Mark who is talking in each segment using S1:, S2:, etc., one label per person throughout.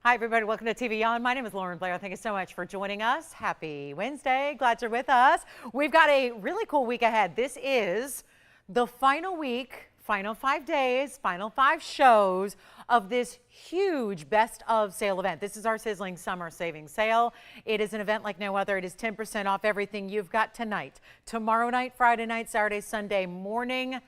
S1: Hi, everybody. Welcome to TVON. My name is Blair. Thank you so much for joining us. Happy Wednesday. Glad you're with us. We've got a really cool week ahead. This is the final week, final 5 days, final 5 shows of this huge best of sale event. This is our sizzling summer savings sale. It is an event like no other. It is 10% off everything you've got tonight, tomorrow night, Friday night, Saturday, Sunday morning.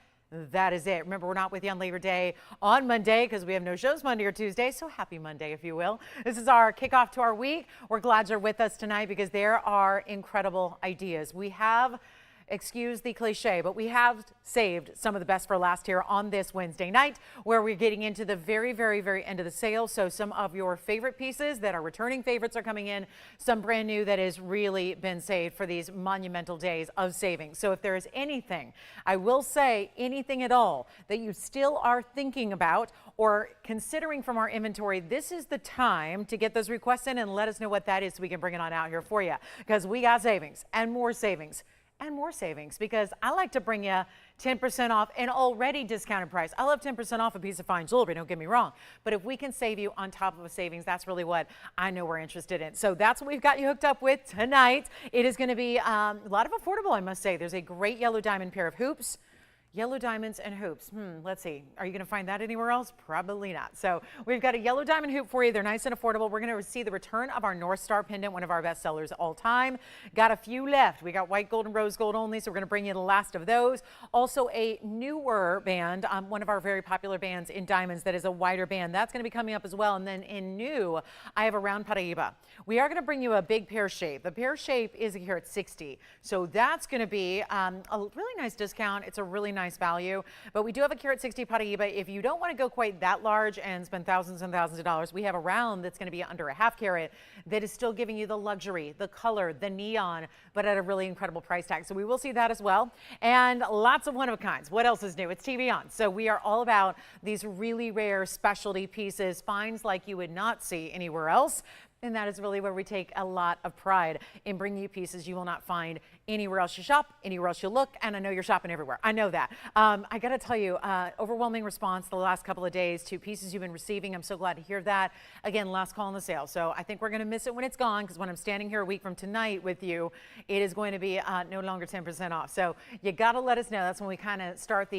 S1: That is it. Remember, we're not with you on Labor Day on Monday because we have no shows Monday or Tuesday. So happy Monday, if you will. This is our kickoff to our week. We're glad you're with us tonight because there are incredible ideas. We have, excuse the cliche, but we have saved some of the best for last here on this Wednesday night where we're getting into the very end of the sale. So some of your favorite pieces that are returning favorites are coming in, some brand new that has really been saved for these monumental days of savings. So if there is anything, I will say anything at all that you still are thinking about or considering from our inventory, this is the time to get those requests in and let us know what that is so we can bring it on out here for you because we got savings and more savings. And more savings because I like to bring you 10% off an already discounted price. I love 10% off a piece of fine jewelry, don't get me wrong. But if we can save you on top of a savings, that's really what I know we're interested in. So that's what we've got you hooked up with tonight. It is going to be a lot of affordable, I must say. There's a great yellow diamond pair of hoops. Yellow diamonds and hoops. Let's see. Are you going to find that anywhere else? Probably not. So we've got a yellow diamond hoop for you. They're nice and affordable. We're going to see the return of our North Star pendant, one of our best sellers all time. Got a few left. We got white gold and rose gold only, so we're going to bring you the last of those. Also a newer band, one of our very popular bands in diamonds that is a wider band. That's going to be coming up as well. And then in new, I have a round Paraiba. We are going to bring you a big pear shape. The pear shape is a carat 60. So that's going to be a really nice discount. It's a really nice value, but we do have a carat 60 Paraiba. If you don't want to go quite that large and spend thousands and thousands of dollars, we have a round that's going to be under a half carat that is still giving you the luxury, the color, the neon, but at a really incredible price tag. So we will see that as well. And lots of one-of-a-kinds. What else is new? It's TVON. So we are all about these really rare specialty pieces, finds like you would not see anywhere else. And that is really where we take a lot of pride in bringing you pieces you will not find anywhere else you shop, anywhere else you look, and I know you're shopping everywhere. I know that. I got to tell you, overwhelming response the last couple of days to pieces you've been receiving. I'm so glad to hear that. Again, last call on the sale. So I think we're going to miss it when it's gone because when I'm standing here a week from tonight with you, it is going to be no longer 10% off. So you got to let us know. That's when we kind of start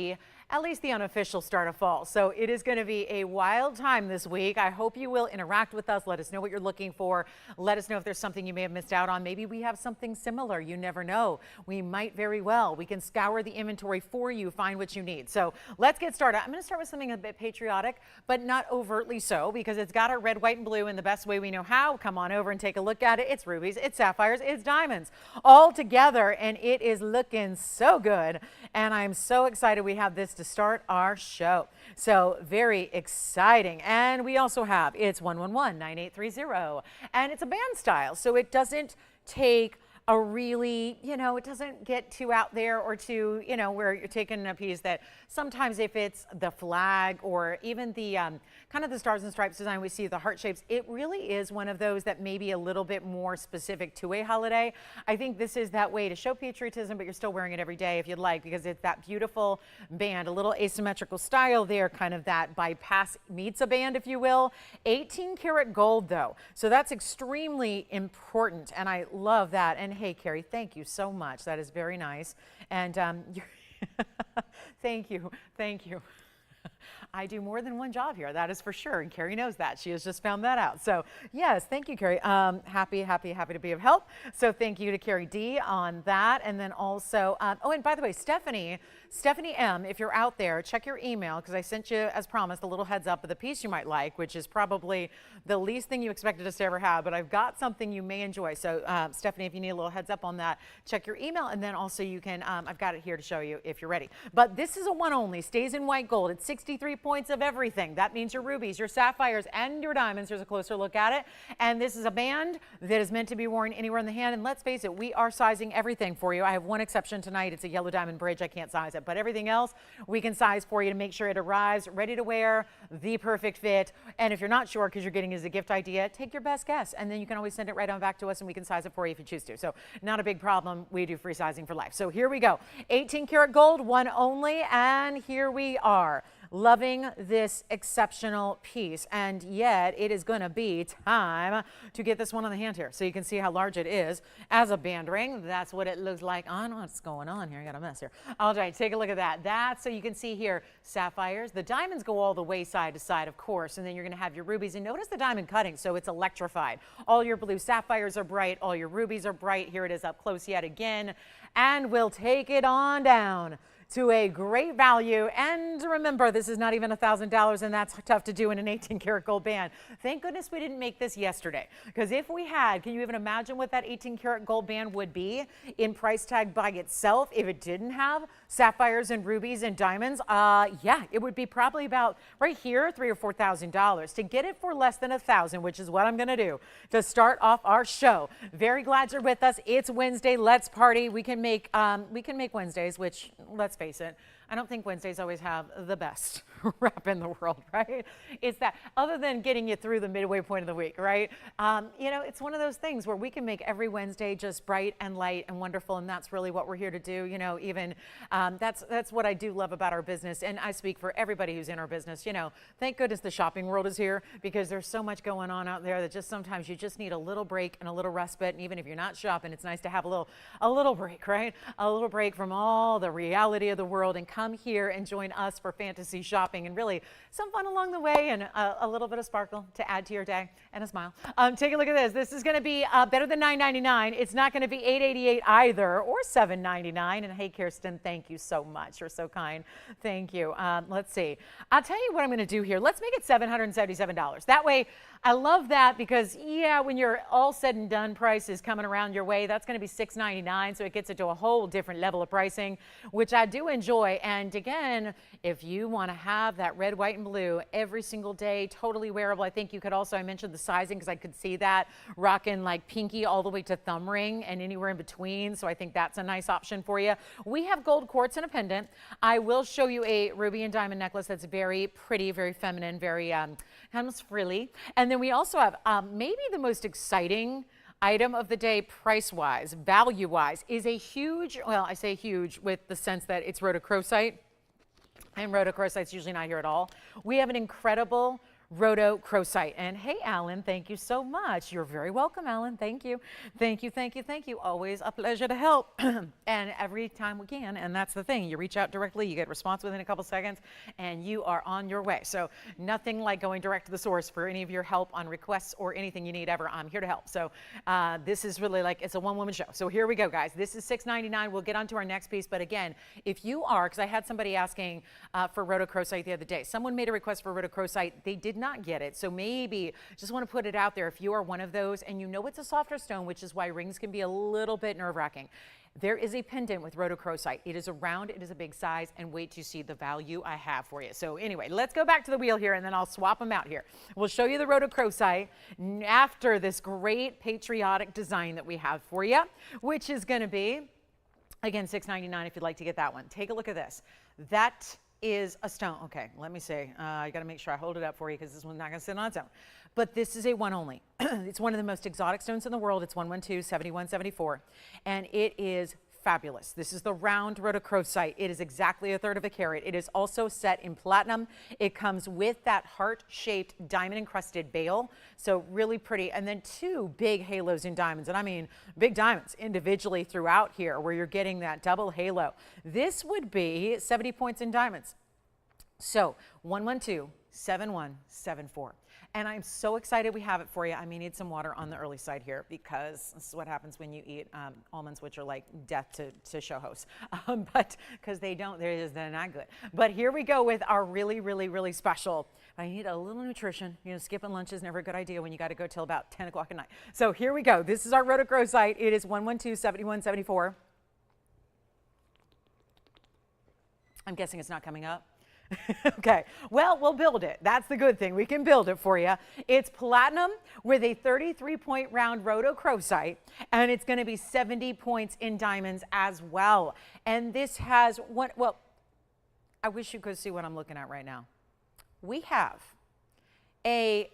S1: at least the unofficial start of fall. So it is going to be a wild time this week. I hope you will interact with us. Let us know what you're looking for. Let us know if there's something you may have missed out on. Maybe we have something similar. You never know. We might very well. We can scour the inventory for you, find what you need. So let's get started. I'm going to start with something a bit patriotic, but not overtly so because it's got our red, white, and blue in the best way we know how. Come on over and take a look at it. It's rubies, it's sapphires, it's diamonds all together, and it is looking so good. And I'm so excited we have this to start our show. So very exciting. And we also have, it's 111-9830. And it's a band style, so it doesn't take a really, it doesn't get too out there or too, where you're taking a piece that sometimes if it's the flag or even the kind of the stars and stripes design we see, the heart shapes, it really is one of those that may be a little bit more specific to a holiday. I think this is that way to show patriotism, but you're still wearing it every day if you'd like, because it's that beautiful band, a little asymmetrical style there, kind of that bypass meets a band, if you will. 18 karat gold though. So that's extremely important. And I love that. And hey, Carrie, thank you so much. That is very nice. And thank you. Thank you. I do more than one job here, that is for sure, and Carrie knows that. She has just found that out. So yes, thank you, Carrie. Happy to be of help. So thank you to Carrie D on that. And then also, oh, and by the way, Stephanie M, if you're out there, check your email because I sent you, as promised, a little heads up of the piece you might like, which is probably the least thing you expected us to ever have, but I've got something you may enjoy. So Stephanie, if you need a little heads up on that, check your email, and then also you can, I've got it here to show you if you're ready. But this is a one only, stays in white gold. It's 63 points of everything. That means your rubies, your sapphires, and your diamonds. There's a closer look at it. And this is a band that is meant to be worn anywhere in the hand. And let's face it, we are sizing everything for you. I have one exception tonight. It's a yellow diamond bridge. I can't size it, but everything else we can size for you to make sure it arrives ready to wear, the perfect fit. And if you're not sure because you're getting it as a gift idea, take your best guess. And then you can always send it right on back to us and we can size it for you if you choose to. So not a big problem. We do free sizing for life. So here we go. 18 karat gold, one only. And here we are. loving this exceptional piece, and yet it is going to be time to get this one on the hand here so you can see how large it is as a band ring. That's what it looks like. I don't know what's going on here. I got a mess here. All right, take a look at that. That's so you can see here sapphires. The diamonds go all the way side to side, of course, and then you're going to have your rubies. And notice the diamond cutting, so it's electrified. All your blue sapphires are bright. All your rubies are bright. Here it is up close yet again, and we'll take it on down to a great value. And remember, this is not even $1,000, and that's tough to do in an 18 karat gold band. Thank goodness we didn't make this yesterday, because if we had, can you even imagine what that 18 karat gold band would be in price tag by itself if it didn't have sapphires and rubies and diamonds? Yeah, it would be probably about right here, $3,000 or $4,000. To get it for less than $1,000, which is what I'm going to do to start off our show. Very glad you're with us. It's Wednesday. Let's party. We can make Wednesdays, which, let's face it, I don't think Wednesdays always have the best rap in the world, right? It's that, other than getting you through the midway point of the week, right? You know, it's one of those things where we can make every Wednesday just bright and light and wonderful, and that's really what we're here to do. You know, even that's what I do love about our business, and I speak for everybody who's in our business. You know, thank goodness the shopping world is here, because there's so much going on out there that just sometimes you just need a little break and a little respite. And even if you're not shopping, it's nice to have a little break, right? A little break from all the reality of the world, and come here and join us for fantasy shopping and really some fun along the way, and a little bit of sparkle to add to your day and a smile. Take a look at this. This is going to be better than $9.99. It's not going to be $8.88 either, or $7.99. And hey, Kirsten, thank you so much. You're so kind. Thank you. Let's see. I'll tell you what I'm going to do here. Let's make it $777. That way, I love that, because yeah, when you're all said and done, price is coming around your way. That's going to be $6.99, so it gets it to a whole different level of pricing, which I do enjoy. And again, if you want to have that red, white, and blue every single day, totally wearable. I think you could also, I mentioned the sizing because I could see that, rocking like pinky all the way to thumb ring and anywhere in between. So I think that's a nice option for you. We have gold quartz and a pendant. I will show you a ruby and diamond necklace that's very pretty, very feminine, very almost frilly. And then we also have maybe the most exciting item of the day, price-wise, value-wise, is a huge, well, I say huge with the sense that it's rhodochrosite, and rhodochrosite's usually not here at all. We have an incredible rhodochrosite. And hey, Alan, thank you so much. You're very welcome, Alan. Thank you. Thank you, thank you, thank you. Always a pleasure to help. And every time we can, and that's the thing, you reach out directly, you get response within a couple seconds, and you are on your way. So nothing like going direct to the source for any of your help on requests or anything you need ever. I'm here to help. So this is really like, it's a one-woman show. So here we go, guys. This is $6.99. We'll get on to our next piece. But again, if you are, because I had somebody asking for rhodochrosite the other day. Someone made a request for rhodochrosite. They did not get it. So maybe just want to put it out there. If you are one of those and you know it's a softer stone, which is why rings can be a little bit nerve-wracking, there is a pendant with rhodochrosite. It is a round, it is a big size, and wait to see the value I have for you. So anyway, let's go back to the wheel here, and then I'll swap them out here. We'll show you the rhodochrosite after this great patriotic design that we have for you, which is going to be, again, $6.99 if you'd like to get that one. Take a look at this. That is a stone. Okay, let me see. I got to make sure I hold it up for you, because this one's not going to sit on its own. But this is a one only. It's one of the most exotic stones in the world. It's 112-7174, and it is fabulous. This is the round rhodochrosite. It is exactly a third of a carat. It is also set in platinum. It comes with that heart-shaped diamond-encrusted bail, so really pretty. And then two big halos in diamonds, and I mean big diamonds individually throughout here, where you're getting that double halo. This would be 70 points in diamonds. So 112-7174. And I'm so excited we have it for you. I may need some water on the early side here, because this is what happens when you eat almonds, which are like death to show hosts. But because they're not good. But here we go with our really, really, really special. I need a little nutrition. You know, skipping lunch is never a good idea when you got to go till about 10 o'clock at night. So here we go. This is our rhodochrosite. It is 112-7174. I'm guessing it's not coming up. Okay, well, we'll build it. That's the good thing. We can build it for you. It's platinum with a 33-point round rhodochrosite, and it's going to be 70 points in diamonds as well. And this has one, well, I wish you could see what I'm looking at right now. We have a,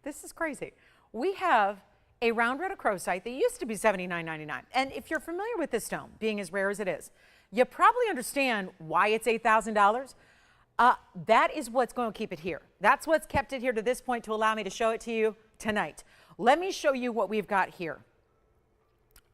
S1: this is crazy. We have a round rhodochrosite that used to be $79.99. And if you're familiar with this stone, being as rare as it is, you probably understand why it's $8,000. That is what's going to keep it here. That's what's kept it here to this point to allow me to show it to you tonight. Let me show you what we've got here.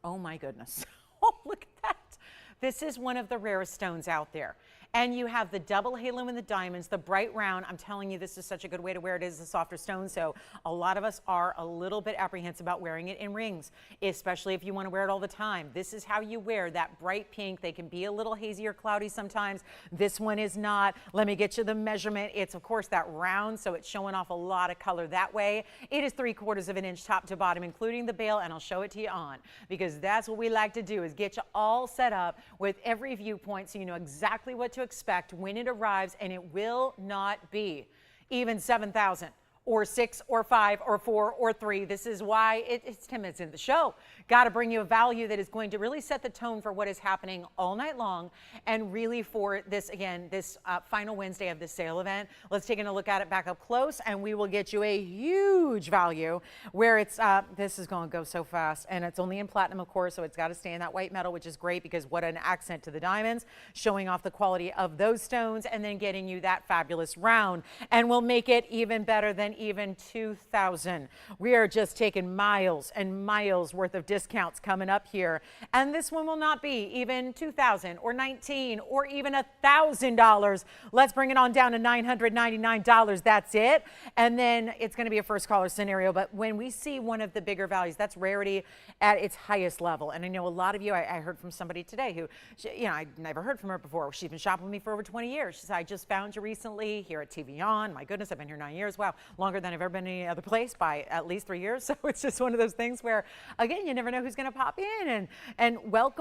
S1: Oh my goodness. Oh, look at that. This is one of the rarest stones out there. And you have the double halo in the diamonds, the bright round. I'm telling you, this is such a good way to wear it. It is a softer stone, so a lot of us are a little bit apprehensive about wearing it in rings, especially if you want to wear it all the time. This is how you wear that bright pink. They can be a little hazy or cloudy sometimes. This one is not. Let me get you the measurement. It's, of course, that round, so it's showing off a lot of color that way. It is 3/4 of an inch top to bottom, including the bail, and I'll show it to you on, because that's what we like to do, is get you all set up with every viewpoint so you know exactly what to expect when it arrives, and it will not be even 7,000 or 6 or 5 or 4 or 3. This is why it's 10 minutes in the show. Got to bring you a value that is going to really set the tone for what is happening all night long, and really for this, again, this final Wednesday of the sale event. Let's take a look at it back up close, and we will get you a huge value where it's, this is going to go so fast, and it's only in platinum, of course, so it's got to stay in that white metal, which is great because what an accent to the diamonds, showing off the quality of those stones, and then getting you that fabulous round. And we'll make it even better than even 2,000. We are just taking miles and miles worth of discounts coming up here, and this one will not be even 2,000 or 19 or even $1,000. Let's bring it on down to $999. That's it. And then it's going to be a first caller scenario. But when we see one of the bigger values, that's rarity at its highest level. And I know a lot of you, I heard from somebody today who, you know, I'd never heard from her before. She's been shopping with me for over 20 years. She said, I just found you recently here at TVON. My goodness, I've been here 9 years. Wow, longer than I've ever been any other place by at least 3 years. So it's just one of those things where, again, you never know who's going to pop in. And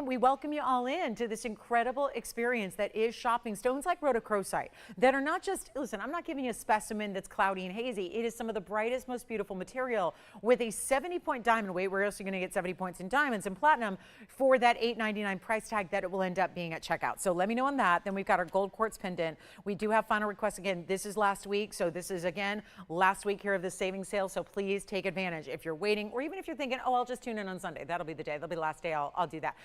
S1: we welcome you all in to this incredible experience that is shopping stones like rhodochrosite that are not just, listen, I'm not giving you a specimen that's cloudy and hazy. It is some of the brightest, most beautiful material with a 70-point diamond weight. Where else are you going to get 70 points in diamonds and platinum for that $899 price tag that it will end up being at checkout? So let me know on that. Then we've got our gold quartz pendant. We do have final requests. Again, this is last week. So this is, again, last week here of the savings sale. So please take advantage. If you're waiting, or even if you're thinking, oh, I'll just tune in on Sunday. That'll be the day. That'll be the last day. I'll do that.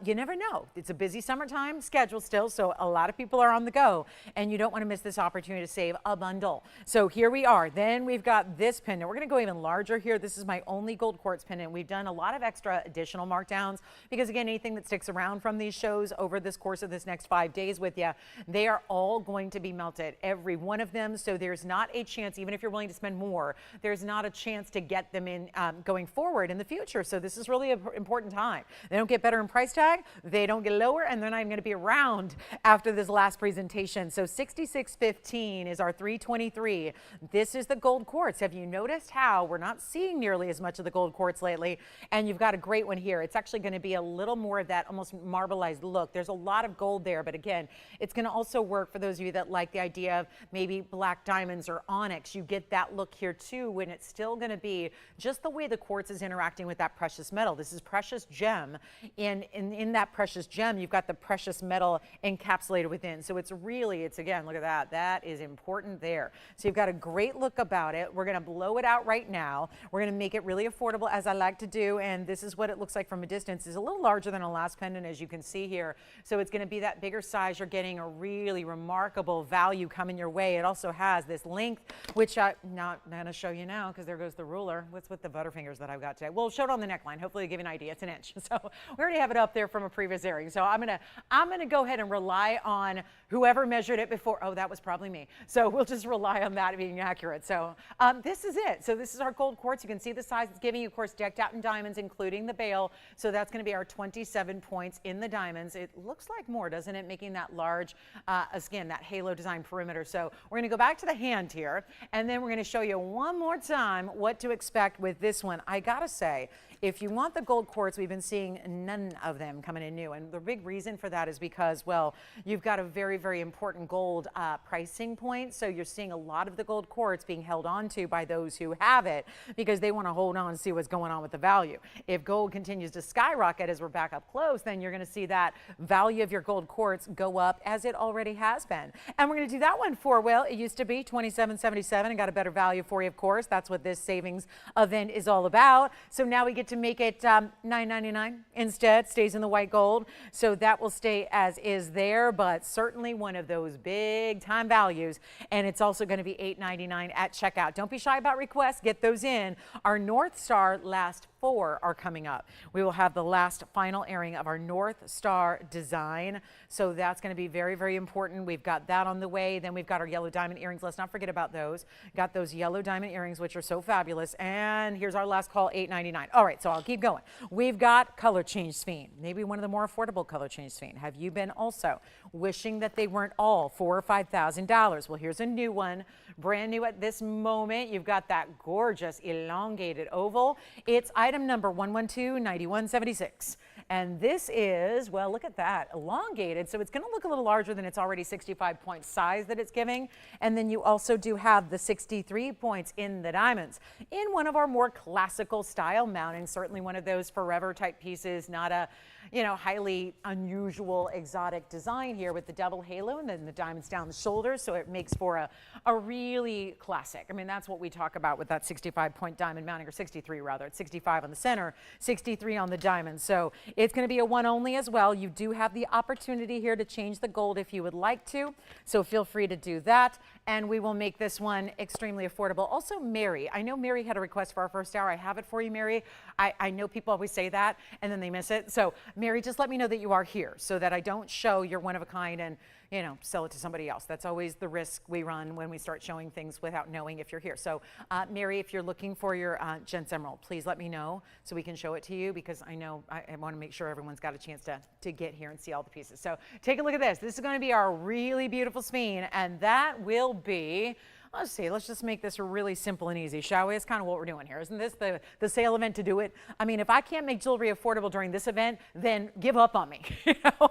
S1: You never know. It's a busy summertime schedule still. So a lot of people are on the go, and you don't want to miss this opportunity to save a bundle. So here we are. Then we've got this pendant. We're going to go even larger here. This is my only gold quartz pendant. We've done a lot of extra additional markdowns because, again, anything that sticks around from these shows over this course of this next 5 days with you, they are all going to be melted, every one of them. So there's not a chance, even if you're willing to spend more, there's not a chance to get them in going forward in the future. So this is really an important time. They don't get better in price tag, they don't get lower, and they're not even going to be around after this last presentation. So $66.15 is our 323. This is the gold quartz. Have you noticed how we're not seeing nearly as much of the gold quartz lately? And you've got a great one here. It's actually going to be a little more of that almost marbleized look. There's a lot of gold there, but again, it's going to also work for those of you that like the idea of maybe black diamonds or onyx. You get that look here too, when it's still going to be just the way the quartz is interacting with that precious metal. This is precious gem. In that precious gem, you've got the precious metal encapsulated within. So it's really, it's, again, look at that. That is important there. So you've got a great look about it. We're going to blow it out right now. We're going to make it really affordable, as I like to do. And this is what it looks like from a distance. It's a little larger than a last pendant, as you can see here. So it's going to be that bigger size. You're getting a really remarkable value coming your way. It also has this length, which I'm not going to show you now because there goes the ruler. What's with the butterfingers that I've got today? We'll show it on the neckline. Hopefully to give you an idea. It's an inch. So we already have it up there from a previous airing. So I'm gonna go ahead and rely on whoever measured it before. Oh, that was probably me. So we'll just rely on that being accurate. So this is it. So this is our gold quartz. You can see the size it's giving you, of course, decked out in diamonds, including the bail. So that's going to be our 27 points in the diamonds. It looks like more, doesn't it? Making that large, again, that halo design perimeter. So we're going to go back to the hand here, and then we're going to show you one more time what to expect with this one. I got to say, if you want the gold quartz, we've been seeing none of them coming in new. And the big reason for that is because, well, you've got a very, very important gold pricing point. So you're seeing a lot of the gold quartz being held on to by those who have it because they want to hold on and see what's going on with the value. If gold continues to skyrocket as we're back up close, then you're going to see that value of your gold quartz go up as it already has been. And we're going to do that one for, well, it used to be $27.77 and got a better value for you, of course. That's what this savings event is all about. So now we get to make it $9.99 instead, stays in the white gold. So that will stay as is there, but certainly one of those big time values. And it's also going to be $8.99 at checkout. Don't be shy about requests. Get those in. Our North Star last 4 are coming up. We will have the last final airing of our North Star design. So that's going to be very, very important. We've got that on the way. Then we've got our yellow diamond earrings. Let's not forget about those. Got those yellow diamond earrings, which are so fabulous. And here's our last call, $8.99. All right, so I'll keep going. We've got color change Sphene, maybe one of the more affordable color change Sphene. Have you been also wishing that they weren't all $4,000 or $5,000? Well, here's a new one, brand new at this moment. You've got that gorgeous elongated oval. It's item number 112-9176. And this is, well, look at that, elongated. So it's going to look a little larger than its already 65-point size that it's giving. And then you also do have the 63 points in the diamonds in one of our more classical style mountings, certainly one of those forever type pieces, not a, you know, highly unusual exotic design here with the double halo and then the diamonds down the shoulders. So it makes for a really classic. I mean, that's what we talk about with that 65-point diamond mounting, or 63 rather. It's 65 on the center, 63 on the diamond. So it's going to be a one only as well. You do have the opportunity here to change the gold if you would like to. So feel free to do that. And we will make this one extremely affordable. Also, Mary, I know Mary had a request for our first hour. I have it for you, Mary. I know people always say that and then they miss it. So Mary, just let me know that you are here so that I don't show you're one of a kind and, you know, sell it to somebody else. That's always the risk we run when we start showing things without knowing if you're here. So Mary, if you're looking for your Gents Emerald, please let me know so we can show it to you, because I know I want to make sure everyone's got a chance to get here and see all the pieces. So take a look at this. This is going to be our really beautiful Sphene, and that will be, let's see, let's just make this really simple and easy, shall we? It's kind of what we're doing here. Isn't this the sale event to do it? I mean, if I can't make jewelry affordable during this event, then give up on me. You know,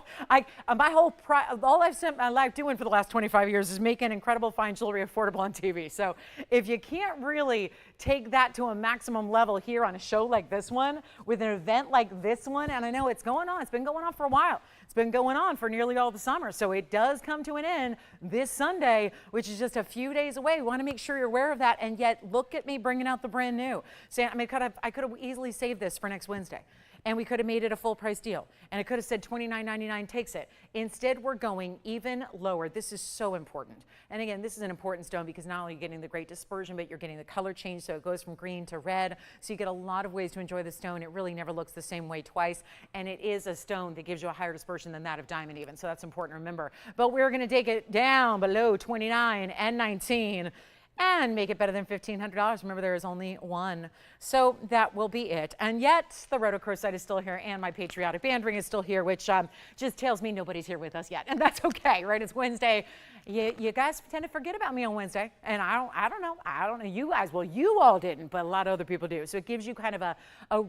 S1: my whole, all I've spent my life doing for the last 25 years is making incredible fine jewelry affordable on TV. So if you can't really take that to a maximum level here on a show like this one, with an event like this one, and I know it's going on, it's been going on for a while. It's been going on for nearly all the summer. So it does come to an end this Sunday, which is just a few days away. We want to make sure you're aware of that. And yet, look at me bringing out the brand new. So, I mean, I could have easily saved this for next Wednesday. And we could have made it a full price deal. And it could have said $29.99 takes it. Instead, we're going even lower. This is so important. And again, this is an important stone because not only are you getting the great dispersion, but you're getting the color change. So it goes from green to red. So you get a lot of ways to enjoy the stone. It really never looks the same way twice. And it is a stone that gives you a higher dispersion than that of diamond even. So that's important to remember. But we're going to take it down below $29 and $19. And make it better than $1,500. Remember, there is only one. So that will be it. And yet, the rotochrosite is still here, and my patriotic band ring is still here, which just tells me nobody's here with us yet. And that's okay, right? It's Wednesday. You guys tend to forget about me on Wednesday. And I don't know. You guys, well, you all didn't, but a lot of other people do. So it gives you kind of a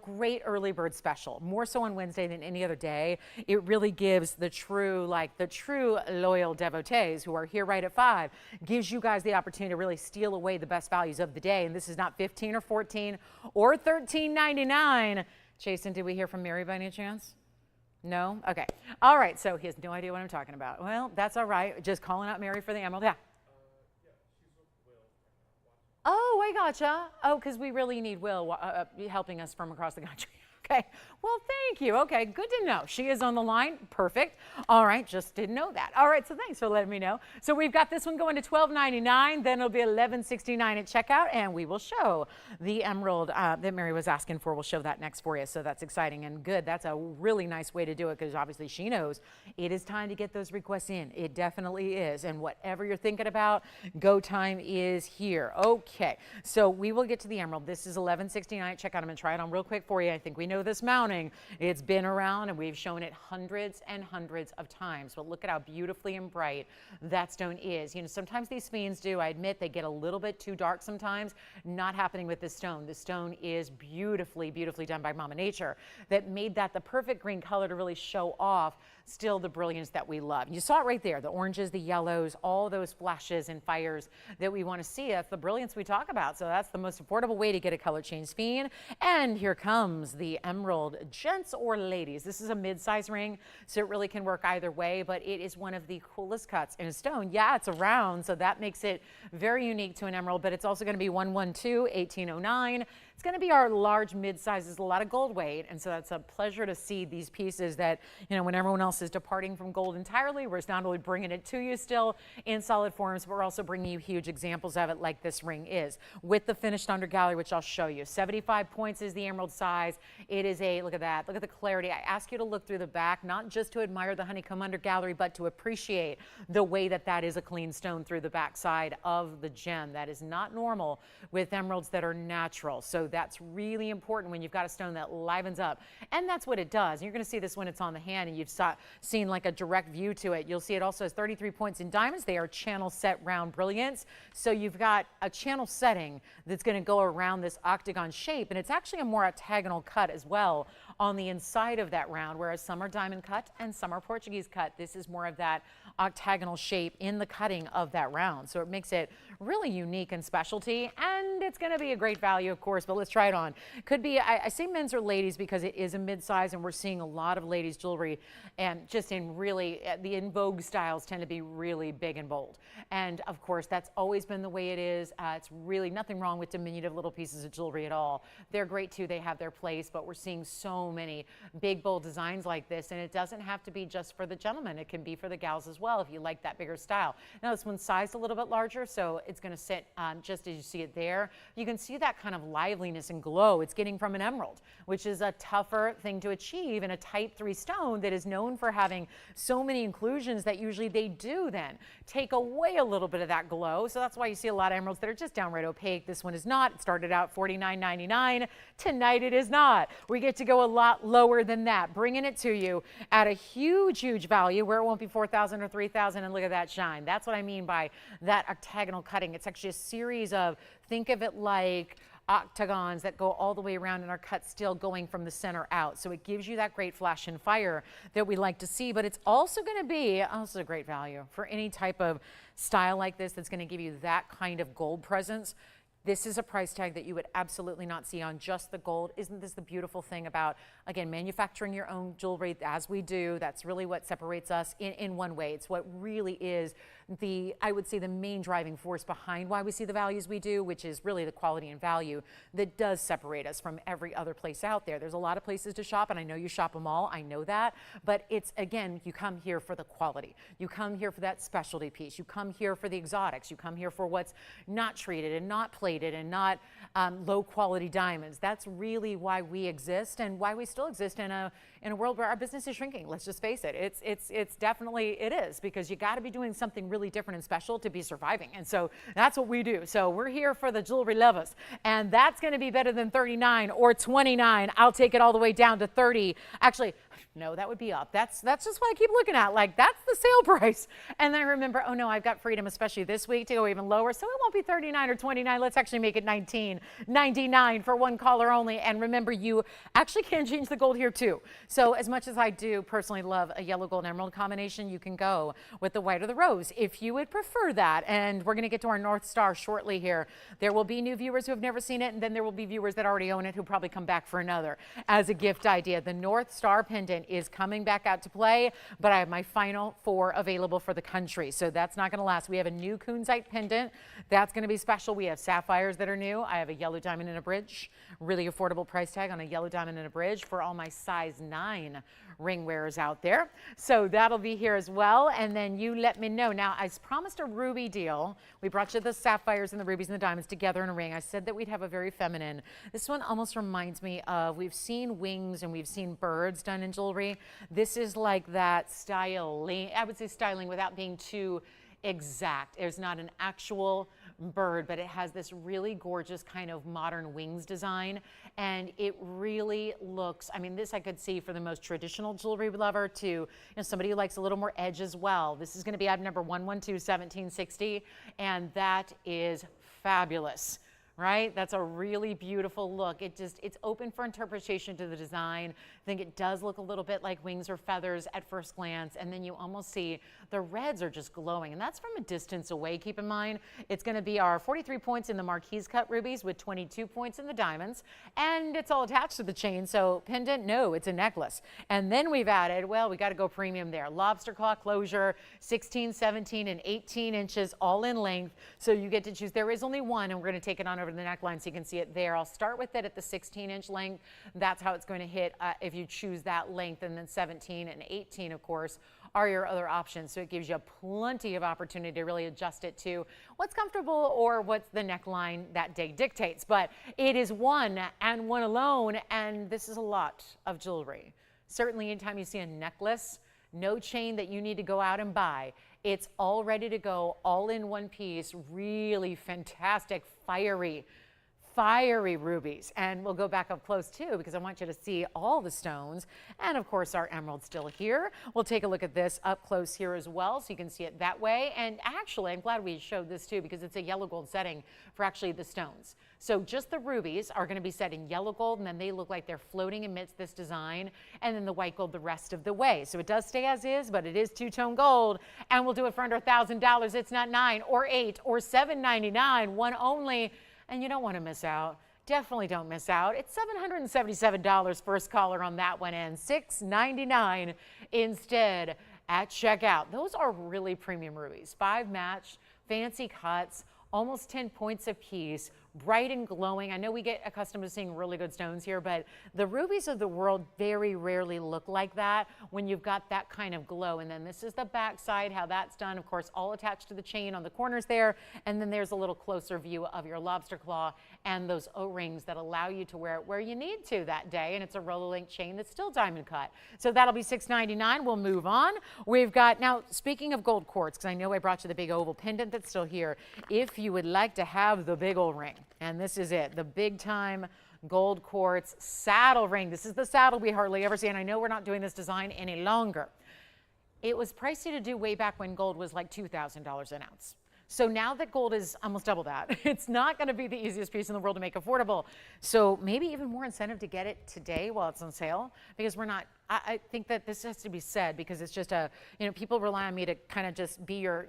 S1: great early bird special, more so on Wednesday than any other day. It really gives the true loyal devotees who are here right at 5, gives you guys the opportunity to really steal away the best values of the day. And this is not 15 or 14 or $13.99. Jason, did we hear from Mary by any chance? No? Okay. All right. So he has no idea what I'm talking about. Well, that's all right. Just calling out Mary for the emerald. Yeah. Oh, I gotcha. Oh, because we really need Will helping us from across the country. Okay. Well, thank you. Okay. Good to know. She is on the line. Perfect. All right. Just didn't know that. All right. So thanks for letting me know. So we've got this one going to $12.99. Then it'll be $11.69 at checkout. And we will show the emerald that Mary was asking for. We'll show that next for you. So that's exciting and good. That's a really nice way to do it because obviously she knows it is time to get those requests in. It definitely is. And whatever you're thinking about, go time is here. Okay. So we will get to the emerald. This is $11.69 at checkout. I'm going to try it on real quick for you. I think we know this mounting. It's been around and we've shown it hundreds and hundreds of times. But look at how beautifully and bright that stone is. You know, sometimes these Sphenes do, I admit, they get a little bit too dark sometimes. Not happening with this stone. The stone is beautifully, beautifully done by Mama Nature that made that the perfect green color to really show off still the brilliance that we love. You saw it right there, the oranges, the yellows, all those flashes and fires that we want to see. That's the brilliance we talk about. So that's the most affordable way to get a color change fiend. And here comes the emerald, gents or ladies. This is a mid-size ring, so it really can work either way, but it is one of the coolest cuts in a stone. Yeah, it's a round, so that makes it very unique to an emerald, but it's also going to be 112, 1809. It's going to be our large mid-sizes, a lot of gold weight, and so that's a pleasure to see these pieces that, you know, when everyone else is departing from gold entirely, we're not only bringing it to you still in solid forms, but we're also bringing you huge examples of it like this ring is, with the finished undergallery, which I'll show you. 75 points is the emerald size. It is a, look at that, look at the clarity. I ask you to look through the back, not just to admire the honeycomb undergallery, but to appreciate the way that that is a clean stone through the back side of the gem. That is not normal with emeralds that are natural. So that's really important when you've got a stone that livens up. And that's what it does. And you're going to see this when it's on the hand and you've seen like a direct view to it. You'll see it also has 33 points in diamonds. They are channel set round brilliance. So you've got a channel setting that's going to go around this octagon shape. And it's actually a more octagonal cut as well on the inside of that round, whereas some are diamond cut and some are Portuguese cut. This is more of that octagonal shape in the cutting of that round. So it makes it really unique and specialty, and it's going to be a great value, of course, but let's try it on. Could be, I say men's or ladies because it is a mid-size, and we're seeing a lot of ladies jewelry, and just in really, the in vogue styles tend to be really big and bold. And of course, that's always been the way it is. It's really nothing wrong with diminutive little pieces of jewelry at all. They're great too, they have their place, but we're seeing so many big, bold designs like this, and it doesn't have to be just for the gentlemen. It can be for the gals as well if you like that bigger style. Now this one's sized a little bit larger, so it's going to sit just as you see it there. You can see that kind of liveliness and glow it's getting from an emerald, which is a tougher thing to achieve in a type 3 stone that is known for having so many inclusions that usually they do then take away a little bit of that glow. So that's why you see a lot of emeralds that are just downright opaque. This one is not. It started out $49.99. Tonight it is not. We get to go a lot lower than that, bringing it to you at a huge, huge value where it won't be $4,000 or $3,000, and look at that shine. That's what I mean by that octagonal cutting. It's actually a series of, think of it like octagons that go all the way around and are cut still going from the center out. So it gives you that great flash and fire that we like to see, but it's also going to be also a great value for any type of style like this that's going to give you that kind of gold presence. This is a price tag that you would absolutely not see on just the gold. Isn't this the beautiful thing about, again, manufacturing your own jewelry as we do? That's really what separates us in one way. It's what really is I would say the main driving force behind why we see the values we do, which is really the quality and value that does separate us from every other place out there. There's a lot of places to shop, and I know you shop them all. I know that. But it's, again, you come here for the quality. You come here for that specialty piece. You come here for the exotics. You come here for what's not treated and not plated and not low quality diamonds. That's really why we exist and why we still exist in a world where our business is shrinking. Let's just face it. It's definitely, it is, because you got to be doing something really different and special to be surviving. And so that's what we do. So we're here for the jewelry lovers, and that's going to be better than 39 or 29. I'll take it all the way down to 30. Actually, no, that would be up. That's just what I keep looking at. Like, that's the sale price. And then I remember, oh no, I've got freedom, especially this week, to go even lower. So it won't be 39 or 29. Let's actually make it $19.99 for one caller only. And remember, you actually can change the gold here too. So as much as I do personally love a yellow gold emerald combination, you can go with the white or the rose if you would prefer that. And we're going to get to our North Star shortly here. There will be new viewers who have never seen it, and then there will be viewers that already own it who probably come back for another as a gift idea. The North Star pendant is coming back out to play, but I have my final 4 available for the country. So that's not going to last. We have a new kunzite pendant. That's going to be special. We have sapphires that are new. I have a yellow diamond in a bridge. Really affordable price tag on a yellow diamond in a bridge for all my size 9 ring wearers out there. So that'll be here as well. And then you let me know. Now, I promised a ruby deal. We brought you the sapphires and the rubies and the diamonds together in a ring. I said that we'd have a very feminine. This one almost reminds me of, we've seen wings and we've seen birds done in jewelry. This is like that styling, I would say styling without being too exact. There's not an actual bird, but it has this really gorgeous kind of modern wings design, and it really looks, I mean, this I could see for the most traditional jewelry lover to somebody who likes a little more edge as well. This is going to be item number 112-1760, and that is fabulous right? That's a really beautiful look. It's open for interpretation to the design. I think it does look a little bit like wings or feathers at first glance, and then you almost see the reds are just glowing, and that's from a distance away. Keep in mind, it's going to be our 43 points in the Marquise cut rubies with 22 points in the diamonds, and it's all attached to the chain, so pendant, no, it's a necklace. And then we've added, well, we got to go premium there. Lobster claw closure, 16, 17, and 18 inches, all in length, so you get to choose. There is only one, and we're going to take it on over to the neckline so you can see it there. I'll start with it at the 16-inch length. That's how it's going to hit if you choose that length, and then 17 and 18, of course, are your other options. So it gives you plenty of opportunity to really adjust it to what's comfortable or what's the neckline that day dictates. But it is one and one alone, and this is a lot of jewelry. Certainly anytime you see a necklace, no chain that you need to go out and buy. It's all ready to go, all in one piece, really fantastic, fiery rubies. And we'll go back up close too, because I want you to see all the stones. And of course, our emerald's still here. We'll take a look at this up close here as well, so you can see it that way. And actually, I'm glad we showed this too, because it's a yellow gold setting for actually the stones. So just the rubies are going to be set in yellow gold, and then they look like they're floating amidst this design, and then the white gold the rest of the way. So it does stay as is, but it is two-tone gold, and we'll do it for under $1,000. It's not $9 or $8 or $7.99, one only. And you don't want to miss out. Definitely don't miss out. It's $777 first caller on that one, and $699 instead at checkout. Those are really premium rubies. 5 matched, fancy cuts, almost 10 points apiece, bright and glowing. I know we get accustomed to seeing really good stones here, but the rubies of the world very rarely look like that when you've got that kind of glow. And then this is the back side, how that's done, of course, all attached to the chain on the corners there. And then there's a little closer view of your lobster claw and those O-rings that allow you to wear it where you need to that day. And it's a roller link chain that's still diamond cut. So that'll be $699. We'll move on. We've got, now speaking of gold quartz, because I know I brought you the big oval pendant that's still here. If you would like to have the big old ring, and this is it, the big time gold quartz saddle ring. This is the saddle we hardly ever see, and I know we're not doing this design any longer. It was pricey to do way back when gold was like $2,000 an ounce. So now that gold is almost double that, it's not going to be the easiest piece in the world to make affordable. So maybe even more incentive to get it today while it's on sale, because we're not, I think that this has to be said, because it's just a, you know, people rely on me to kind of just be your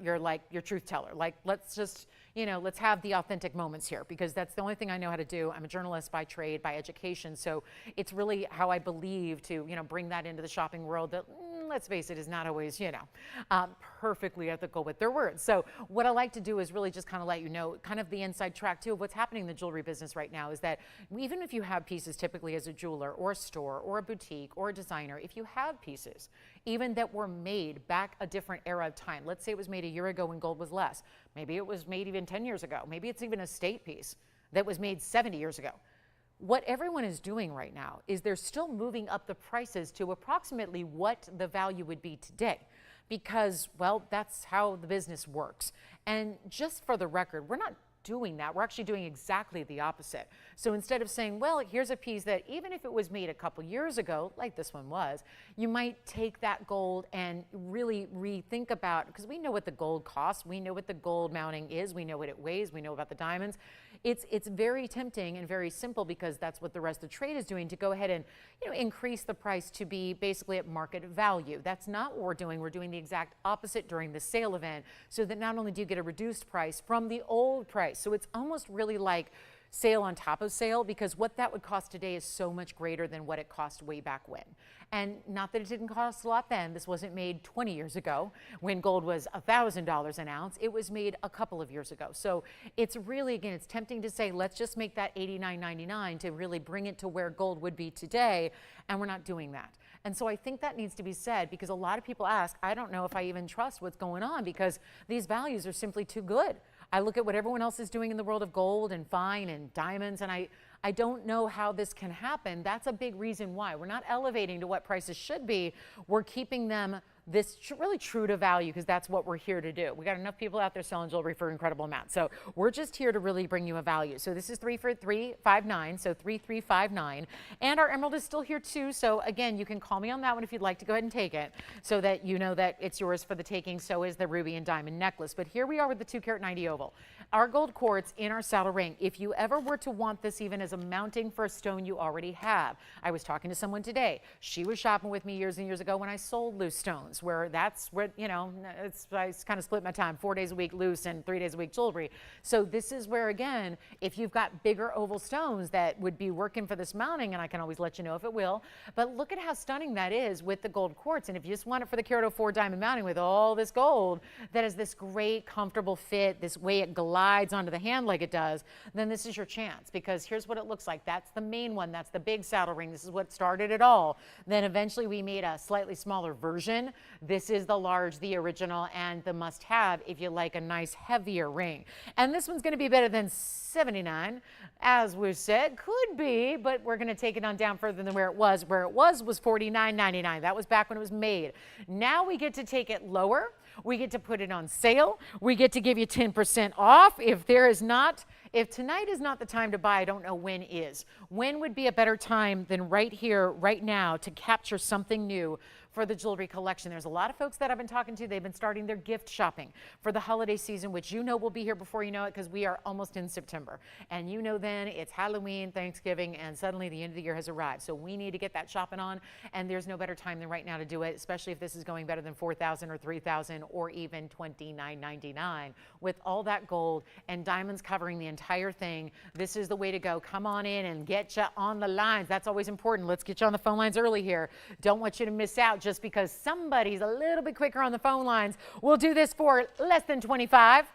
S1: truth teller. Like, let's just, you know, let's have the authentic moments here, because that's the only thing I know how to do. I'm a journalist by trade, by education. So it's really how I believe to, you know, bring that into the shopping world that, let's face it, is not always, you know, perfectly ethical with their words. So what I like to do is really just kind of let you know kind of the inside track too of what's happening in the jewelry business right now, is that even if you have pieces typically as a jeweler or a store or a boutique or a designer, if you have pieces even that were made back a different era of time, let's say it was made a year ago when gold was less, maybe it was made even 10 years ago, maybe it's even a state piece that was made 70 years ago. What everyone is doing right now is they're still moving up the prices to approximately what the value would be today, because, well, that's how the business works. And just for the record, we're not doing that. We're actually doing exactly the opposite. So instead of saying, well, here's a piece that even if it was made a couple years ago, like this one was, you might take that gold and really rethink about, because we know what the gold costs, we know what the gold mounting is, we know what it weighs, we know about the diamonds. It's very tempting and very simple, because that's what the rest of the trade is doing, to go ahead and, you know, increase the price to be basically at market value. That's not what we're doing. We're doing the exact opposite during the sale event, so that not only do you get a reduced price from the old price, so it's almost really like sale on top of sale, because what that would cost today is so much greater than what it cost way back when. And not that it didn't cost a lot then. This wasn't made 20 years ago when gold was $1,000 an ounce. It was made a couple of years ago. So it's really, again, it's tempting to say, let's just make that $89.99 to really bring it to where gold would be today. And we're not doing that. And so I think that needs to be said, because a lot of people ask, I don't know if I even trust what's going on, because these values are simply too good. I look at what everyone else is doing in the world of gold and fine and diamonds, and I don't know how this can happen. That's a big reason why. We're not elevating to what prices should be. We're keeping them this really true to value, because that's what we're here to do. We got enough people out there selling jewelry for incredible amounts. So we're just here to really bring you a value. So this is 3 for $359, so 3359. And our emerald is still here too. So again, you can call me on that one if you'd like to go ahead and take it, so that you know that it's yours for the taking. So is the ruby and diamond necklace. But here we are with the 2 carat 90 oval. Our gold quartz in our saddle ring. If you ever were to want this even as a mounting for a stone you already have. I was talking to someone today. She was shopping with me years and years ago when I sold loose stones, where that's where, you know, I kind of split my time, 4 days a week loose and 3 days a week jewelry. So this is where, again, if you've got bigger oval stones that would be working for this mounting, and I can always let you know if it will, but look at how stunning that is with the gold quartz. And if you just want it for the carat 04 diamond mounting with all this gold that is this great comfortable fit, this way it glides onto the hand like it does, then this is your chance, because here's what it looks like. That's the main one. That's the big saddle ring. This is what started it all. Then eventually we made a slightly smaller version. This is the large, the original, and the must-have if you like a nice heavier ring. And this one's going to be better than $79, as we said. Could be, but we're going to take it on down further than where it was. Where it was $49.99. That was back when it was made. Now we get to take it lower. We get to put it on sale. We get to give you 10% off. If tonight is not the time to buy, I don't know when is. When would be a better time than right here, right now, to capture something new for the jewelry collection? There's a lot of folks that I've been talking to. They've been starting their gift shopping for the holiday season, which you know will be here before you know it, because we are almost in September. And you know then it's Halloween, Thanksgiving, and suddenly the end of the year has arrived. So we need to get that shopping on, and there's no better time than right now to do it, especially if this is going better than $4,000 or $3,000 or even $29.99 with all that gold and diamonds covering the entire thing. This is the way to go. Come on in and get you on the lines. That's always important. Let's get you on the phone lines early here. Don't want you to miss out just because somebody's a little bit quicker on the phone lines. We'll do this for less than 25.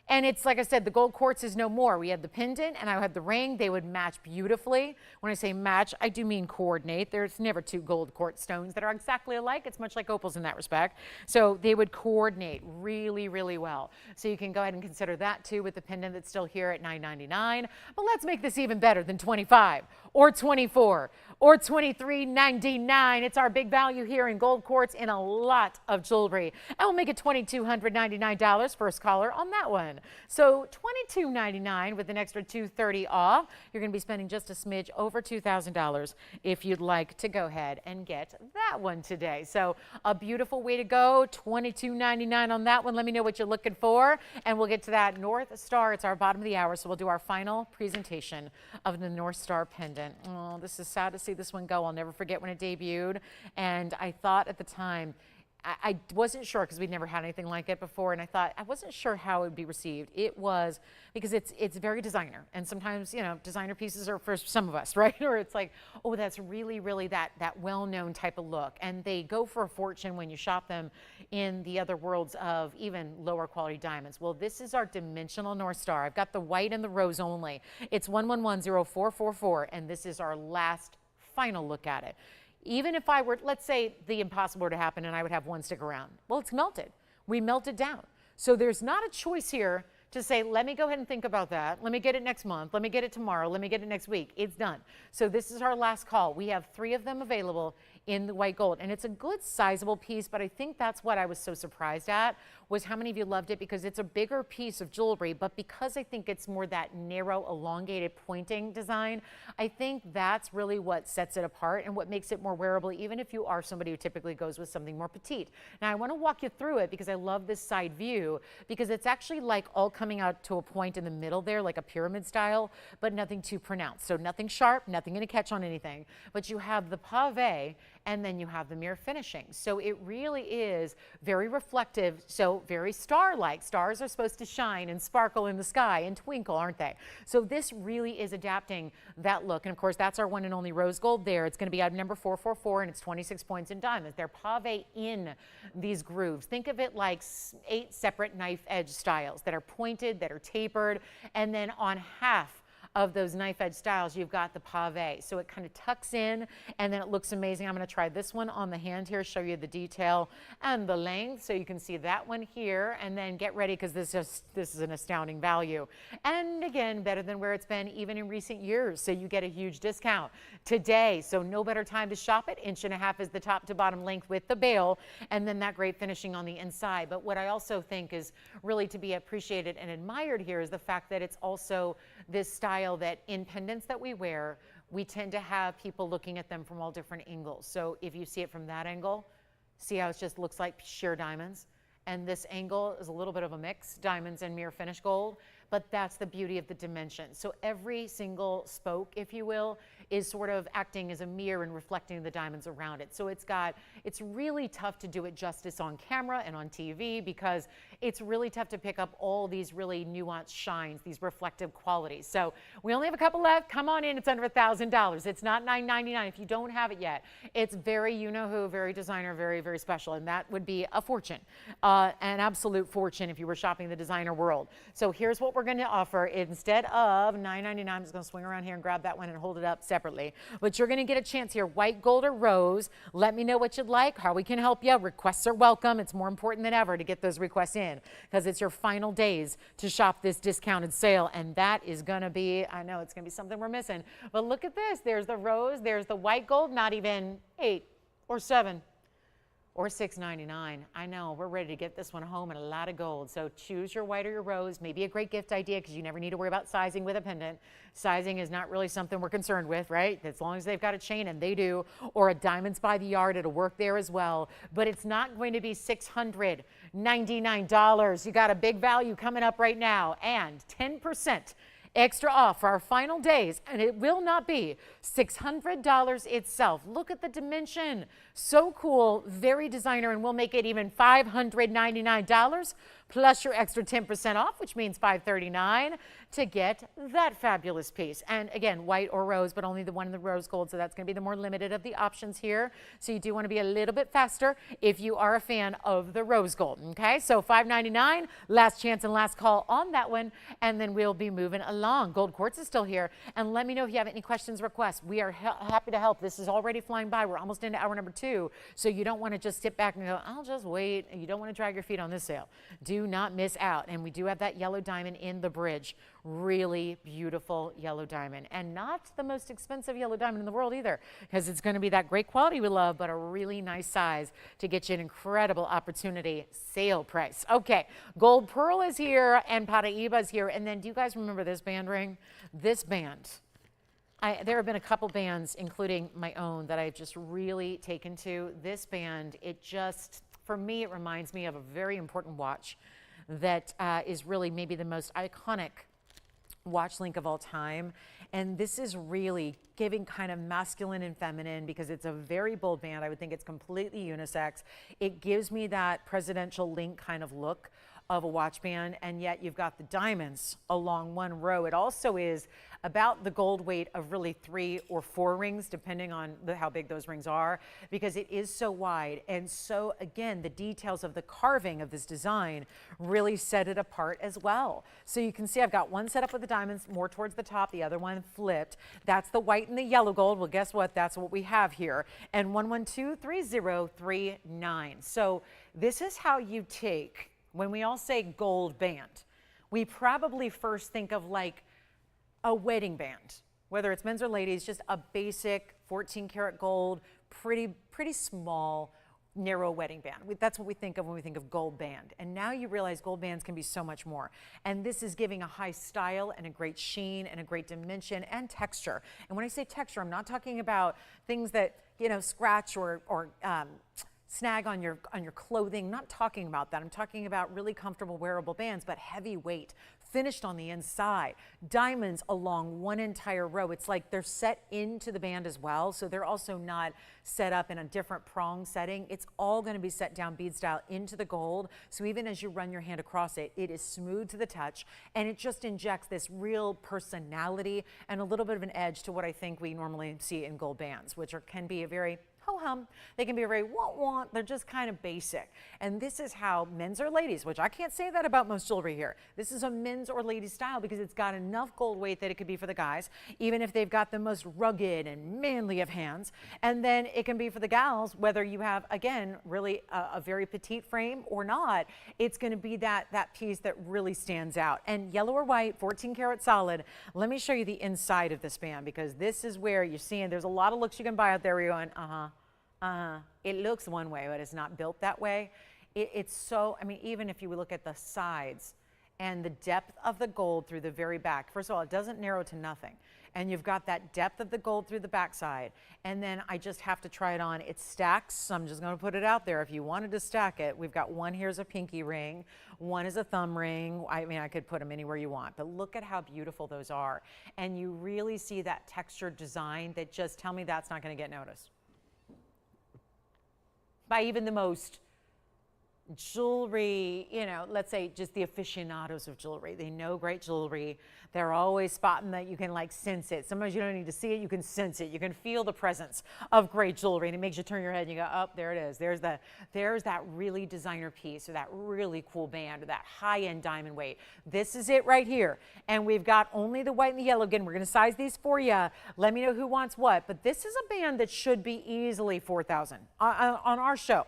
S1: And it's like I said, the gold quartz is no more. We had the pendant and I had the ring. They would match beautifully. When I say match, I do mean coordinate. There's never 2 gold quartz stones that are exactly alike. It's much like opals in that respect. So they would coordinate really, really well. So you can go ahead and consider that too with the pendant that's still here at $9.99. But let's make this even better than 25 or 24 or $23.99. It's our big value here in gold quartz in a lot of jewelry. And we'll make it $2,299. First caller on that one. So $22.99 with an extra $230 off. You're going to be spending just a smidge over $2,000 if you'd like to go ahead and get that one today. So a beautiful way to go. $22.99 on that one. Let me know what you're looking for, and we'll get to that North Star. It's our bottom of the hour, so we'll do our final presentation of the North Star pendant. Oh, this is sad to see this one go. I'll never forget when it debuted, and I thought at the time, I wasn't sure, because we'd never had anything like it before, and I wasn't sure how it would be received. It was, because it's very designer, and sometimes, you know, designer pieces are for some of us, right? Or it's like, oh, that's really, really that well-known type of look, and they go for a fortune when you shop them in the other worlds of even lower quality diamonds. Well, this is our dimensional North Star. I've got the white and the rose only. It's 1110444, and this is our last final look at it. Even if I were, let's say the impossible were to happen and I would have one stick around. Well, it's melted. We melt it down. So there's not a choice here to say, let me go ahead and think about that. Let me get it next month. Let me get it tomorrow. Let me get it next week. It's done. So this is our last call. We have 3 of them available in the white gold, and it's a good sizable piece, but I think that's what I was so surprised at, was how many of you loved it, because it's a bigger piece of jewelry, but because I think it's more that narrow, elongated pointing design, I think that's really what sets it apart and what makes it more wearable, even if you are somebody who typically goes with something more petite. Now I want to walk you through it because I love this side view, because it's actually like all coming out to a point in the middle there, like a pyramid style, but nothing too pronounced. So nothing sharp, nothing going to catch on anything, but you have the pave, and then you have the mirror finishing. So it really is very reflective, so very star-like. Stars are supposed to shine and sparkle in the sky and twinkle, aren't they? So this really is adapting that look. And of course, that's our one and only rose gold there. It's going to be item number 444, and it's 26 points in diamonds. They're pave in these grooves. Think of it like 8 separate knife edge styles that are pointed, that are tapered, and then on half of those knife edge styles, you've got the pave. So it kind of tucks in and then it looks amazing. I'm going to try this one on the hand here, show you the detail and the length. So you can see that one here, and then get ready because this is an astounding value. And again, better than where it's been even in recent years. So you get a huge discount today. So no better time to shop it. 1.5 inches is the top to bottom length with the bail, and then that great finishing on the inside. But what I also think is really to be appreciated and admired here is the fact that it's also this style that in pendants that we wear, we tend to have people looking at them from all different angles. So if you see it from that angle, see how it just looks like sheer diamonds? And this angle is a little bit of a mix, diamonds and mirror finish gold, but that's the beauty of the dimension. So every single spoke, if you will, is sort of acting as a mirror and reflecting the diamonds around it. So it's really tough to do it justice on camera and on TV because it's really tough to pick up all these really nuanced shines, these reflective qualities. So we only have a couple left. Come on in, it's under $1,000. It's not $9.99 if you don't have it yet. It's very you-know-who, very designer, very, very special, and that would be a fortune, an absolute fortune if you were shopping the designer world. So here's what we're going to offer. Instead of $9.99, I'm just going to swing around here and grab that one and hold it up separately. But you're going to get a chance here, white, gold, or rose. Let me know what you'd like, how we can help you. Requests are welcome. It's more important than ever to get those requests in because it's your final days to shop this discounted sale. And that is going to be, I know it's going to be something we're missing. But look at this. There's the rose. There's the white gold, not even $8 or $7. Or $6.99. I know, we're ready to get this one home and a lot of gold. So choose your white or your rose. Maybe a great gift idea because you never need to worry about sizing with a pendant. Sizing is not really something we're concerned with, right? As long as they've got a chain, and they do, or a diamonds by the yard, it'll work there as well. But it's not going to be $699. You got a big value coming up right now, and 10% extra off for our final days, and it will not be $600 itself. Look at the dimension. So cool, very designer, and we'll make it even $599 plus your extra 10% off, which means $539 to get that fabulous piece. And again, white or rose, but only the one in the rose gold, so that's going to be the more limited of the options here. So you do want to be a little bit faster if you are a fan of the rose gold, okay? So $599, last chance and last call on that one, and then we'll be moving along. Gold quartz is still here, and let me know if you have any questions, requests. We are happy to help. This is already flying by. We're almost into hour number 2, so you don't want to just sit back and go, I'll just wait. You don't want to drag your feet on this sale. Do not miss out. And we do have that yellow diamond in the bridge. Really beautiful yellow diamond, and not the most expensive yellow diamond in the world either, because it's going to be that great quality we love, but a really nice size to get you an incredible opportunity sale price. Okay, gold pearl is here and Paraiba is here. And then do you guys remember this band ring? This band. There have been a couple bands, including my own, that I've just really taken to. This band, it just, for me, it reminds me of a very important watch that is really maybe the most iconic watch link of all time. And this is really giving kind of masculine and feminine because it's a very bold band. I would think it's completely unisex. It gives me that presidential link kind of look of a watch band, and yet you've got the diamonds along one row. It also is about the gold weight of really 3 or 4 rings, depending on how big those rings are, because it is so wide. And so again, the details of the carving of this design really set it apart as well. So you can see I've got one set up with the diamonds more towards the top, the other one flipped. That's the white and the yellow gold. Well, guess what? That's what we have here. And 1123039. So this is how you take, when we all say gold band, we probably first think of like a wedding band, whether it's men's or ladies, just a basic 14 karat gold, pretty small, narrow wedding band. That's what we think of when we think of gold band. And now you realize gold bands can be so much more. And this is giving a high style and a great sheen and a great dimension and texture. And when I say texture, I'm not talking about things that, you know, scratch or snag on your clothing. I'm not talking about that. I'm talking about really comfortable wearable bands, but heavy weight, finished on the inside, diamonds along one entire row. It's like they're set into the band as well, so they're also not set up in a different prong setting. It's all going to be set down bead style into the gold, so even as you run your hand across it, it is smooth to the touch, and it just injects this real personality and a little bit of an edge to what I think we normally see in gold bands, which can be a very ho hum. They can be very want. They're just kind of basic. And this is how men's or ladies, which I can't say that about most jewelry here. This is a men's or ladies style because it's got enough gold weight that it could be for the guys, even if they've got the most rugged and manly of hands. And then it can be for the gals, whether you have, again, really a very petite frame or not. It's going to be that piece that really stands out. And yellow or white, 14 karat solid. Let me show you the inside of this band, because this is where you're seeing there's a lot of looks you can buy out there where you're going, it looks one way, but it's not built that way. It's so, I mean, even if you look at the sides and the depth of the gold through the very back, first of all, it doesn't narrow to nothing. And you've got that depth of the gold through the backside. And then I just have to try it on. It stacks, so I'm just going to put it out there. If you wanted to stack it, we've got one here's a pinky ring, one is a thumb ring. I mean, I could put them anywhere you want, but look at how beautiful those are. And you really see that textured design that just tell me that's not going to get noticed by even the most jewelry, you know, let's say just the aficionados of jewelry. They know great jewelry. They're always spotting that you can like sense it. Sometimes you don't need to see it, you can sense it. You can feel the presence of great jewelry, and it makes you turn your head and you go, oh, there it is. There's that really designer piece, or that really cool band, or that high-end diamond weight. This is it right here. And we've got only the white and the yellow. Again, we're going to size these for you. Let me know who wants what. But this is a band that should be easily $4,000 on our show.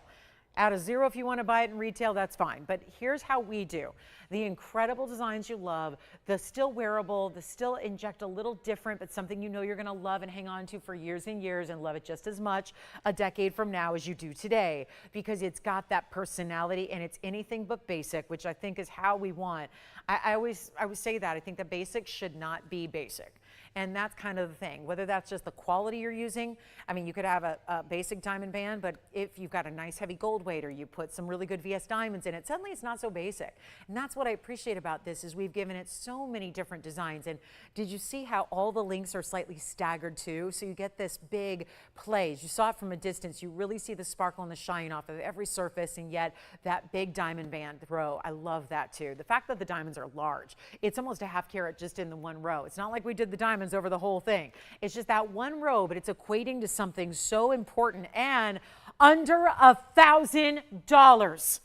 S1: Out of zero, if you want to buy it in retail, that's fine. But here's how we do. The incredible designs you love, the still wearable, the still inject a little different, but something you know you're going to love and hang on to for years and years and love it just as much a decade from now as you do today, because it's got that personality and it's anything but basic, which I think is how we want. I always say that. I think the basic should not be basic. And that's kind of the thing, whether that's just the quality you're using. I mean, you could have a basic diamond band, but if you've got a nice heavy gold weight, or you put some really good VS diamonds in it, suddenly it's not so basic. And that's what I appreciate about this, is we've given it so many different designs. And did you see how all the links are slightly staggered too? So you get this big play. As you saw it from a distance, you really see the sparkle and the shine off of every surface, and yet that big diamond band row, I love that too. The fact that the diamonds are large, it's almost a half carat just in the one row. It's not like we did the diamonds over the whole thing. It's just that one row, but it's equating to something so important, and under $1,000.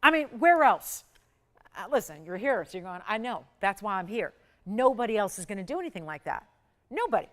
S1: I mean, where else? Listen, you're here, so you're going, I know, that's why I'm here. Nobody else is going to do anything like that. Nobody.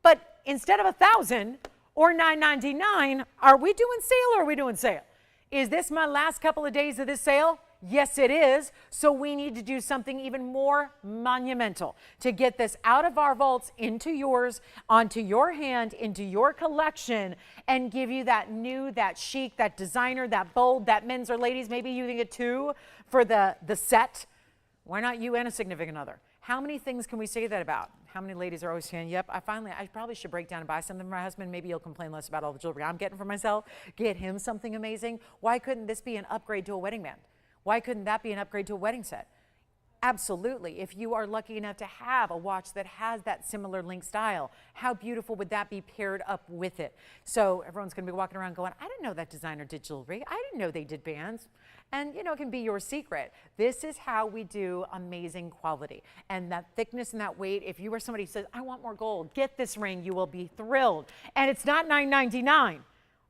S1: But instead of $1,000 or $999, are we doing sale or are we doing sale? Is this my last couple of days of this sale? Yes, it is. So we need to do something even more monumental to get this out of our vaults into yours, onto your hand, into your collection, and give you that new, that chic, that designer, that bold, that men's or ladies. Maybe you can get two for the set. Why not you and a significant other? How many things can we say that about? How many ladies are always saying, yep, I probably should break down and buy something for my husband. Maybe he'll complain less about all the jewelry I'm getting for myself. Get him something amazing. Why couldn't this be an upgrade to a wedding band? Why couldn't that be an upgrade to a wedding set? Absolutely. If you are lucky enough to have a watch that has that similar link style, how beautiful would that be paired up with it? So everyone's going to be walking around going, I didn't know that designer did jewelry. I didn't know they did bands. And, you know, it can be your secret. This is how we do amazing quality. And that thickness and that weight, if you are somebody who says, I want more gold, get this ring, you will be thrilled. And it's not $9.99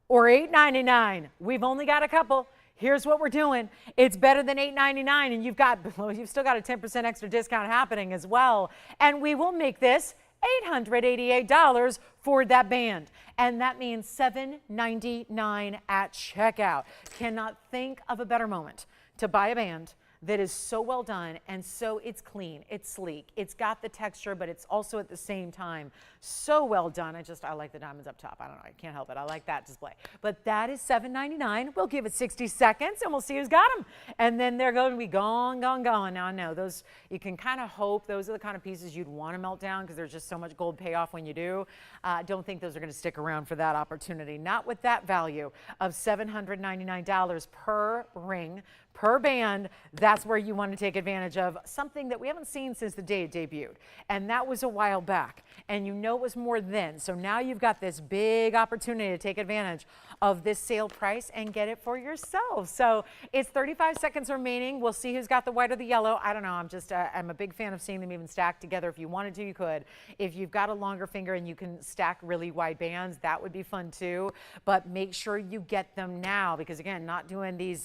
S1: or $8.99. We've only got a couple. Here's what we're doing. It's better than $8.99, and you've still got a 10% extra discount happening as well. And we will make this $888 for that band. And that means $799 at checkout. Cannot think of a better moment to buy a band that is so well done, and so it's clean, it's sleek, it's got the texture, but it's also at the same time so well done. I like the diamonds up top. I don't know, I can't help it. I like that display. But that is $799. We'll give it 60 seconds and we'll see who's got them. And then they're going to be gone, gone, gone. Now I know those, you can kind of hope those are the kind of pieces you'd want to melt down because there's just so much gold payoff when you do. Don't think those are going to stick around for that opportunity. Not with that value of $799 per ring, per band. That's that's where you want to take advantage of something that we haven't seen since the day it debuted. And that was a while back. And you know it was more then. So now you've got this big opportunity to take advantage of this sale price and get it for yourself. So it's 35 seconds remaining. We'll see who's got the white or the yellow. I don't know. I'm a big fan of seeing them even stacked together. If you wanted to, you could. If you've got a longer finger and you can stack really wide bands, that would be fun too. But make sure you get them now, because again, not doing these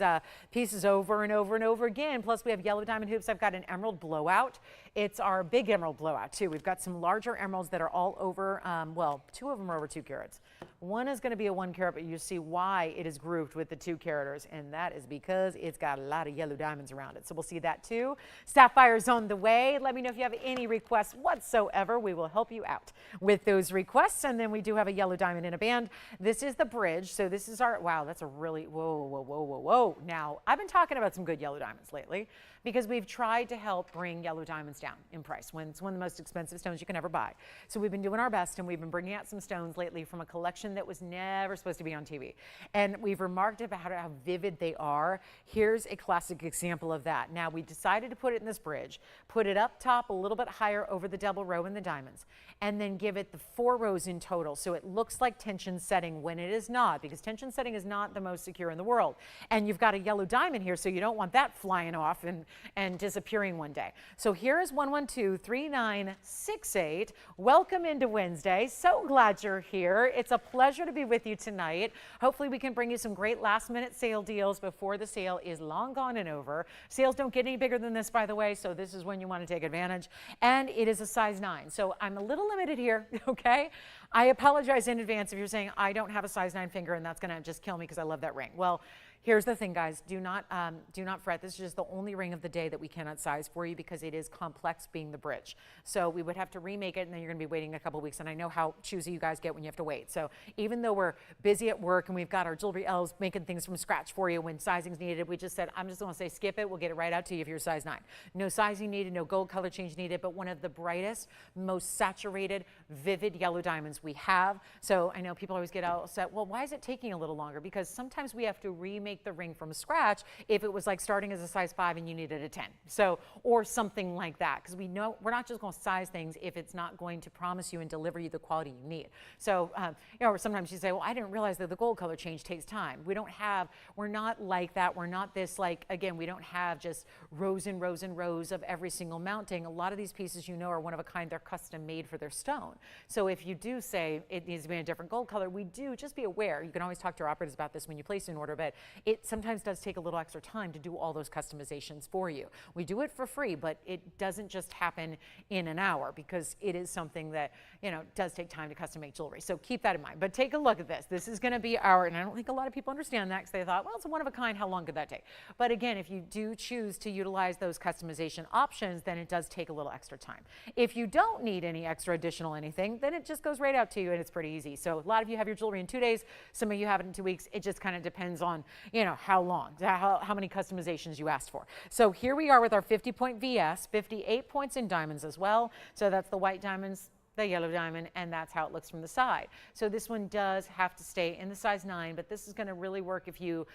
S1: pieces over and over and over again. Plus we have yellow diamond hoops. I've got an emerald blowout. It's our big emerald blowout too. We've got some larger emeralds that are all over, well, 2 of them are over 2 carats. One is going to be a 1 carat, but you see why it is grouped with the 2 caraters, and that is because it's got a lot of yellow diamonds around it. So we'll see that too. Sapphire's on the way. Let me know if you have any requests whatsoever. We will help you out with those requests. And then we do have a yellow diamond in a band. This is the bridge. So this is our, wow, that's a really, whoa, whoa, whoa, whoa, whoa. Now, I've been talking about some good yellow diamonds lately because we've tried to help bring yellow diamonds down in price when it's one of the most expensive stones you can ever buy. So we've been doing our best, and we've been bringing out some stones lately from a collection that was never supposed to be on TV. And we've remarked about how vivid they are. Here's a classic example of that. Now, we decided to put it in this bridge, put it up top a little bit higher over the double row in the diamonds, and then give it the 4 rows in total. So it looks like tension setting when it is not, because tension setting is not the most secure in the world. And you've got a yellow diamond here, so you don't want that flying off and disappearing one day. So here is 1123968. Welcome into Wednesday. So glad you're here. It's a pleasure to be with you tonight. Hopefully we can bring you some great last minute sale deals before the sale is long gone and over. Sales don't get any bigger than this, by the way, so this is when you want to take advantage. And it is a size 9. So I'm a little limited here, okay? I apologize in advance if you're saying I don't have a size 9 finger and that's going to just kill me because I love that ring. Well, here's the thing, guys. Do not fret. This is just the only ring of the day that we cannot size for you because it is complex, being the bridge. So we would have to remake it, and then you're going to be waiting a couple weeks. And I know how choosy you guys get when you have to wait. So even though we're busy at work and we've got our jewelry elves making things from scratch for you when sizing's needed, we just said, I'm just going to say skip it. We'll get it right out to you if you're size 9. No sizing needed, no gold color change needed, but one of the brightest, most saturated, vivid yellow diamonds we have. So I know people always get upset. Well, why is it taking a little longer? Because sometimes we have to remake the ring from scratch if it was like starting as a size 5 and you needed a 10. So, or something like that, because we know we're not just going to size things if it's not going to promise you and deliver you the quality you need. So, you know, sometimes you say, well, I didn't realize that the gold color change takes time. We're not like that. We're not this, like, again, we don't have just rows and rows and rows of every single mounting. A lot of these pieces, you know, are one of a kind. They're custom made for their stone. So if you do say it needs to be in a different gold color, we do, just be aware. You can always talk to our operators about this when you place an order, but it sometimes does take a little extra time to do all those customizations for you. We do it for free, but it doesn't just happen in an hour because it is something that, you know, does take time to custom make jewelry. So keep that in mind. But take a look at this. This is going to be our, and I don't think a lot of people understand that because they thought, well, it's a one of a kind. How long could that take? But again, if you do choose to utilize those customization options, then it does take a little extra time. If you don't need any extra additional anything, then it just goes right out to you and it's pretty easy. So a lot of you have your jewelry in 2 days. Some of you have it in 2 weeks. It just kind of depends on, you know, how long, how many customizations you asked for. So here we are with our 50-point VS, 58 points in diamonds as well. So that's the white diamonds, the yellow diamond, and that's how it looks from the side. So this one does have to stay in the size 9, but this is going to really work if you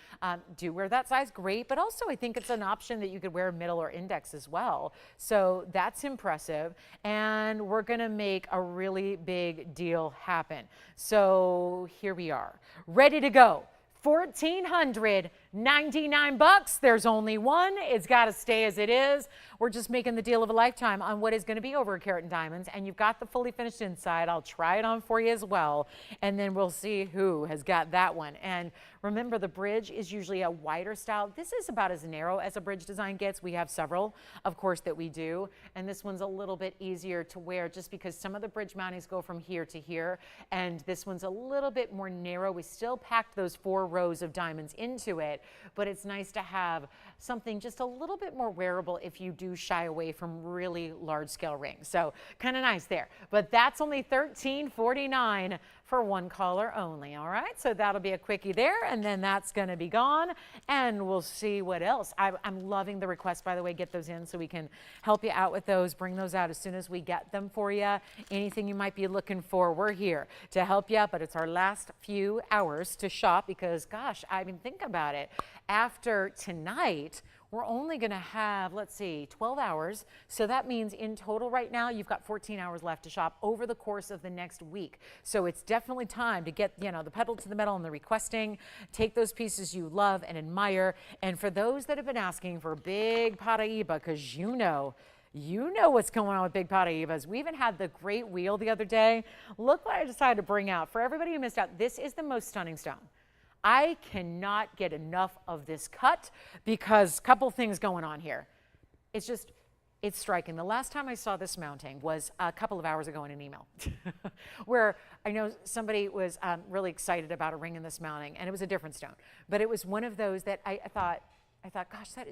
S1: do wear that size, great. But also I think it's an option that you could wear middle or index as well. So that's impressive. And we're going to make a really big deal happen. So here we are, ready to go. $1,499. There's only one. It's got to stay as it is. We're just making the deal of a lifetime on what is going to be over a carat in diamonds. And you've got the fully finished inside. I'll try it on for you as well. And then we'll see who has got that one. And remember, the bridge is usually a wider style. This is about as narrow as a bridge design gets. We have several, of course, that we do. And this one's a little bit easier to wear just because some of the bridge mountings go from here to here. And this one's a little bit more narrow. We still packed those 4 rows of diamonds into it, but it's nice to have something just a little bit more wearable if you do shy away from really large scale rings. So kind of nice there, but that's only $13.49 for one caller only. All right, so that'll be a quickie there, and then that's going to be gone, and we'll see what else. I'm loving the requests, by the way. Get those in so we can help you out with those. Bring those out as soon as we get them for you. Anything you might be looking for, we're here to help you out, but it's our last few hours to shop because, gosh, I mean, think about it. After tonight, we're only going to have, let's see, 12 hours. So that means in total right now, you've got 14 hours left to shop over the course of the next week. So it's definitely time to get, you know, the pedal to the metal and the requesting, take those pieces you love and admire. And for those that have been asking for big Paraiba, because you know what's going on with big Paraibas. We even had the great wheel the other day. Look what I decided to bring out. For everybody who missed out, this is the most stunning stone. I cannot get enough of this cut because a couple things going on here. It's striking. The last time I saw this mounting was a couple of hours ago in an email where I know somebody was really excited about a ring in this mounting, and it was a different stone. But it was one of those that I thought, gosh, I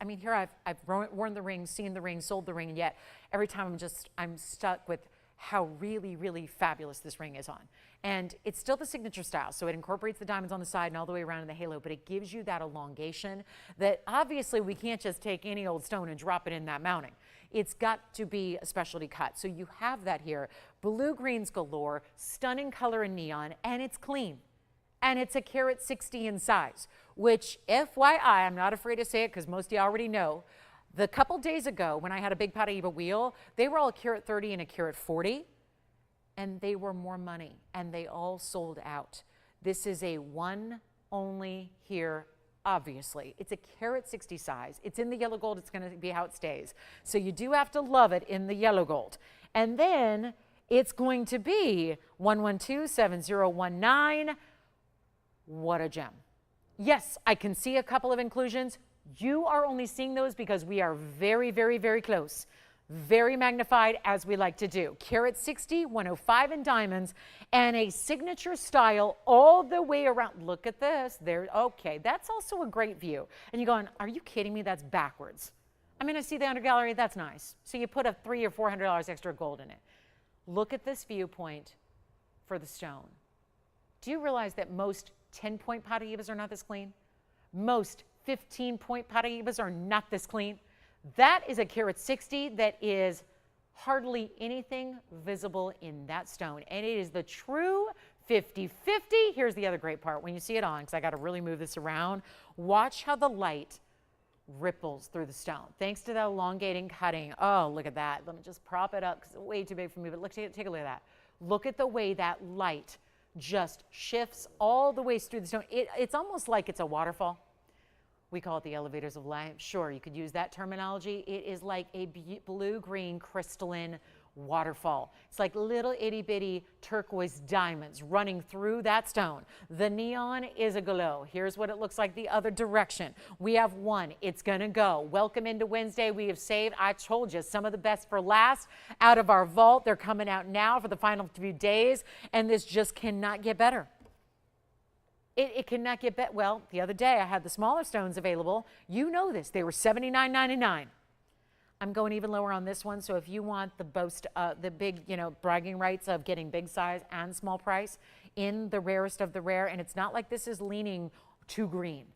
S1: mean, here I've worn the ring, seen the ring, sold the ring, and yet every time I'm stuck with how really, really fabulous this ring is on. And it's still the signature style, so it incorporates the diamonds on the side and all the way around in the halo, but it gives you that elongation that obviously we can't just take any old stone and drop it in that mounting. It's got to be a specialty cut. So you have that here. Blue greens galore, stunning color in neon, and it's clean. And it's a carat 60 in size, which FYI, I'm not afraid to say it because most of you already know, the couple days ago when I had a big Paraiba wheel, they were all a carat 30 and a carat 40. And they were more money, and they all sold out. This is a one only here, obviously. It's a carat 60 size. It's in the yellow gold. It's going to be how it stays. So you do have to love it in the yellow gold. And then it's going to be 1127019. What a gem. Yes, I can see a couple of inclusions. You are only seeing those because we are very, very, very close. Very magnified, as we like to do. Carat 60, 105 in diamonds, and a signature style all the way around. Look at this. There. Okay, that's also a great view. And you're going, are you kidding me? That's backwards. I mean, I see the under gallery. That's nice. So you put a $300 or $400 extra gold in it. Look at this viewpoint for the stone. Do you realize that most 10-point Paraibas are not this clean? Most 15-point Paraibas are not this clean. That is a carat 60 that is hardly anything visible in that stone. And it is the true 50-50. Here's the other great part. When you see it on, because I got to really move this around, watch how the light ripples through the stone. Thanks to the elongating cutting. Oh, look at that. Let me just prop it up because it's way too big for me. But look, take a look at that. Look at the way that light just shifts all the way through the stone. It's almost like it's a waterfall. We call it the elevators of light. Sure, you could use that terminology. It is like a blue-green crystalline waterfall. It's like little itty-bitty turquoise diamonds running through that stone. The neon is aglow. Here's what it looks like the other direction. We have one. It's going to go. Welcome into Wednesday. We have saved, I told you, some of the best for last out of our vault. They're coming out now for the final few days, and this just cannot get better. It cannot get better. Well, the other day I had the smaller stones available. You know this. They were $79.99. I'm going even lower on this one. So if you want the big, bragging rights of getting big size and small price in the rarest of the rare, and it's not like this is leaning too green.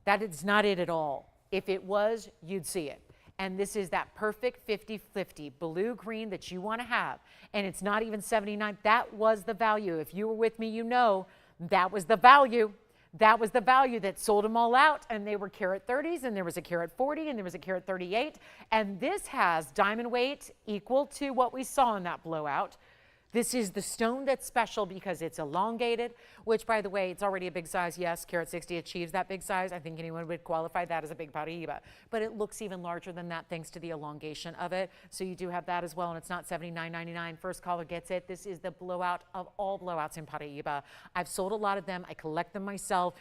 S1: That is not it at all. If it was, you'd see it. And this is that perfect 50-50 blue-green that you want to have. And it's not even $79. That was the value. If you were with me, you know that was the value. That was the value that sold them all out, and they were carat 30s, and there was a carat 40, and there was a carat 38, and this has diamond weight equal to what we saw in that blowout. This is the stone that's special because it's elongated, which, by the way, it's already a big size. Yes, carat 60 achieves that big size. I think anyone would qualify that as a big Paraiba. But it looks even larger than that thanks to the elongation of it. So you do have that as well, and it's not $79.99. First caller gets it. This is the blowout of all blowouts in Paraiba. I've sold a lot of them. I collect them myself.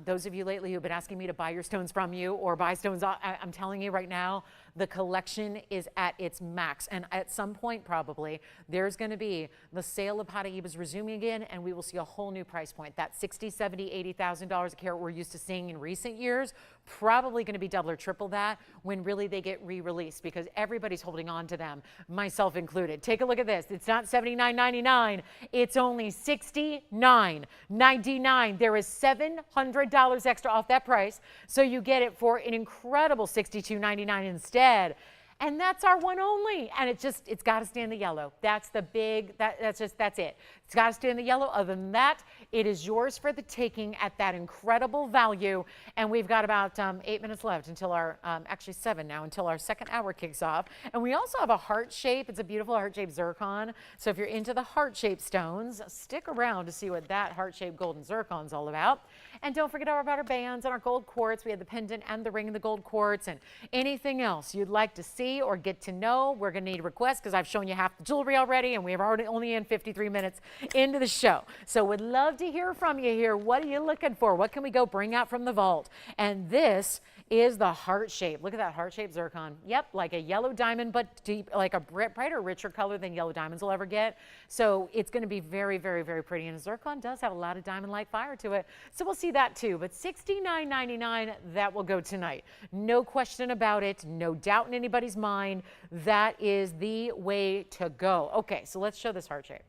S1: Those of you lately who've been asking me to buy your stones from you or buy stones, I'm telling you right now, the collection is at its max. And at some point, probably, there's going to be the sale of Paraibas resuming again, and we will see a whole new price point. That $60,000, $70,000, $80,000 a carat we're used to seeing in recent years, probably going to be double or triple that when really they get re-released because everybody's holding on to them, myself included. Take a look at this. It's not $79.99. It's only $69.99. There is $700 extra off that price, so you get it for an incredible $62.99 instead. And that's our one only. And it's got to stay in the yellow. That's the big, that's it. It's got to stay in the yellow. Other than that, it is yours for the taking at that incredible value. And we've got about 8 minutes left until our, actually 7 now, until our second hour kicks off. And we also have a heart shape. It's a beautiful heart-shaped zircon. So if you're into the heart-shaped stones, stick around to see what that heart-shaped golden zircon is all about. And don't forget about our bands and our gold quartz. We have the pendant and the ring of the gold quartz, and anything else you'd like to see or get to know. We're going to need requests because I've shown you half the jewelry already, and we're already only in 53 minutes into the show. So would love to hear from you here. What are you looking for? What can we go bring out from the vault? And this is the heart shape. Look at that heart-shaped zircon. Yep, like a yellow diamond, but deep, like a brighter, richer color than yellow diamonds will ever get. So it's going to be very, very, very pretty. And a zircon does have a lot of diamond-like fire to it. So we'll see that too. But $69.99, that will go tonight. No question about it. No doubt in anybody's mind. That is the way to go. Okay, so let's show this heart shape.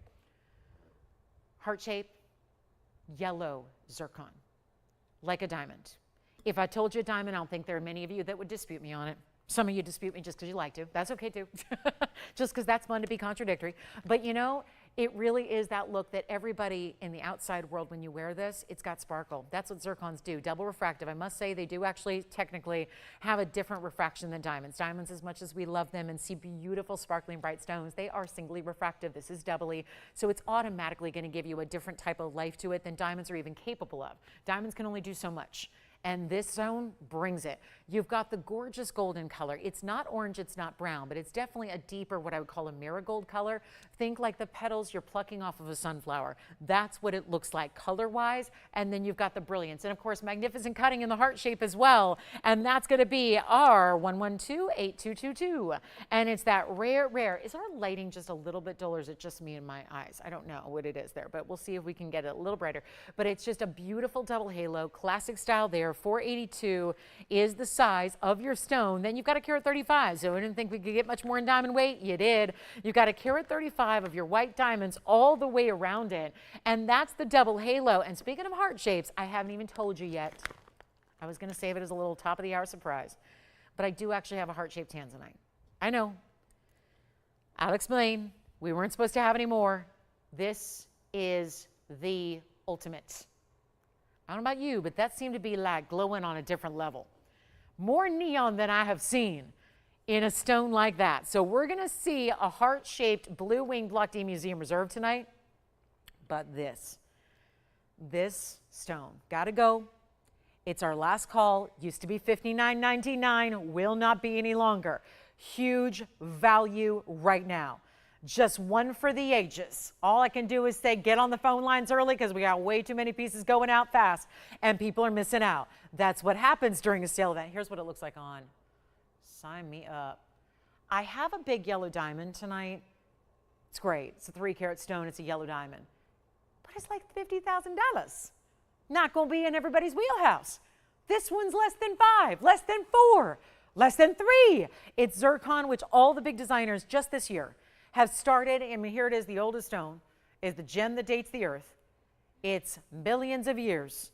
S1: Heart shape, yellow zircon, like a diamond. If I told you a diamond, I don't think there are many of you that would dispute me on it. Some of you dispute me just because you like to. That's okay too. Just because that's fun to be contradictory. But you know, it really is that look that everybody in the outside world, when you wear this, it's got sparkle. That's what zircons do. Double refractive. I must say they do actually technically have a different refraction than diamonds. Diamonds, as much as we love them and see beautiful sparkling bright stones, they are singly refractive. This is doubly. So it's automatically going to give you a different type of life to it than diamonds are even capable of. Diamonds can only do so much. And this stone brings it. You've got the gorgeous golden color. It's not orange, it's not brown, but it's definitely a deeper, what I would call a marigold color. Think like the petals you're plucking off of a sunflower. That's what it looks like color-wise. And then you've got the brilliance. And of course, magnificent cutting in the heart shape as well. And that's going to be our 112-8222. And it's that rare. Is our lighting just a little bit dull, or is it just me and my eyes? I don't know what it is there, but we'll see if we can get it a little brighter. But it's just a beautiful double halo, classic style there. 482 is the size of your stone. Then you've got a carat 35. So I didn't think we could get much more in diamond weight. You did. You've got a carat 35 of your white diamonds all the way around it. And that's the double halo. And speaking of heart shapes, I haven't even told you yet. I was going to save it as a little top of the hour surprise. But I do actually have a heart-shaped tanzanite. I know. I'll explain. We weren't supposed to have any more. This is the ultimate. I don't know about you, but that seemed to be like glowing on a different level. More neon than I have seen in a stone like that. So we're going to see a heart-shaped blue winged Block D Museum Reserve tonight. But this stone, got to go. It's our last call. Used to be $59.99, will not be any longer. Huge value right now. Just one for the ages. All I can do is say get on the phone lines early because we got way too many pieces going out fast and people are missing out. That's what happens during a sale event. Here's what it looks like on. Sign me up. I have a big yellow diamond tonight. It's great. It's a 3-carat stone. It's a yellow diamond. But it's like $50,000. Not going to be in everybody's wheelhouse. This one's less than 5, less than 4, less than 3. It's zircon, which all the big designers just this year have started. I mean, here it is, the oldest stone is the gem that dates the earth. It's millions of years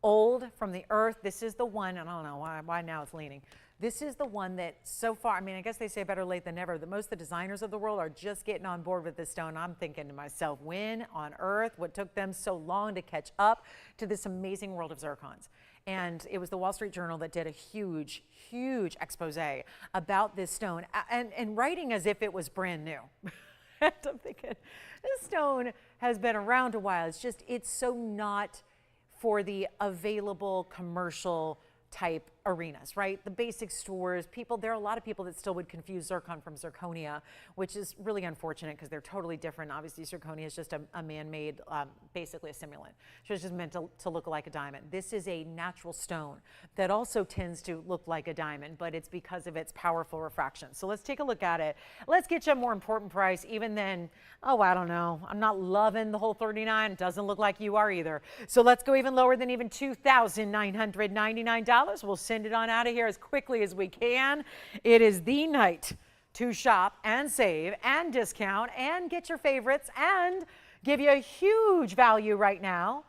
S1: old from the earth. This is the one, and I don't know why now it's leaning. This is the one that so far, I mean, I guess they say better late than never, that most of the designers of the world are just getting on board with this stone. I'm thinking to myself, when on earth, what took them so long to catch up to this amazing world of zircons? And it was the Wall Street Journal that did a huge expose about this stone and writing as if it was brand new. And I'm thinking, this stone has been around a while. It's just, it's so not for the available commercial type arenas, right? The basic stores, there are a lot of people that still would confuse zircon from zirconia, which is really unfortunate because they're totally different. Obviously, zirconia is just a man-made, basically a simulant. So it's just meant to look like a diamond. This is a natural stone that also tends to look like a diamond, but it's because of its powerful refraction. So let's take a look at it. Let's get you a more important price, even then, oh, I don't know. I'm not loving the whole $39. It doesn't look like you are either. So let's go even lower than even $2,999. We'll send it on out of here as quickly as we can. It is the night to shop and save and discount and get your favorites and give you a huge value right now.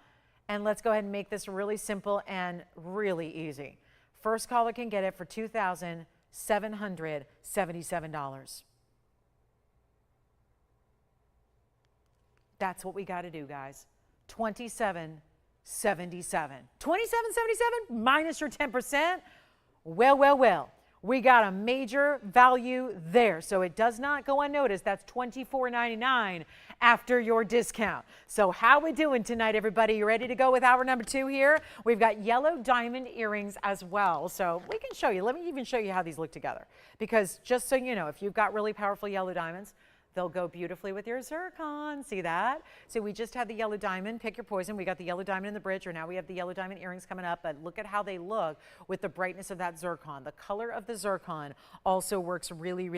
S1: And let's go ahead and make this really simple and really easy. First caller can get it for $2,777. That's what we got to do, guys. 2777. 2777 minus your 10%. Well. We got a major value there. So it does not go unnoticed. That's $24.99 after your discount. So how we doing tonight, everybody? You ready to go with hour number 2 here? We've got yellow diamond earrings as well. So we can show you. Let me even show you how these look together. Because just so you know, if you've got really powerful yellow diamonds, they'll go beautifully with your zircon. See that? So we just had the yellow diamond. Pick your poison. We got the yellow diamond in the bridge, or now we have the yellow diamond earrings coming up. But look at how they look with the brightness of that zircon. The color of the zircon also works really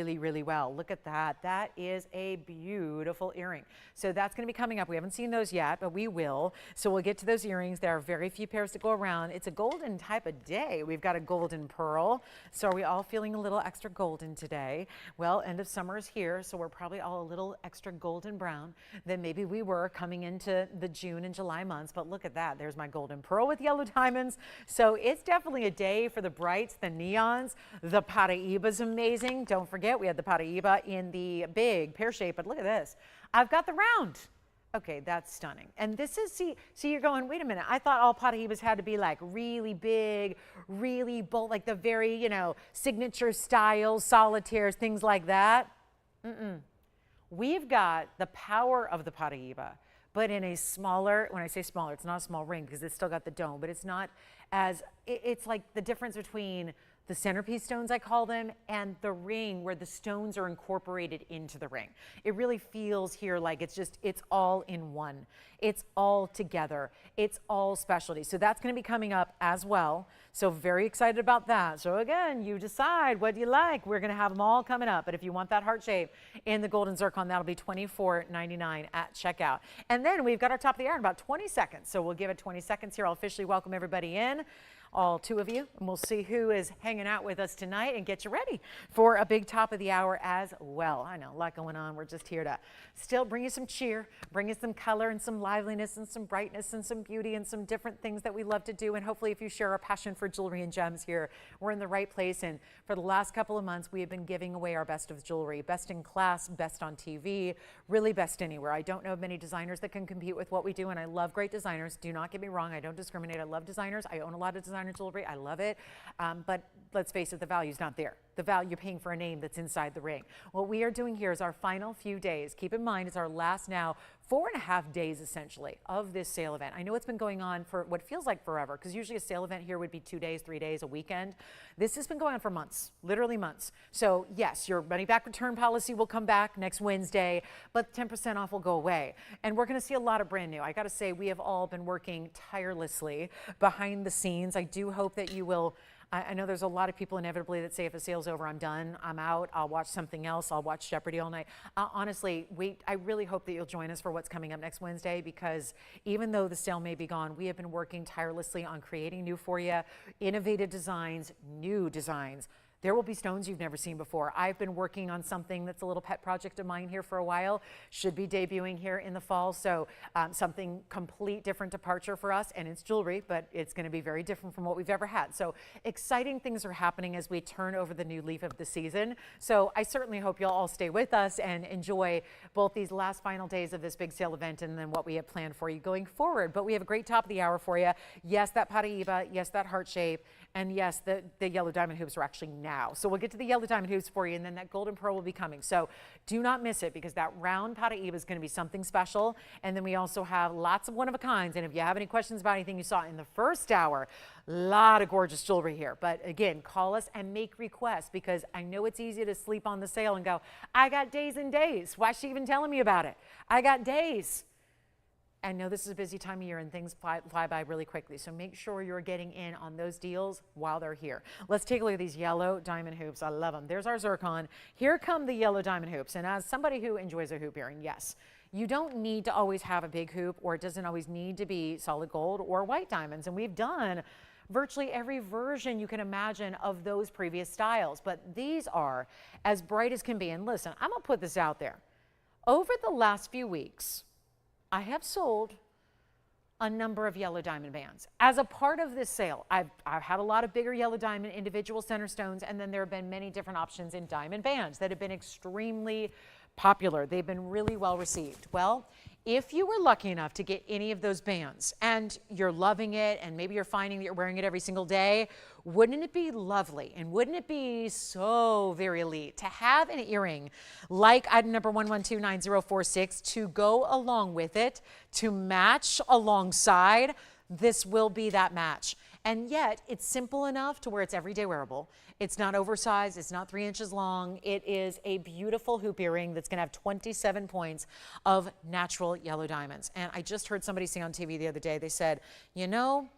S1: well. Look at that. That is a beautiful earring. So that's going to be coming up. We haven't seen those yet, but we will. So we'll get to those earrings. There are very few pairs to go around. It's a golden type of day. We've got a golden pearl. So are we all feeling a little extra golden today? Well, end of summer is here, so we're probably all a little extra golden brown than maybe we were coming into the June and July months. But look at that. There's my golden pearl with yellow diamonds. So it's definitely a day for the brights, the neons. The Paraiba's amazing. Don't forget, we had the Paraiba in the big pear shape, but look at this. I've got the round. Okay, that's stunning. And this is, see, you're going, wait a minute. I thought all Paraibas had to be like really big, really bold, like the very, you know, signature styles, solitaires, things like that. We've got the power of the Paraiba, but in a smaller, when I say smaller, it's not a small ring because it's still got the dome, but it's not as, it's like the difference between the centerpiece stones, I call them, and the ring where the stones are incorporated into the ring. It really feels here like it's just, it's all in one. It's all together. It's all specialty. So that's going to be coming up as well. So very excited about that. So again, you decide what you like. We're going to have them all coming up. But if you want that heart shape in the golden zircon, that'll be $24.99 at checkout. And then we've got our top of the hour in about 20 seconds. So we'll give it 20 seconds here. I'll officially welcome everybody in. All 2 of you, and we'll see who is hanging out with us tonight and get you ready for a big top of the hour as well. I know, a lot going on. We're just here to still bring you some cheer, bring you some color and some liveliness and some brightness and some beauty and some different things that we love to do. And hopefully if you share our passion for jewelry and gems here, we're in the right place. And for the last couple of months, we have been giving away our best of jewelry, best in class, best on TV, really best anywhere. I don't know of many designers that can compete with what we do, and I love great designers. Do not get me wrong. I don't discriminate. I love designers. I own a lot of designers jewelry. I love it. But let's face it, the value's not there. The value you're paying for a name that's inside the ring. What we are doing here is our final few days. Keep in mind, it's our last now 4.5 days essentially of this sale event. I know it's been going on for what feels like forever, because usually a sale event here would be 2 days, 3 days, a weekend. This has been going on for months, literally months. So yes, your money back return policy will come back next Wednesday, but 10% off will go away. And we're going to see a lot of brand new. I got to say, we have all been working tirelessly behind the scenes. I do hope that you will. I know there's a lot of people inevitably that say if the sale's over, I'm done, I'm out, I'll watch something else, I'll watch Jeopardy all night. Honestly, I really hope that you'll join us for what's coming up next Wednesday, because even though the sale may be gone, we have been working tirelessly on creating new for you, innovative designs, new designs. There will be stones you've never seen before. I've been working on something that's a little pet project of mine here for a while. Should be debuting here in the fall. So something complete different departure for us, and it's jewelry, but it's going to be very different from what we've ever had. So exciting things are happening as we turn over the new leaf of the season. So I certainly hope you'll all stay with us and enjoy both these last final days of this big sale event and then what we have planned for you going forward. But we have a great top of the hour for you. Yes, that Paraiba. Yes, that heart shape. And yes, the yellow diamond hoops are actually now. So we'll get to the yellow diamond hoops for you, and then that golden pearl will be coming. So do not miss it, because that round Paraiba is going to be something special. And then we also have lots of one-of-a-kinds. And if you have any questions about anything you saw in the first hour, a lot of gorgeous jewelry here. But again, call us and make requests, because I know it's easy to sleep on the sale and go, I got days and days. Why is she even telling me about it? I got days. I know this is a busy time of year and things fly by really quickly. So make sure you're getting in on those deals while they're here. Let's take a look at these yellow diamond hoops. I love them. There's our zircon. Here come the yellow diamond hoops. And as somebody who enjoys a hoop earring, yes, you don't need to always have a big hoop, or it doesn't always need to be solid gold or white diamonds. And we've done virtually every version you can imagine of those previous styles. But these are as bright as can be. And listen, I'm going to put this out there. Over the last few weeks, I have sold a number of yellow diamond bands. As a part of this sale, I've had a lot of bigger yellow diamond individual center stones, and then there have been many different options in diamond bands that have been extremely popular. They've been really well received. Well, If you were lucky enough to get any of those bands and you're loving it and maybe you're finding that you're wearing it every single day, wouldn't it be lovely and wouldn't it be so very elite to have an earring like item number 1129046 to go along with it, to match alongside? This will be that match. And yet it's simple enough to where it's everyday wearable. It's not oversized. It's not 3 inches long. It is a beautiful hoop earring that's going to have 27 points of natural yellow diamonds. And I just heard somebody say on TV the other day, they said, you know,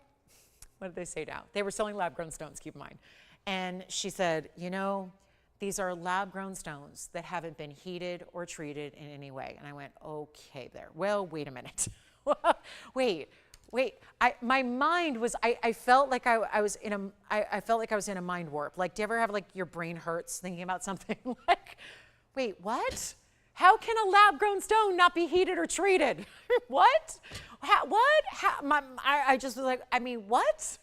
S1: what did they say now? They were selling lab-grown stones, keep in mind. And she said, you know, these are lab-grown stones that haven't been heated or treated in any way. And I went, okay, Blair. Well, wait a minute. Wait, my mind was, I felt like I was in a mind warp. Like, do you ever have like your brain hurts thinking about something? Like, wait, what? How can a lab-grown stone not be heated or treated? What? What? I just was like, I mean, what?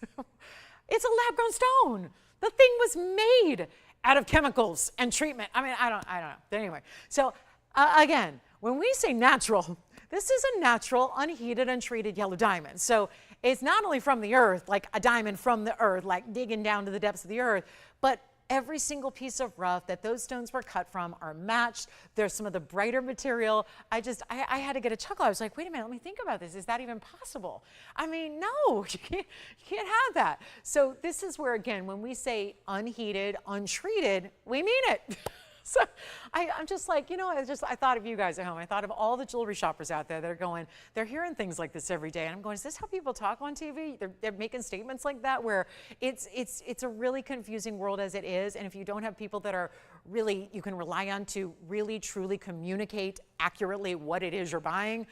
S1: It's a lab-grown stone. The thing was made out of chemicals and treatment. I mean, I don't know. But anyway, so again, when we say natural, this is a natural, unheated, untreated yellow diamond. So it's not only from the earth, like a diamond from the earth, like digging down to the depths of the earth, but every single piece of rough that those stones were cut from are matched. There's some of the brighter material. I had to get a chuckle. I was like, wait a minute, let me think about this. Is that even possible? I mean, no, you can't have that. So this is where, again, when we say unheated, untreated, we mean it. So I'm just like, you know, I thought of you guys at home. I thought of all the jewelry shoppers out there that are going, they're hearing things like this every day. And I'm going, is this how people talk on TV? They're making statements like that where it's a really confusing world as it is. And if you don't have people that are really, you can rely on to really, truly communicate accurately what it is you're buying,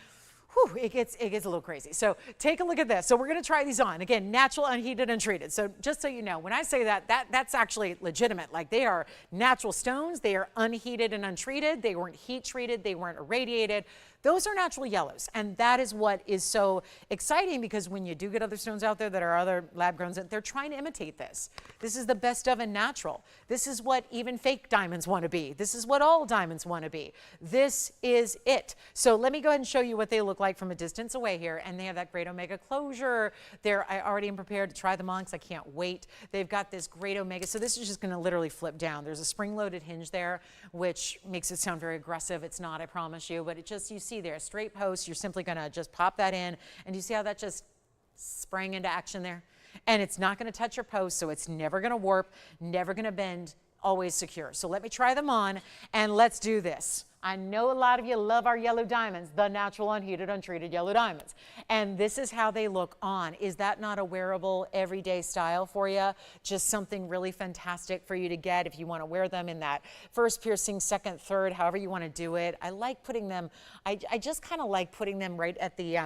S1: whew, it gets a little crazy. So take a look at this. So we're going to try these on. Again, natural, unheated, untreated. So just so you know, when I say that's actually legitimate. Like, they are natural stones. They are unheated and untreated. They weren't heat treated. They weren't irradiated. Those are natural yellows. And that is what is so exciting, because when you do get other stones out there that are other lab grown, they're trying to imitate this. This is the best of and natural. This is what even fake diamonds want to be. This is what all diamonds want to be. This is it. So let me go ahead and show you what they look like from a distance away here. And they have that great omega closure. I already am prepared to try them on because I can't wait. They've got this great omega. So this is just going to literally flip down. There's a spring-loaded hinge there, which makes it sound very aggressive. It's not, I promise you, but it just, you see there, a straight post, you're simply going to just pop that in, and you see how that just sprang into action there? And it's not going to touch your post, so it's never going to warp, never going to bend, always secure. So let me try them on, and let's do this. I know a lot of you love our yellow diamonds, the natural, unheated, untreated yellow diamonds. And this is how they look on. Is that not a wearable everyday style for you? Just something really fantastic for you to get if you want to wear them in that first piercing, second, third, however you want to do it. I like putting them, I just kind of like putting them right at the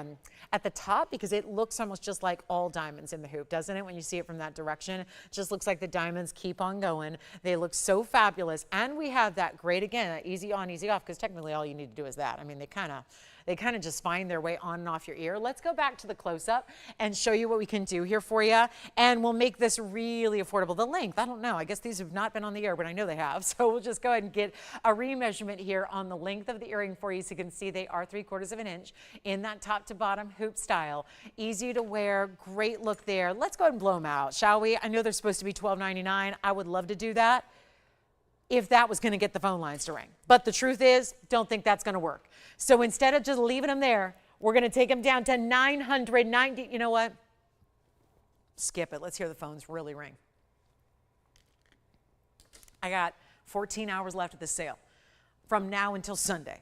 S1: top, because it looks almost just like all diamonds in the hoop, doesn't it? When you see it from that direction, it just looks like the diamonds keep on going. They look so fabulous. And we have that great, again, easy on, easy off, because technically all you need to do is that. I mean, they kind of just find their way on and off your ear. Let's go back to the close-up and show you what we can do here for you. And we'll make this really affordable. The length, I don't know. I guess these have not been on the air, but I know they have. So we'll just go ahead and get a remeasurement here on the length of the earring for you, so you can see they are 3/4 of an inch in that top to bottom hoop style. Easy to wear, great look there. Let's go ahead and blow them out, shall we? I know they're supposed to be $12.99. I would love to do that if that was going to get the phone lines to ring. But the truth is, don't think that's going to work. So instead of just leaving them there, we're going to take them down to $990. You know what? Skip it. Let's hear the phones really ring. I got 14 hours left of this sale from now until Sunday.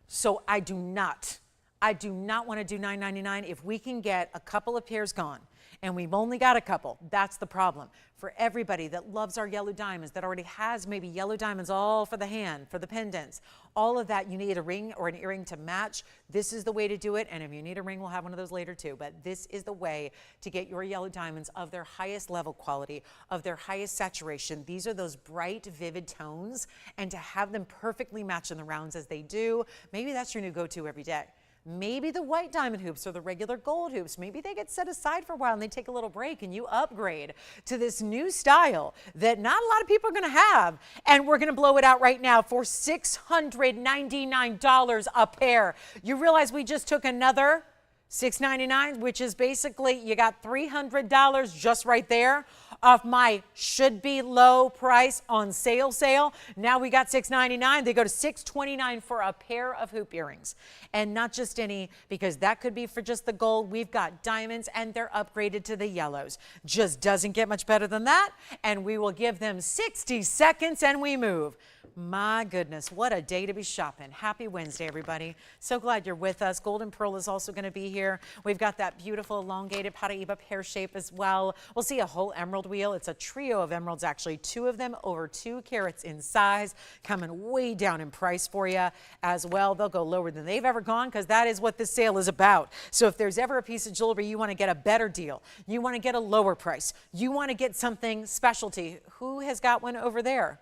S1: So I do not want to do $9.99. If we can get a couple of pairs gone, and we've only got a couple, that's the problem. For everybody that loves our yellow diamonds, that already has maybe yellow diamonds all for the hand, for the pendants, all of that, you need a ring or an earring to match. This is the way to do it. And if you need a ring, we'll have one of those later too. But this is the way to get your yellow diamonds of their highest level quality, of their highest saturation. These are those bright, vivid tones. And to have them perfectly match in the rounds as they do, maybe that's your new go-to every day. Maybe the white diamond hoops or the regular gold hoops, maybe they get set aside for a while and they take a little break and you upgrade to this new style that not a lot of people are going to have. And we're going to blow it out right now for $699 a pair. You realize we just took another $699, which is basically you got $300 just right there off my should be low price on sale. Now we got $699. They go to $629 for a pair of hoop earrings. And not just any, because that could be for just the gold. We've got diamonds and they're upgraded to the yellows. Just doesn't get much better than that. And we will give them 60 seconds and we move. My goodness, what a day to be shopping. Happy Wednesday, everybody. So glad you're with us. Golden Pearl is also going to be here. We've got that beautiful elongated Paraiba pear shape as well. We'll see a whole emerald wheel. It's a trio of emeralds, actually. 2 of them over 2 carats in size, coming way down in price for you as well. They'll go lower than they've ever gone because that is what this sale is about. So if there's ever a piece of jewelry you want to get a better deal, you want to get a lower price, you want to get something specialty, who has got one over there?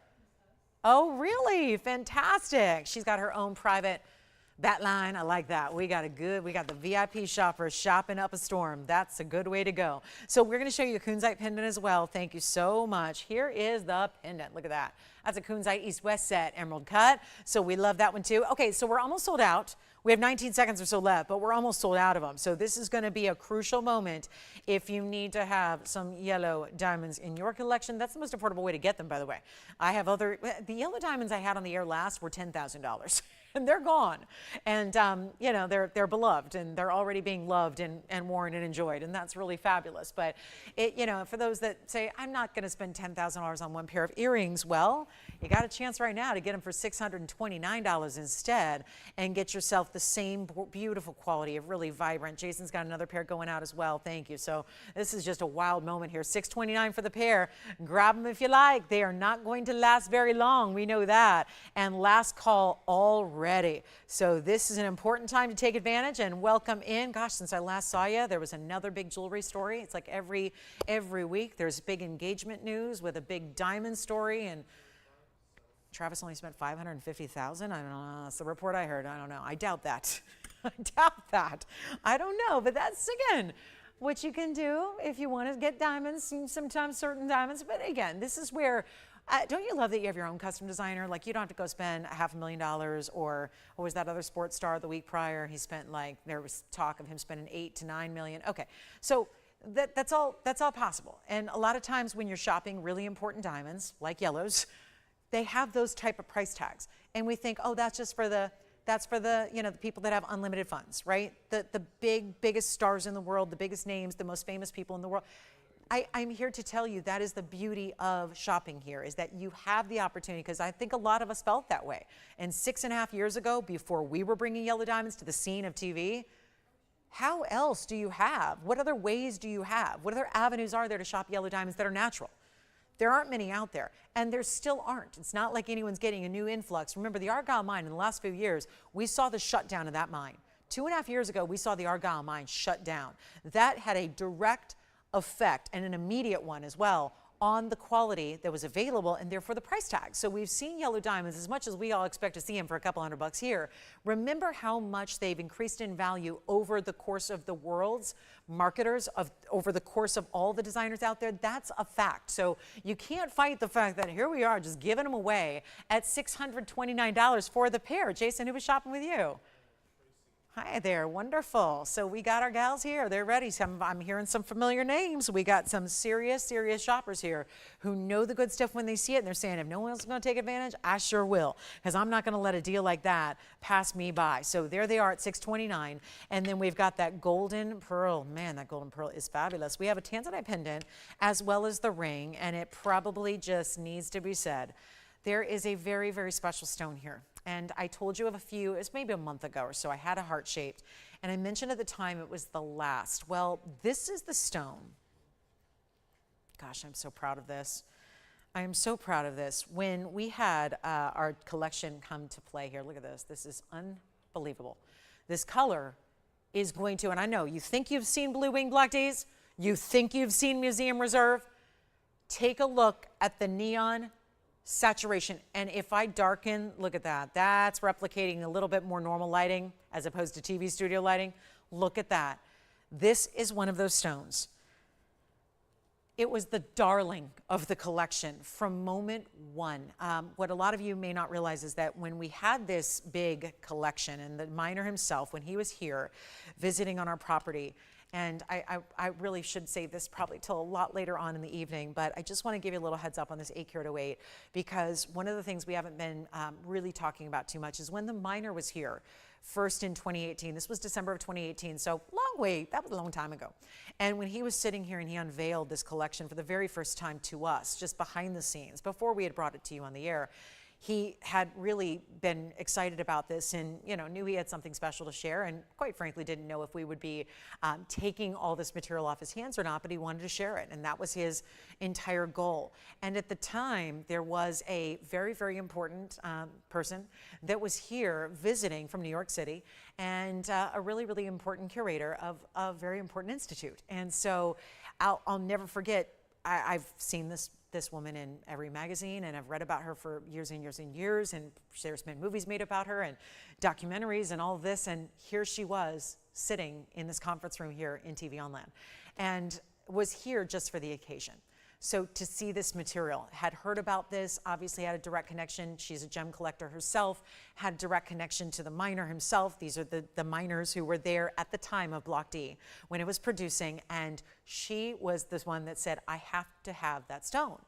S1: Oh, really? Fantastic. She's got her own private bat line. I like that. We got the VIP shoppers shopping up a storm. That's a good way to go. So we're going to show you a kunzite pendant as well. Thank you so much. Here is the pendant. Look at that. That's a kunzite east-west set, emerald cut. So we love that one too. Okay, so we're almost sold out. We have 19 seconds or so left, but we're almost sold out of them. So this is going to be a crucial moment if you need to have some yellow diamonds in your collection. That's the most affordable way to get them, by the way. The yellow diamonds I had on the air last were $10,000. And they're gone. And, you know, they're beloved and they're already being loved and worn and enjoyed. And that's really fabulous. But, you know, for those that say, I'm not going to spend $10,000 on one pair of earrings, well, you got a chance right now to get them for $629 instead and get yourself the same beautiful quality of really vibrant. Jason's got another pair going out as well. Thank you. So this is just a wild moment here. $629 for the pair. Grab them if you like. They are not going to last very long. We know that. And last call already. So this is an important time to take advantage and welcome in. Gosh, since I last saw you, there was another big jewelry story. It's like every week there's big engagement news with a big diamond story, and Travis only spent $550,000. I don't know. That's the report I heard. I don't know. I doubt that. I doubt that. I don't know. But that's, again, what you can do if you want to get diamonds, sometimes certain diamonds. But again, this is where, don't you love that you have your own custom designer? Like, you don't have to go spend $500,000, or what was that other sports star the week prior? He spent, like, there was talk of him spending $8 to $9 million. Okay. So that's all possible. And a lot of times when you're shopping really important diamonds, like yellows, they have those type of price tags. And we think, oh, that's for the, you know, the people that have unlimited funds, right? The biggest stars in the world, the biggest names, the most famous people in the world. I'm here to tell you that is the beauty of shopping here, is that you have the opportunity, because I think a lot of us felt that way. And 6.5 years ago, before we were bringing yellow diamonds to the scene of TV, how else do you have? What other ways do you have? What other avenues are there to shop yellow diamonds that are natural? There aren't many out there, and there still aren't. It's not like anyone's getting a new influx. Remember, the Argyle mine, in the last few years, we saw the shutdown of that mine. 2.5 years ago, we saw the Argyle mine shut down. That had a direct effect, and an immediate one as well, on the quality that was available and therefore the price tag. So we've seen yellow diamonds as much as we all expect to see them for a couple $100 here. Remember how much they've increased in value over the course of the world's marketers, over the course of all the designers out there. That's a fact. So you can't fight the fact that here we are just giving them away at $629 for the pair. Jason, who was shopping with you? Hi there, wonderful. So we got our gals here. They're ready. I'm hearing some familiar names. We got some serious shoppers here who know the good stuff when they see it, and they're saying, if no one else is going to take advantage, I sure will, because I'm not going to let a deal like that pass me by. So there they are at $629, and then we've got that golden pearl. Man, that golden pearl is fabulous. We have a tanzanite pendant as well as the ring, and it probably just needs to be said. There is a very special stone here. And I told you of a few, it was maybe a month ago or so. I had a heart-shaped, and I mentioned at the time it was the last. Well, this is the stone. Gosh, I'm so proud of this. I am so proud of this. When we had our collection come to play here, look at this. This is unbelievable. This color is going to, and I know, you think you've seen Blue Wing Black Days, you think you've seen Museum Reserve. Take a look at the neon saturation. And if I darken, look at that. That's replicating a little bit more normal lighting as opposed to TV studio lighting. Look at that. This is one of those stones. It was the darling of the collection from moment one. What a lot of you may not realize is that when we had this big collection, and the miner himself, when he was here visiting on our property, and I really should save this probably till a lot later on in the evening, but I just want to give you a little heads up on this 8-carat 08, because one of the things we haven't been really talking about too much is when the miner was here first in 2018. This was December of 2018, so long way, that was a long time ago. And when he was sitting here and he unveiled this collection for the very first time to us, just behind the scenes, before we had brought it to you on the air, he had really been excited about this and, you know, knew he had something special to share, and quite frankly didn't know if we would be taking all this material off his hands or not, but he wanted to share it, and that was his entire goal. And at the time, there was a very, very important person that was here visiting from New York City, and a really, really important curator of a very important institute. And so I'll never forget, I've seen this woman in every magazine, and I've read about her for years and years and years, and there's been movies made about her and documentaries and all of this, and here she was sitting in this conference room here in TVON land, and was here just for the occasion. So to see this material, had heard about this, obviously had a direct connection. She's a gem collector herself, had a direct connection to the miner himself. These are the miners who were there at the time of Block D when it was producing, and she was the one that said, I have to have that stone.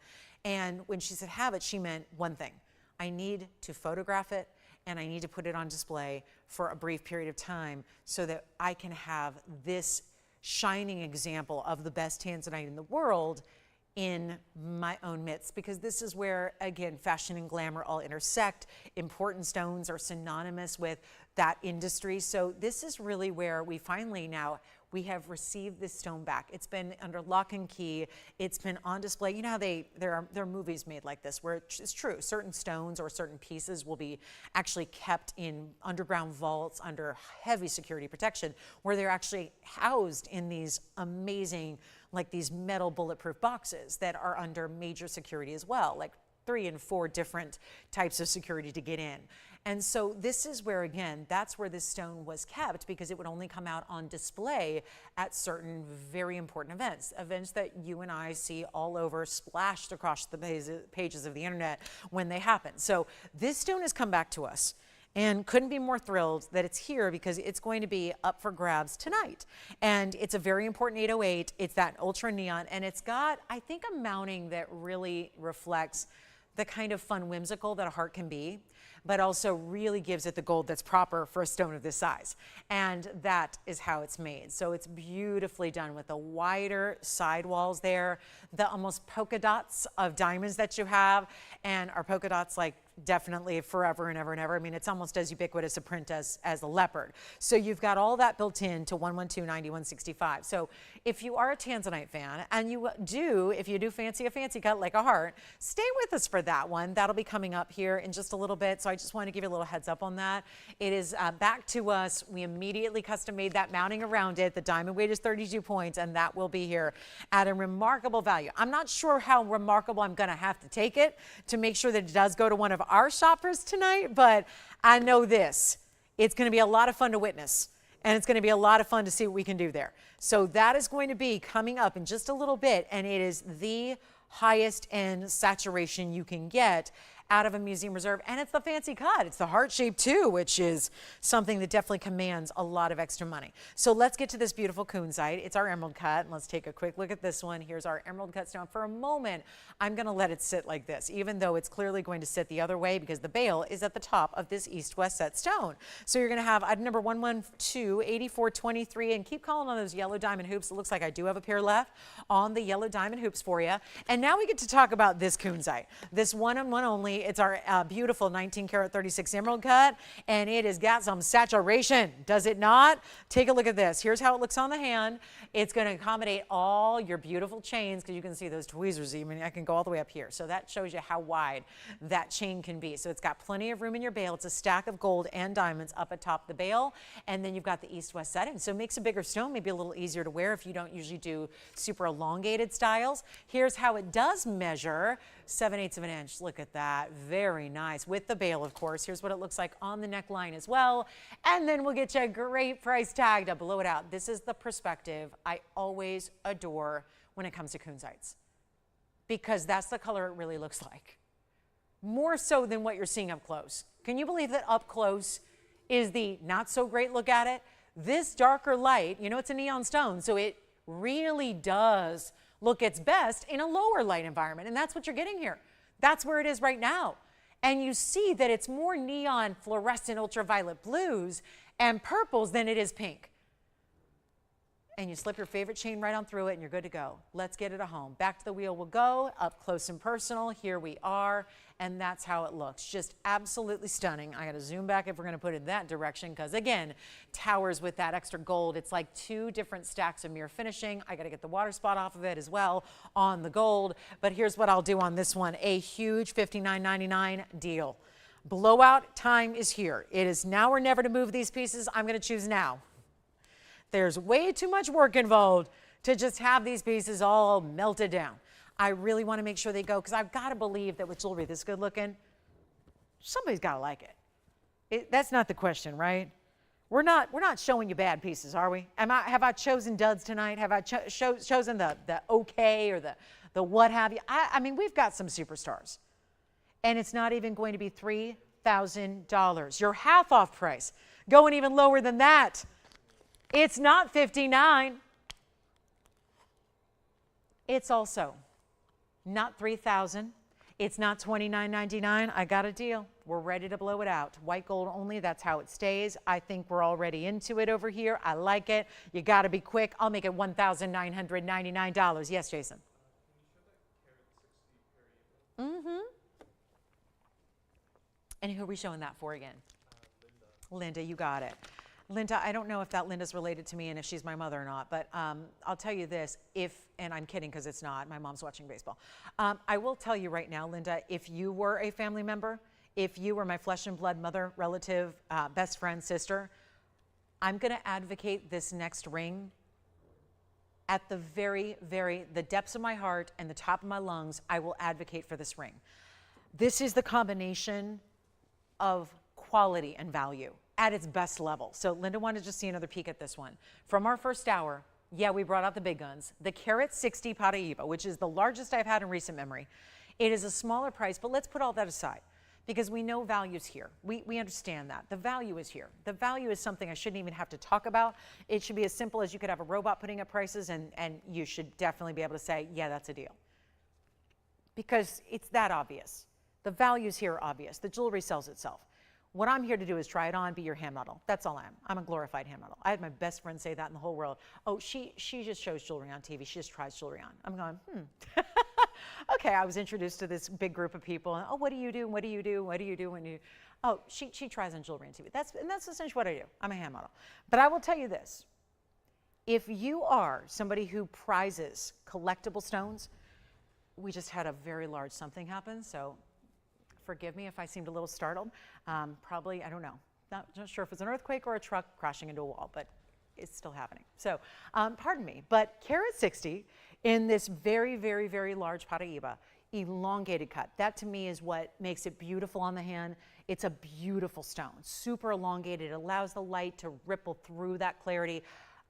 S1: And when she said have it, she meant one thing. I need to photograph it, and I need to put it on display for a brief period of time so that I can have this shining example of the best tanzanite in the world in my own midst, because this is where, again, fashion and glamour all intersect. Important stones are synonymous with that industry. So this is really where we finally now, we have received this stone back. It's been under lock and key. It's been on display. You know how there are movies made like this where it's true. Certain stones or certain pieces will be actually kept in underground vaults under heavy security protection, where they're actually housed in these amazing, like these metal bulletproof boxes that are under major security as well, like 3 and 4 different types of security to get in. And so this is where, again, that's where this stone was kept, because it would only come out on display at certain very important events that you and I see all over, splashed across the pages of the internet when they happen. So this stone has come back to us, and couldn't be more thrilled that it's here, because it's going to be up for grabs tonight. And it's a very important 808. It's that ultra neon, and it's got, I think, a mounting that really reflects the kind of fun whimsical that a heart can be, but also really gives it the gold that's proper for a stone of this size. And that is how it's made. So it's beautifully done with the wider sidewalls there, the almost polka dots of diamonds that you have, and our polka dots like definitely forever and ever and ever. I mean, it's almost as ubiquitous a print as the leopard. So you've got all that built in to 112.90, So if you are a tanzanite fan, and if you do fancy a fancy cut like a heart, stay with us for that one. That'll be coming up here in just a little bit. So I just want to give you a little heads up on that. It is back to us. We immediately custom made that mounting around it. The diamond weight is 32 points, and that will be here at a remarkable value. I'm not sure how remarkable I'm going to have to take it to make sure that it does go to one of our shoppers tonight, but I know this. It's going to be a lot of fun to witness, and it's going to be a lot of fun to see what we can do there. So that is going to be coming up in just a little bit, and it is the highest end saturation you can get out of a museum reserve, and it's the fancy cut. It's the heart shape too, which is something that definitely commands a lot of extra money. So let's get to this beautiful kunzite. It's our emerald cut, and let's take a quick look at this one. Here's our emerald cut stone. For a moment, I'm going to let it sit like this, even though it's clearly going to sit the other way, because the bail is at the top of this east-west set stone. So you're going to have item number 112-8423, and keep calling on those yellow diamond hoops. It looks like I do have a pair left on the yellow diamond hoops for you. And now we get to talk about this kunzite, this one-on-one only. finally, it's our beautiful 19 karat 36 emerald cut, and it has got some saturation, does it not? Take a look at this. Here's how it looks on the hand. It's going to accommodate all your beautiful chains, because you can see those tweezers. I mean, I can go all the way up here. So that shows you how wide that chain can be. So it's got plenty of room in your bail. It's a stack of gold and diamonds up atop the bail, and then you've got the east-west setting. So it makes a bigger stone maybe a little easier to wear if you don't usually do super elongated styles. Here's how it does measure, 7/8 of an inch. Look at that, very nice. With the bail, of course. Here's what it looks like on the neckline as well. And then we'll get you a great price tag to blow it out. This is the perspective I always adore when it comes to kunzites, because that's the color it really looks like. More so than what you're seeing up close. Can you believe that up close is the not so great look at it? This darker light, you know, it's a neon stone, so it really does look its best in a lower light environment, and that's what you're getting here. That's where it is right now. And you see that it's more neon fluorescent ultraviolet blues and purples than it is pink. And you slip your favorite chain right on through it and you're good to go. Let's get it a home. Back to the wheel we'll go, up close and personal. Here we are, and that's how it looks. Just absolutely stunning. I got to zoom back if we're going to put it in that direction, because again, towers with that extra gold. It's like two different stacks of mirror finishing. I got to get the water spot off of it as well on the gold. But here's what I'll do on this one. A huge $59.99 deal. Blowout time is here. It is now or never to move these pieces. I'm going to choose now. There's way too much work involved to just have these pieces all melted down. I really want to make sure they go, because I've got to believe that with jewelry this good looking, somebody's got to like it. That's not the question, right? We're not showing you bad pieces, are we? Have I chosen duds tonight? Have I chosen the okay or the what have you? I mean, we've got some superstars, and it's not even going to be $3,000. Your half off price, going even lower than that. It's not $59. It's also not $3,000. It's not $29.99. I got a deal. We're ready to blow it out. White gold only. That's how it stays. I think we're already into it over here. I like it. You got to be quick. I'll make it $1,999. Yes, Jason. And who are we showing that for again? Linda, you got it. Linda, I don't know if that Linda's related to me and if she's my mother or not, but I'll tell you this, and I'm kidding because it's not, my mom's watching baseball. I will tell you right now, Linda, if you were a family member, if you were my flesh and blood mother, relative, best friend, sister, I'm going to advocate this next ring at the the depths of my heart and the top of my lungs. I will advocate for this ring. This is the combination of quality and value at its best level. So Linda wanted to just see another peek at this one. From our first hour, yeah, we brought out the big guns. The carat 60 Paraíba, which is the largest I've had in recent memory. It is a smaller price, but let's put all that aside, because we know value's here. We understand that. The value is here. The value is something I shouldn't even have to talk about. It should be as simple as you could have a robot putting up prices, and you should definitely be able to say, yeah, that's a deal. Because it's that obvious. The value's here obvious. The jewelry sells itself. What I'm here to do is try it on, be your hand model. That's all I am. I'm a glorified hand model. I had my best friend say that in the whole world. Oh, she just shows jewelry on TV. She just tries jewelry on. I'm going, Okay, I was introduced to this big group of people. And, oh, what do you do? What do you do? What do you do when you... Oh, she tries on jewelry on TV. That's essentially what I do. I'm a hand model. But I will tell you this. If you are somebody who prizes collectible stones, we just had a very large something happen, so... Forgive me if I seemed a little startled. Probably, I don't know. Not sure if it's an earthquake or a truck crashing into a wall, but it's still happening. So, pardon me. But carat 60 in this very large Paraíba, elongated cut. That to me is what makes it beautiful on the hand. It's a beautiful stone, super elongated. It allows the light to ripple through that clarity.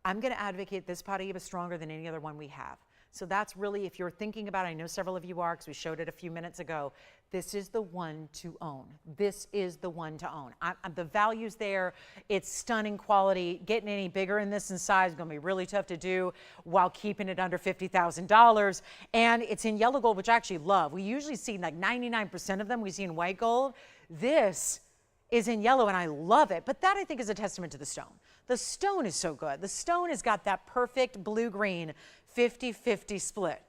S1: I'm going to advocate this Paraíba stronger than any other one we have. So that's really, if you're thinking about it, I know several of you are because we showed it a few minutes ago, this is the one to own. This is the one to own. The value's there. It's stunning quality. Getting any bigger in this in size is going to be really tough to do while keeping it under $50,000. And it's in yellow gold, which I actually love. We usually see like 99% of them we see in white gold. This is in yellow, and I love it. But that, I think, is a testament to the stone. The stone is so good. The stone has got that perfect blue-green 50-50 split.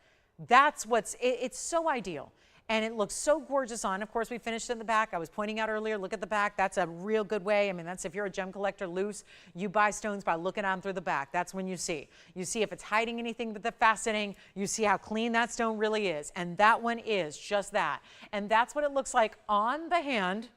S1: That's it's so ideal. And it looks so gorgeous on. Of course, we finished in the back. I was pointing out earlier, look at the back. That's a real good way. I mean, that's if you're a gem collector loose, you buy stones by looking at them through the back. That's when you see. You see if it's hiding anything but the faceting. You see how clean that stone really is. And that one is just that. And that's what it looks like on the hand.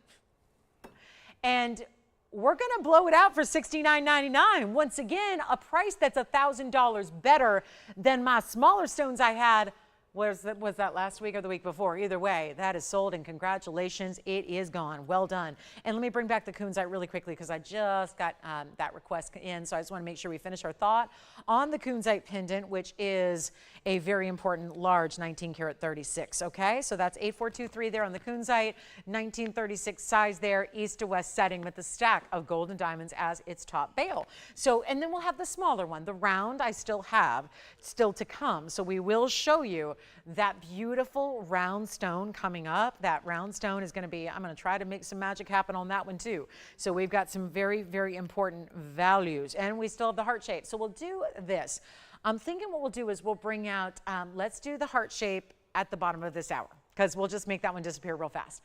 S1: And we're going to blow it out for $69.99. Once again, a price that's $1,000 better than my smaller stones I had. Was that last week or the week before? Either way, that is sold, and congratulations, it is gone. Well done. And let me bring back the kunzite really quickly because I just got that request in, so I just want to make sure we finish our thought on the kunzite pendant, which is a very important large 19 karat 36, okay? So that's 8423 there on the kunzite, 1936 size there, east to west setting with the stack of gold and diamonds as its top bail. So, and then we'll have the smaller one, the round I still have, still to come. So we will show you that beautiful round stone coming up. That round stone is going to be, I'm going to try to make some magic happen on that one too. So we've got some very, very important values, and we still have the heart shape. So we'll do this. I'm thinking what we'll do is we'll bring out, let's do the heart shape at the bottom of this hour, because we'll just make that one disappear real fast.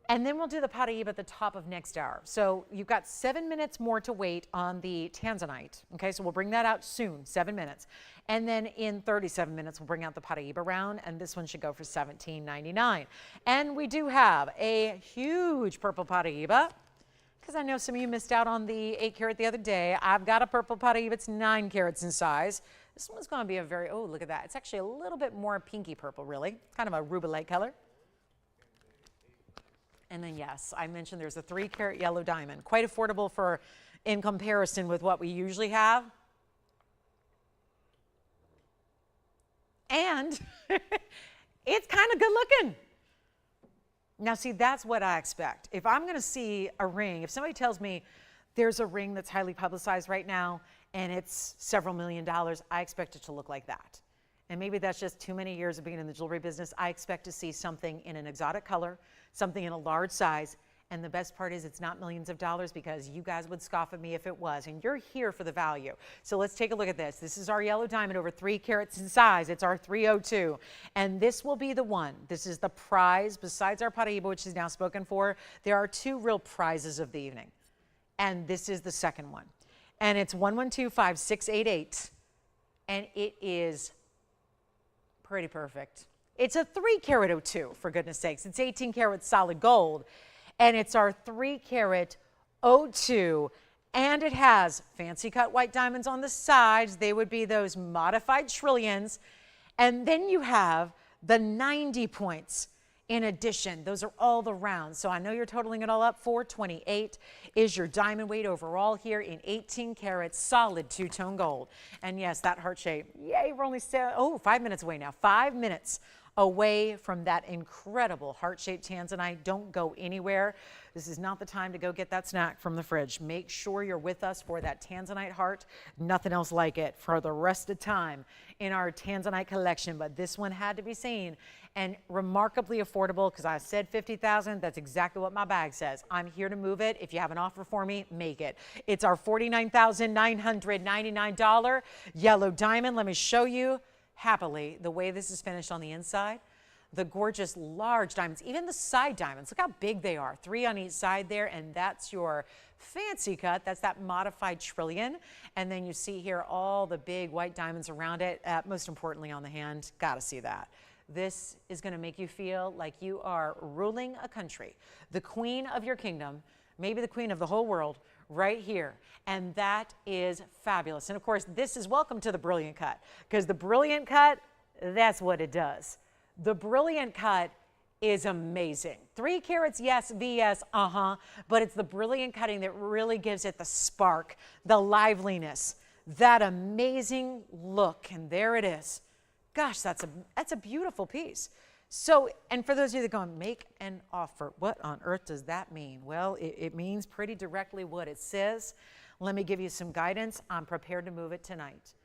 S1: And then we'll do the Paraíba at the top of next hour. So you've got 7 minutes more to wait on the tanzanite. Okay, so we'll bring that out soon, 7 minutes. And then in 37 minutes, we'll bring out the Paraíba round, and this one should go for $17.99. And we do have a huge purple Paraíba, because I know some of you missed out on the 8 karat the other day. I've got a purple Paraíba, it's 9 karats in size. This one's gonna be a very, oh, look at that. It's actually a little bit more pinky purple, really. Kind of a ruby light color. And then, yes, I mentioned there's a 3 karat yellow diamond. Quite affordable for, in comparison with what we usually have. And it's kind of good looking. Now, see, that's what I expect. If I'm going to see a ring, if somebody tells me there's a ring that's highly publicized right now and it's several $1 million, I expect it to look like that. And maybe that's just too many years of being in the jewelry business. I expect to see something in an exotic color, something in a large size. And the best part is it's not millions of dollars, because you guys would scoff at me if it was. And you're here for the value. So let's take a look at this. This is our yellow diamond, over 3 karats in size. It's our 302. And this will be the one. This is the prize. Besides our Paraíba, which is now spoken for, there are 2 real prizes of the evening. And this is the second one. And it's 1125-688. And it is pretty perfect. It's a 3 karat 02, for goodness sakes. It's 18 karat solid gold. And it's our 3 karat 02, and it has fancy cut white diamonds on the sides. They would be those modified trillions. And then you have the 90 points in addition. Those are all the rounds. So I know you're totaling it all up. 428 is your diamond weight overall here in 18 karat solid 2-tone gold. And yes, that heart shape, yay, we're only 5 minutes away now. 5 minutes away from that incredible heart-shaped tanzanite. Don't go anywhere. This is not the time to go get that snack from the fridge. Make sure you're with us for that tanzanite heart. Nothing else like it for the rest of the time in our tanzanite collection, but this one had to be seen, and remarkably affordable, because I said $50,000. That's exactly what my bag says. I'm here to move it. If you have an offer for me, make it. It's our $49,999 yellow diamond. Let me show you happily the way this is finished on the inside. The gorgeous large diamonds, even the side diamonds, look how big they are. 3 on each side there, and that's your fancy cut. That's that modified trillion. And then you see here all the big white diamonds around it. Most importantly on the hand, gotta see that. This is gonna make you feel like you are ruling a country, the queen of your kingdom, maybe the queen of the whole world, right here. And that is fabulous. And of course, this is welcome to the brilliant cut, because the brilliant cut, that's what it does. The brilliant cut is amazing. 3 karats, yes, VS, but it's the brilliant cutting that really gives it the spark, the liveliness, that amazing look. And there it is. Gosh, that's a beautiful piece. So, and for those of you that go and make an offer, what on earth does that mean? Well, it means pretty directly what it says. Let me give you some guidance. I'm prepared to move it tonight.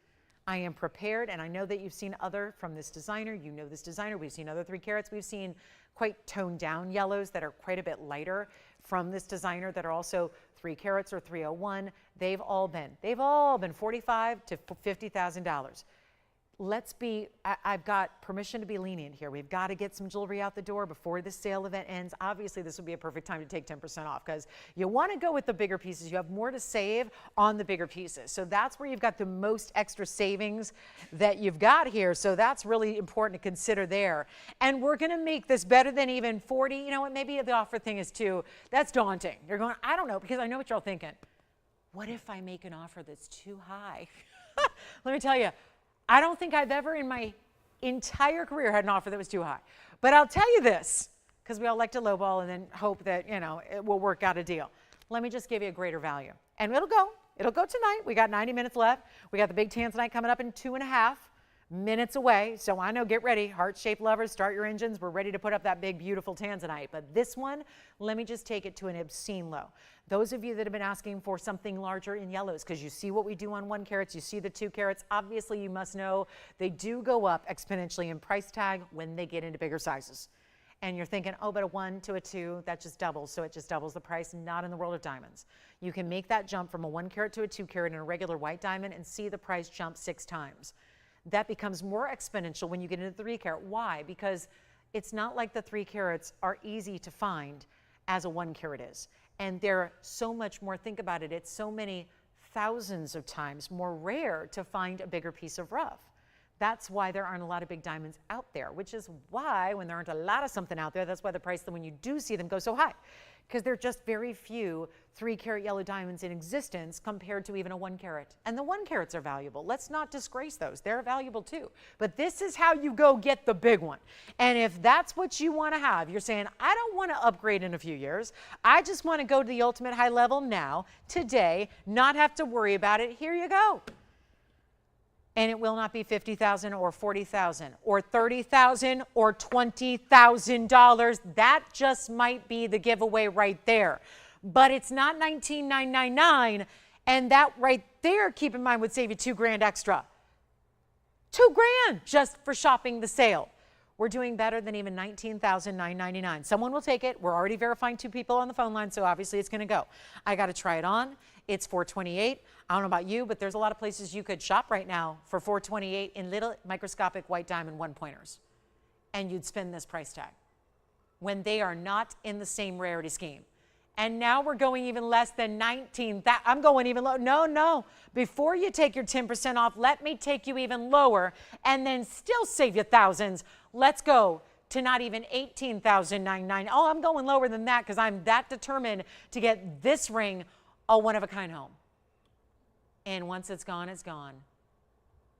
S1: I am prepared, and I know that you've seen other from this designer. You know this designer. We've seen other 3 karats. We've seen quite toned down yellows that are quite a bit lighter from this designer that are also 3 karats or 301. They've all been $45,000 to $50,000. I've got permission to be lenient here. We've got to get some jewelry out the door before the sale event ends. Obviously, this would be a perfect time to take 10% off because you want to go with the bigger pieces. You have more to save on the bigger pieces. So that's where you've got the most extra savings that you've got here. So that's really important to consider there. And we're going to make this better than even 40. You know what? Maybe the offer thing is too. That's daunting. You're going, I don't know, because I know what you're all thinking. What if I make an offer that's too high? Let me tell you. I don't think I've ever in my entire career had an offer that was too high. But I'll tell you this, because we all like to lowball and then hope that, it will work out a deal. Let me just give you a greater value. And it'll go tonight. We got 90 minutes left. We got the big tanzanite coming up in 2.5 minutes away. So I know, get ready. Heart-shaped lovers, start your engines. We're ready to put up that big, beautiful tanzanite. But this one, let me just take it to an obscene low. Those of you that have been asking for something larger in yellows, because you see what we do on 1 carats, you see the 2 carats, obviously you must know they do go up exponentially in price tag when they get into bigger sizes. And you're thinking, oh, but a 1 to a 2, that just doubles. So it just doubles the price. Not in the world of diamonds. You can make that jump from a 1 carat to a 2 carat in a regular white diamond and see the price jump 6 times. That becomes more exponential when you get into the 3 carat. Why? Because it's not like the 3 carats are easy to find as a 1 carat is. And they're so much more, think about it, it's so many thousands of times more rare to find a bigger piece of rough. That's why there aren't a lot of big diamonds out there, which is why when there aren't a lot of something out there, that's why the price, when you do see them, goes so high. Because there are just very few 3 carat yellow diamonds in existence compared to even a 1 carat. And the 1 carats are valuable. Let's not disgrace those. They're valuable too. But this is how you go get the big one. And if that's what you want to have, you're saying, I don't want to upgrade in a few years. I just want to go to the ultimate high level now, today, not have to worry about it. Here you go. And it will not be $50,000 or $40,000 or $30,000 or $20,000. That just might be the giveaway right there. But it's not $19,999, and that right there, keep in mind, would save you $2,000 extra. $2,000 just for shopping the sale. We're doing better than even $19,999. Someone will take it. We're already verifying 2 people on the phone line, so obviously it's going to go. I got to try it on. It's $428. I don't know about you, but there's a lot of places you could shop right now for $428 in little microscopic white diamond 1-pointers. And you'd spend this price tag when they are not in the same rarity scheme. And now we're going even less than 19. I'm going even low. No. Before you take your 10% off, let me take you even lower and then still save you thousands. Let's go to not even $18,999. Oh, I'm going lower than that because I'm that determined to get this ring a one-of-a-kind home. And once it's gone, it's gone.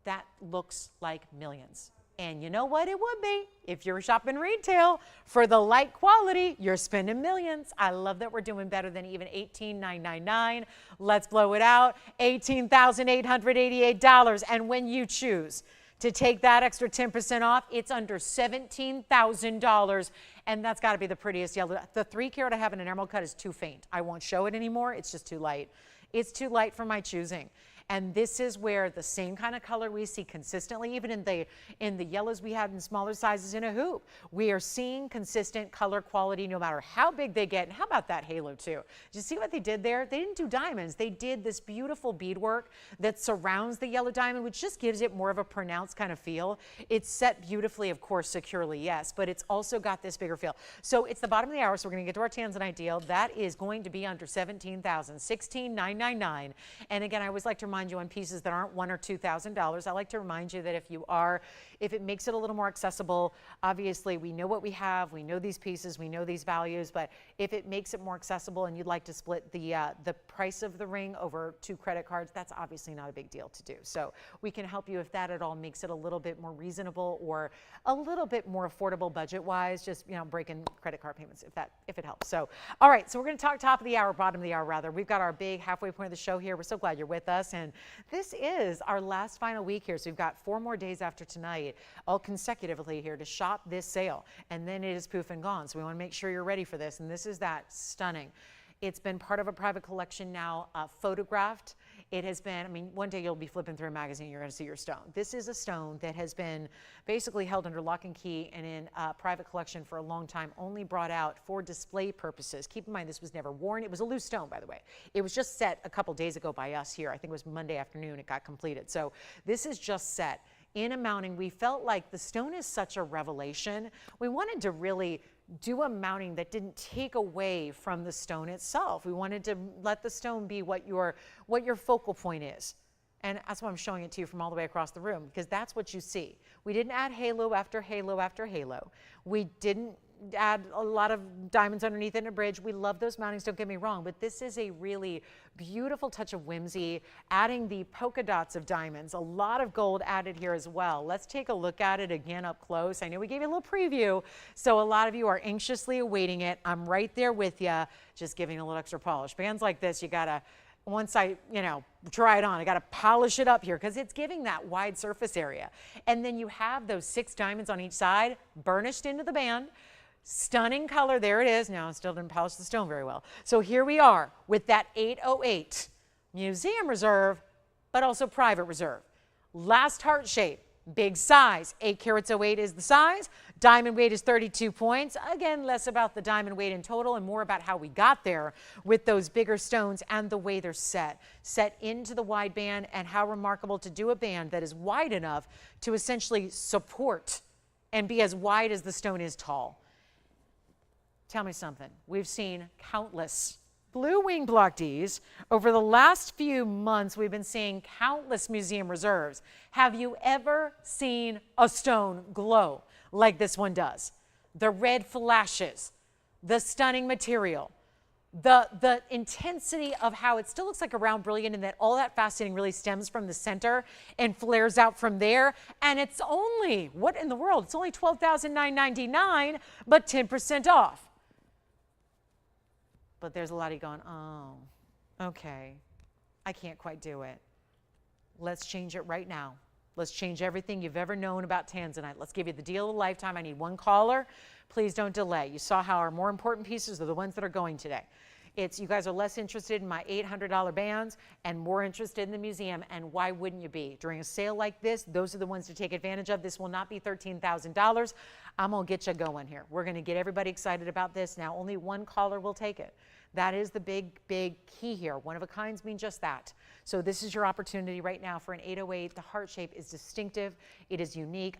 S1: That looks like millions. And you know what it would be? If you're shopping retail for the light quality, you're spending millions. I love that we're doing better than even $18,999. Let's blow it out. $18,888. And when you choose to take that extra 10% off, it's under $17,000. And that's got to be the prettiest yellow. The 3 carat I have in an emerald cut is too faint. I won't show it anymore. It's just too light. It's too light for my choosing. And this is where the same kind of color we see consistently, even in the yellows we have in smaller sizes in a hoop. We are seeing consistent color quality no matter how big they get. And how about that halo too? Did you see what they did there? They didn't do diamonds. They did this beautiful beadwork that surrounds the yellow diamond, which just gives it more of a pronounced kind of feel. It's set beautifully, of course, securely, yes, but it's also got this bigger feel. So it's the bottom of the hour, so we're going to get to our tanzanite deal. That is going to be under $17,000, $16,999. And again, I always like to remind you on pieces that aren't $1,000 or $2,000. I like to remind you that if it makes it a little more accessible, obviously we know what we have, we know these pieces, we know these values, but if it makes it more accessible and you'd like to split the price of the ring over 2 credit cards, that's obviously not a big deal to do. So we can help you if that at all makes it a little bit more reasonable or a little bit more affordable budget-wise, just breaking credit card payments if it helps. So all right, so we're going to talk top of the hour, bottom of the hour rather. We've got our big halfway point of the show here. We're so glad you're with us, and this is our last final week here. So we've got 4 more days after tonight, all consecutively here to shop this sale. And then it is poof and gone. So we want to make sure you're ready for this. And this is that stunning. It's been part of a private collection now, photographed. It has been, one day you'll be flipping through a magazine, you're going to see your stone. This is a stone that has been basically held under lock and key and in a private collection for a long time, only brought out for display purposes. Keep in mind, this was never worn. It was a loose stone, by the way. It was just set a couple days ago by us here. I think it was Monday afternoon it got completed. So this is just set. in a mounting. We felt like the stone is such a revelation. We wanted to really do a mounting that didn't take away from the stone itself. We wanted to let the stone be what your focal point is. And that's why I'm showing it to you from all the way across the room, because that's what you see. We didn't add halo after halo after halo. We didn't add a lot of diamonds underneath it in a bridge. We love those mountings, don't get me wrong, but this is a really beautiful touch of whimsy, adding the polka dots of diamonds, a lot of gold added here as well. Let's take a look at it again up close. I know we gave you a little preview, so a lot of you are anxiously awaiting it. I'm right there with you, just giving a little extra polish. Bands like this, you gotta, once I, try it on, I got to polish it up here because it's giving that wide surface area. And then you have those 6 diamonds on each side burnished into the band. Stunning color. There it is. Now, I still didn't polish the stone very well. So here we are with that 808 museum reserve, but also private reserve. Last heart shape, big size. 8 carats 08 is the size. Diamond weight is 32 points. Again, less about the diamond weight in total and more about how we got there with those bigger stones and the way they're set into the wide band, and how remarkable to do a band that is wide enough to essentially support and be as wide as the stone is tall. Tell me something. We've seen countless blue wing block Ds. Over the last few months, we've been seeing countless museum reserves. Have you ever seen a stone glow like this one does? The red flashes, the stunning material, the intensity of how it still looks like a round brilliant, and that all that faceting really stems from the center and flares out from there. And it's only, what in the world? It's only $12,999, but 10% off. But there's a lot of you going, oh, okay, I can't quite do it. Let's change it right now. Let's change everything you've ever known about tanzanite. Let's give you the deal of a lifetime. I need one caller. Please don't delay. You saw how our more important pieces are the ones that are going today. It's, you guys are less interested in my $800 bands and more interested in the museum, and why wouldn't you be? During a sale like this, those are the ones to take advantage of. This will not be $13,000. I'm going to get you going here. We're going to get everybody excited about this. Now, only one caller will take it. That is the big, big key here. One of a kinds mean just that. So this is your opportunity right now for an 808. The heart shape is distinctive. It is unique.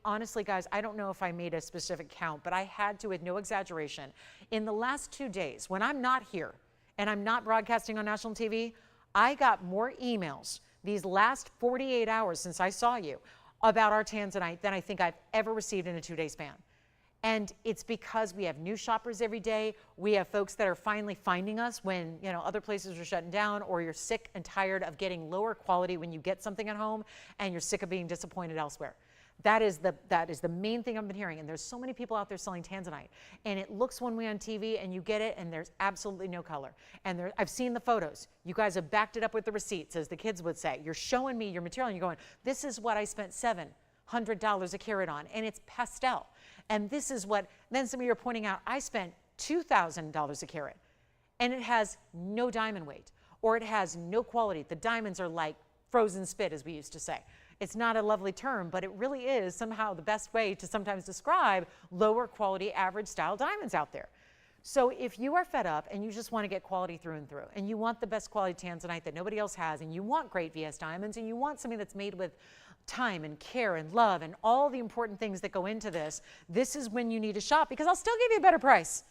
S1: Honestly, guys, I don't know if I made a specific count, but I had to, with no exaggeration. In the last 2 days, when I'm not here and I'm not broadcasting on national TV, I got more emails these last 48 hours since I saw you about our tanzanite than I think I've ever received in a 2-day span. And it's because we have new shoppers every day. We have folks that are finally finding us when, other places are shutting down, or you're sick and tired of getting lower quality when you get something at home and you're sick of being disappointed elsewhere. That is the main thing I've been hearing. And there's so many people out there selling tanzanite, and it looks one way on TV and you get it and there's absolutely no color. And I've seen the photos. You guys have backed it up with the receipts, as the kids would say. You're showing me your material and you're going, this is what I spent $700 a carat on, and it's pastel. And this is what, then some of you are pointing out, I spent $2,000 a carat, and it has no diamond weight, or it has no quality. The diamonds are like frozen spit, as we used to say. It's not a lovely term, but it really is somehow the best way to sometimes describe lower quality, average style diamonds out there. So if you are fed up and you just want to get quality through and through, and you want the best quality tanzanite that nobody else has, and you want great VS diamonds, and you want something that's made with time and care and love and all the important things that go into this, this is when you need to shop, because I'll still give you a better price.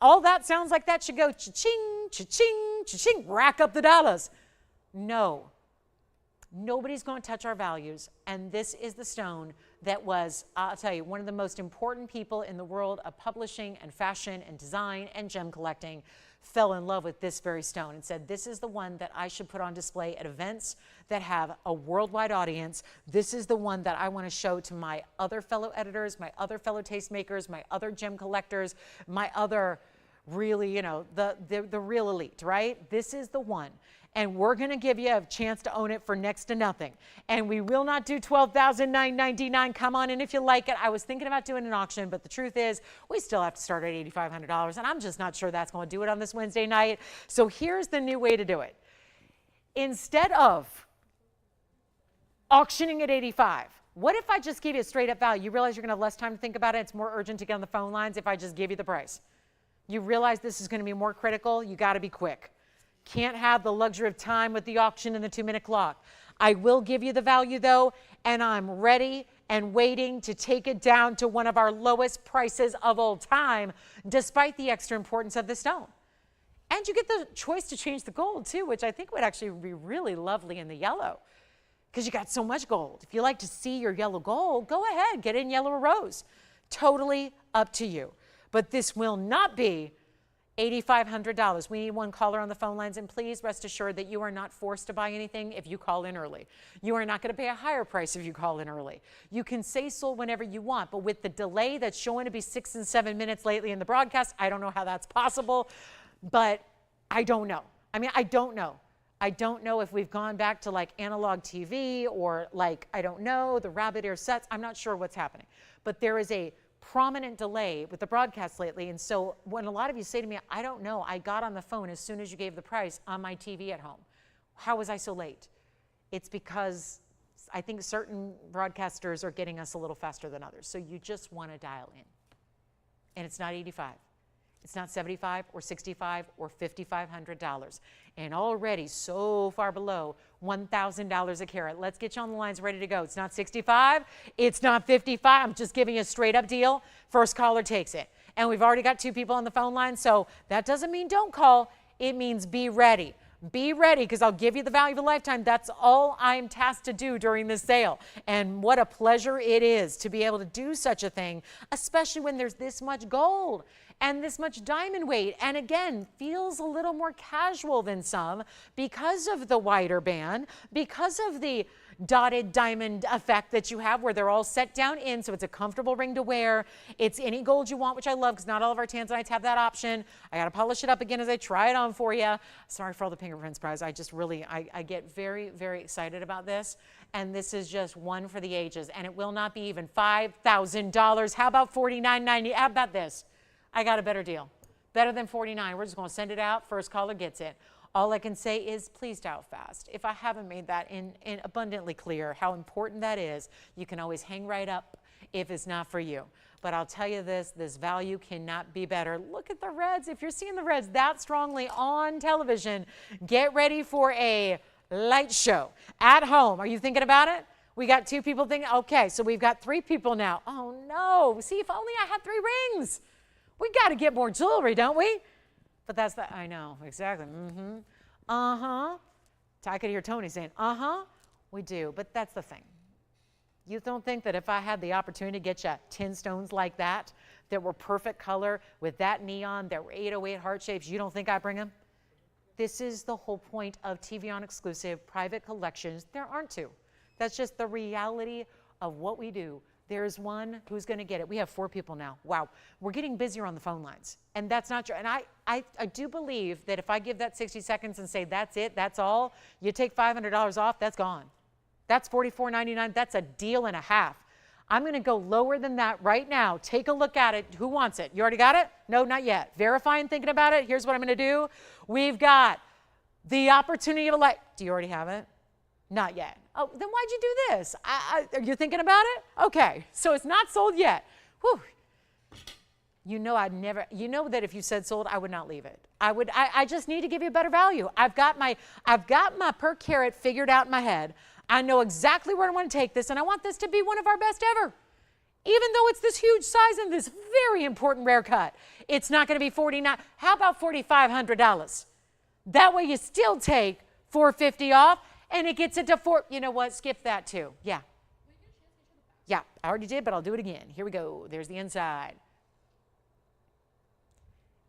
S1: All that sounds like that should go cha-ching, cha-ching, cha-ching, rack up the dollars. No. Nobody's going to touch our values, and this is the stone that was, I'll tell you, one of the most important people in the world of publishing and fashion and design and gem collecting fell in love with this very stone and said, this is the one that I should put on display at events that have a worldwide audience. This is the one that I want to show to my other fellow editors, my other fellow tastemakers, my other gem collectors, my other really, the real elite, right? This is the one. And we're going to give you a chance to own it for next to nothing. And we will not do $12,999. Come on in if you like it. I was thinking about doing an auction, but the truth is we still have to start at $8,500, and I'm just not sure that's going to do it on this Wednesday night. So here's the new way to do it. Instead of auctioning at $85, what if I just give you a straight up value? You realize you're going to have less time to think about it. It's more urgent to get on the phone lines if I just give you the price. You realize this is going to be more critical. You got to be quick. Can't have the luxury of time with the auction and the 2-minute clock. I will give you the value though, and I'm ready and waiting to take it down to one of our lowest prices of all time, despite the extra importance of the stone. And you get the choice to change the gold too, which I think would actually be really lovely in the yellow, because you got so much gold. If you like to see your yellow gold, go ahead, get in yellow or rose. Totally up to you. But this will not be $8,500. We need one caller on the phone lines, and please rest assured that you are not forced to buy anything if you call in early. You are not going to pay a higher price if you call in early. You can say sold whenever you want, but with the delay that's showing to be 6 and 7 minutes lately in the broadcast, I don't know how that's possible, but I don't know. I mean, I don't know. I don't know if we've gone back to like analog TV or like, I don't know, the rabbit ear sets. I'm not sure what's happening, but there is a prominent delay with the broadcast lately. And so when a lot of you say to me, I don't know, I got on the phone as soon as you gave the price on my TV at home. How was I so late? It's because I think certain broadcasters are getting us a little faster than others. So you just want to dial in. And it's not 85. It's not 75 or 65 or $5,500. And already so far below $1,000 a carat. Let's get you on the lines ready to go. It's not 65. It's not 55. I'm just giving you a straight up deal. First caller takes it. And we've already got 2 people on the phone line. So that doesn't mean don't call. It means be ready. Be ready, because I'll give you the value of a lifetime. That's all I'm tasked to do during this sale. And what a pleasure it is to be able to do such a thing, especially when there's this much gold and this much diamond weight. And again, feels a little more casual than some because of the wider band, because of the dotted diamond effect that you have where they're all set down in, so it's a comfortable ring to wear. It's any gold you want, which I love, because not all of our tanzanites have that option. I got to polish it up again as I try it on for you. Sorry for all the fingerprints, guys. I just really, I get very, very excited about this. And this is just one for the ages, and it will not be even $5,000. How about $49.90? How about this? I got a better deal. Better than $49. We're just going to send it out. First caller gets it. All I can say is please dial fast. If I haven't made that in abundantly clear how important that is, you can always hang right up if it's not for you. But I'll tell you this value cannot be better. Look at the reds. If you're seeing the reds that strongly on television, get ready for a light show at home. Are you thinking about it? We got 2 people thinking, okay, so we've got 3 people now. Oh no, see, if only I had 3 rings. We got to get more jewelry, don't we? But that's the, I know, exactly. I could hear Tony saying, we do. But that's the thing. You don't think that if I had the opportunity to get you 10 stones like that were perfect color with that neon, that were 808 heart shapes, you don't think I'd bring them? This is the whole point of TVON exclusive private collections. There aren't 2. That's just the reality of what we do. There's one who's going to get it. We have 4 people now. Wow. We're getting busier on the phone lines. And that's not true. And I do believe that if I give that 60 seconds and say, that's it, that's all, you take $500 off, that's gone. That's $44.99. That's a deal and a half. I'm going to go lower than that right now. Take a look at it. Who wants it? You already got it? No, not yet. Verifying, thinking about it. Here's what I'm going to do. We've got the opportunity of a life. Do you already have it? Not yet. Oh, then why'd you do this? Are you thinking about it? Okay, so it's not sold yet. Whew. You know I'd never, you know that if you said sold, I would not leave it. I just need to give you a better value. I've got my per carat figured out in my head. I know exactly where I want to take this, and I want this to be one of our best ever. Even though it's this huge size and this very important rare cut, it's not going to be $49. How about $4,500? That way you still take $450 off. And it gets it to 4. You know what? Skip that too. Yeah. Yeah, I already did, but I'll do it again. Here we go. There's the inside.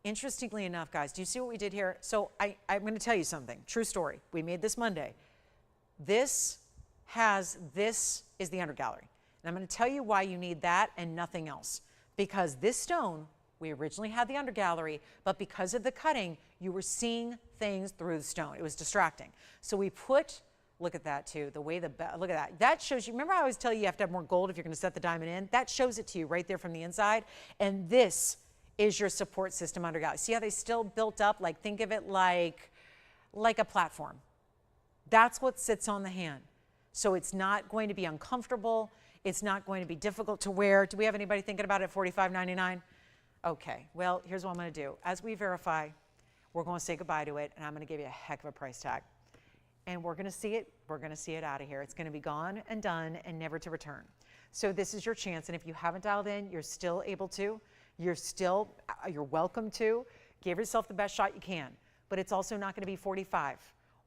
S1: Interestingly enough, guys, do you see what we did here? So I'm going to tell you something. True story. We made this Monday. This is the undergallery. And I'm going to tell you why you need that and nothing else. Because this stone, we originally had the undergallery, but because of the cutting, you were seeing things through the stone. It was distracting. So we put, look at that too, the way look at that. That shows you, remember I always tell you have to have more gold if you're going to set the diamond in? That shows it to you right there from the inside. And this is your support system undergallery. See how they still built up? Like, think of it like a platform. That's what sits on the hand. So it's not going to be uncomfortable. It's not going to be difficult to wear. Do we have anybody thinking about it at $45.99? Okay, well, here's what I'm going to do. As we verify, we're going to say goodbye to it, and I'm going to give you a heck of a price tag. And we're going to see it we're going to see it out of here. It's going to be gone and done and never to return. So this is your chance. And if you haven't dialed in, you're still able to. You're welcome to. Give yourself the best shot you can. But it's also not going to be 45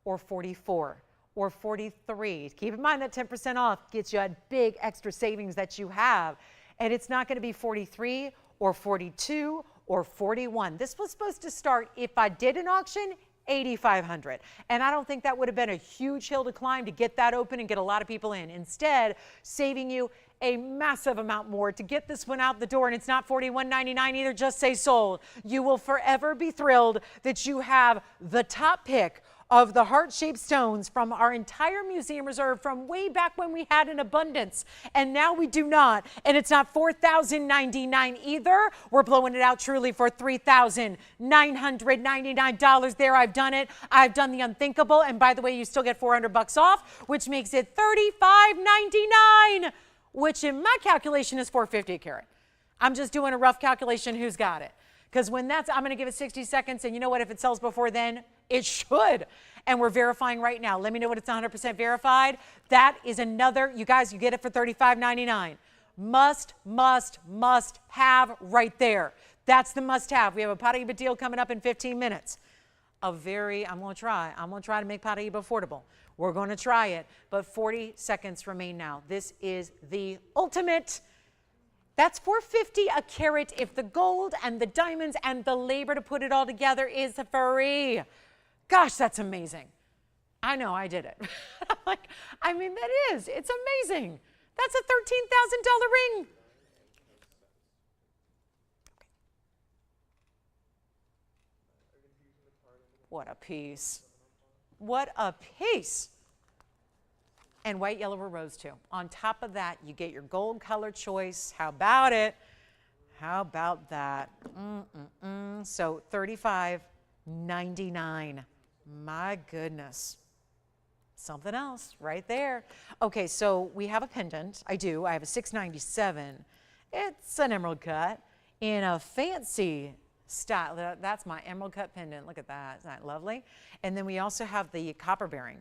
S1: or 44 or 43. Keep in mind that 10% off gets you a big extra savings that you have. And it's not going to be 43 or 42 or 41. This was supposed to start, if I did an auction, $8,500. And I don't think that would have been a huge hill to climb to get that open and get a lot of people in. Instead, saving you a massive amount more to get this one out the door. And it's not $41.99 either. Just say sold. You will forever be thrilled that you have the top pick of the heart-shaped stones from our entire museum reserve from way back when we had an abundance. And now we do not. And it's not $4,099 either. We're blowing it out truly for $3,999 there. I've done it. I've done the unthinkable. And by the way, you still get $400 off, which makes it $35.99, which in my calculation is $450 a carat. I'm just doing a rough calculation. Who's got it? Because when that's, I'm going to give it 60 seconds. And you know what? If it sells before then, it should. And we're verifying right now. Let me know when it's 100% verified. That is another, you guys, you get it for $35.99. Must have right there. That's the must have. We have a Paraíba deal coming up in 15 minutes. I'm going to try to make Paraíba affordable. We're going to try it, but 40 seconds remain now. This is the ultimate. That's $450 a carat if the gold and the diamonds and the labor to put it all together is free. Gosh, that's amazing. I know, I did it. I mean, that is. It's amazing. That's a $13,000 ring. What a piece. What a piece. And white, yellow, or rose too. On top of that, you get your gold color choice. How about it? How about that? So $35.99. My goodness. Something else right there. Okay, so we have a pendant. I have a $697. It's an emerald cut in a fancy style. That's my emerald cut pendant. Look at that. Isn't that lovely? And then we also have the copper bearing.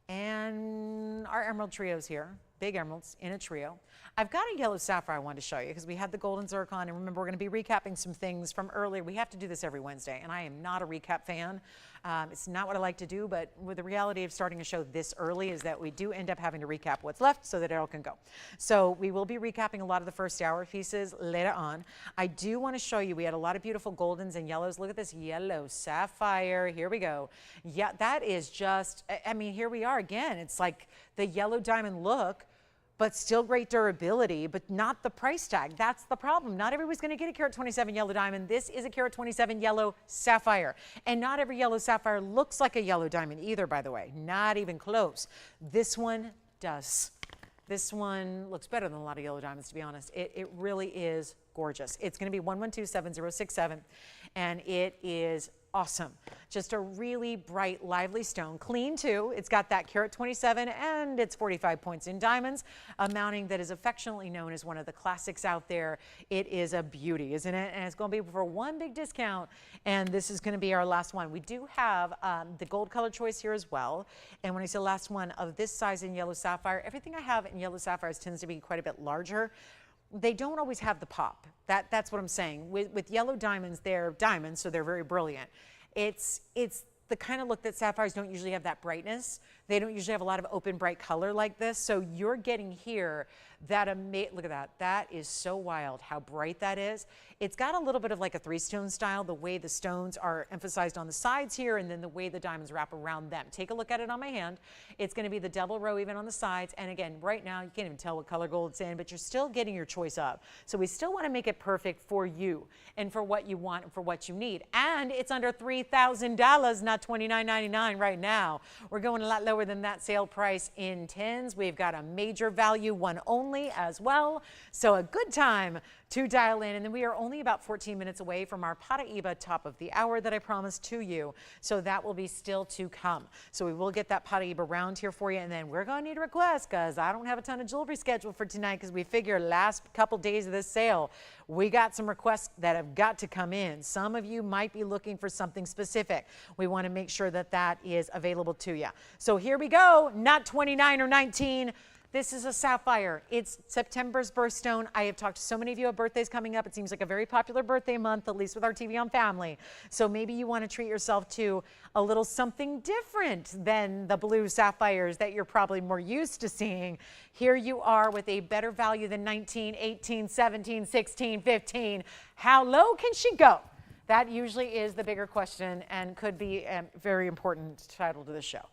S1: And our emerald trios here, big emeralds in a trio. I've got a yellow sapphire I wanted to show you because we had the golden zircon, and remember, we're going to be recapping some things from earlier. We have to do this every Wednesday, and I am not a recap fan. It's not what I like to do, but with the reality of starting a show this early is that we do end up having to recap what's left so that it all can go. So we will be recapping a lot of the first hour pieces later on. I do want to show you, we had a lot of beautiful goldens and yellows. Look at this yellow sapphire. Here we go. Yeah, that is just, I mean, here we are again. It's like the yellow diamond look, but still great durability, but not the price tag. That's the problem. Not everybody's gonna get a carat 27 yellow diamond. This is a carat 27 yellow sapphire. And not every yellow sapphire looks like a yellow diamond either, by the way. Not even close. This one does. This one looks better than a lot of yellow diamonds, to be honest. It really is gorgeous. It's gonna be 1127067, and it is awesome. Just a really bright, lively stone. Clean too. It's got that carat 27 and it's 45 points in diamonds, a mounting that is affectionately known as one of the classics out there. It is a beauty, isn't it? And it's going to be for one big discount. And this is going to be our last one. We do have the gold color choice here as well. And when I say last one of this size in yellow sapphire, everything I have in yellow sapphires tends to be quite a bit larger. They don't always have the pop. That's what I'm saying. With yellow diamonds, they're diamonds, so they're very brilliant. It's the kind of look that sapphires don't usually have, that brightness. They don't usually have a lot of open, bright color like this. So you're getting here that look at that. That is so wild how bright that is. It's got a little bit of like a three-stone style, the way the stones are emphasized on the sides here, and then the way the diamonds wrap around them. Take a look at it on my hand. It's going to be the double row even on the sides. And again, right now, you can't even tell what color gold it's in, but you're still getting your choice up. So we still want to make it perfect for you and for what you want and for what you need. And it's under $3,000, not $29.99 right now. We're going a lot lower than that sale price in tens. We've got a major value one only. only as well. So a good time to dial in. And then we are only about 14 minutes away from our Paraiba top of the hour that I promised to you. So that will be still to come. So we will get that Paraiba round here for you. And then we're going to need a request because I don't have a ton of jewelry scheduled for tonight because we figure last couple days of this sale, we got some requests that have got to come in. Some of you might be looking for something specific. We want to make sure that that is available to you. So here we go, not 29 or 19. This is a sapphire. It's September's birthstone. I have talked to so many of you about birthdays coming up. It seems like a very popular birthday month, at least with our TVON family. So maybe you want to treat yourself to a little something different than the blue sapphires that you're probably more used to seeing. Here you are with a better value than 19, 18, 17, 16, 15. How low can she go? That usually is the bigger question and could be a very important title to the show,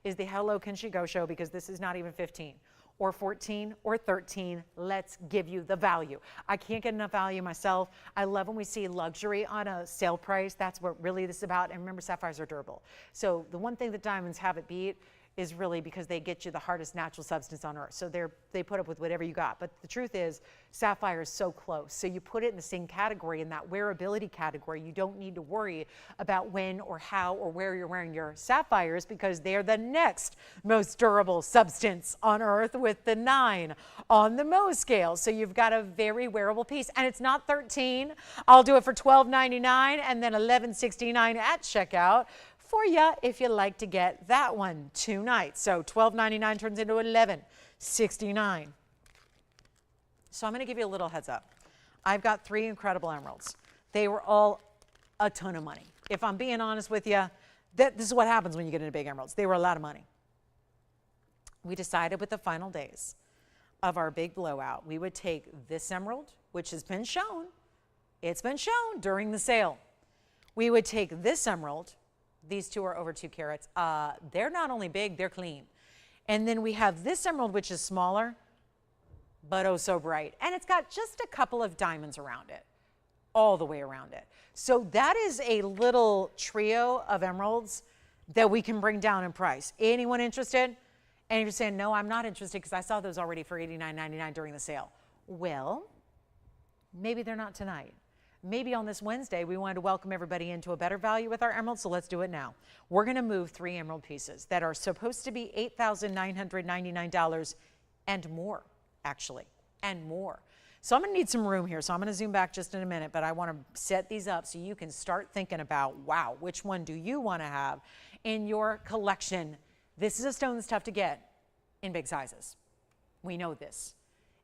S1: is the how low can she go show, because this is not even 15 or 14 or 13. Let's give you the value. I can't get enough value myself. I love when we see luxury on a sale price. That's what really this is about. And remember, sapphires are durable. So the one thing that diamonds have it beat is really because they get you the hardest natural substance on earth. So they put up with whatever you got. But the truth is, sapphire is so close. So you put it in the same category, in that wearability category. You don't need to worry about when or how or where you're wearing your sapphires, because they're the next most durable substance on earth with the 9 on the Mohs scale. So you've got a very wearable piece. And it's not 13. I'll do it for $12.99 and then $11.69 at checkout for you if you like to get that one tonight. So $12.99 turns into $11.69. So I'm going to give you a little heads up. I've got 3 incredible emeralds. They were all a ton of money. If I'm being honest with you, this is what happens when you get into big emeralds. They were a lot of money. We decided with the final days of our big blowout, we would take this emerald, which has been shown. It's been shown during the sale. We would take this emerald. These 2 are over 2 carats. They're not only big, they're clean. And then we have this emerald, which is smaller, but oh so bright. And it's got just a couple of diamonds around it, all the way around it. So that is a little trio of emeralds that we can bring down in price. Anyone interested? And you're saying, no, I'm not interested because I saw those already for $89.99 during the sale. Well, maybe they're not tonight. Maybe on this Wednesday, we wanted to welcome everybody into a better value with our emeralds, so let's do it now. We're going to move 3 emerald pieces that are supposed to be $8,999 and more, actually, and more. So I'm going to need some room here, so I'm going to zoom back just in a minute, but I want to set these up so you can start thinking about, wow, which one do you want to have in your collection? This is a stone that's tough to get in big sizes. We know this.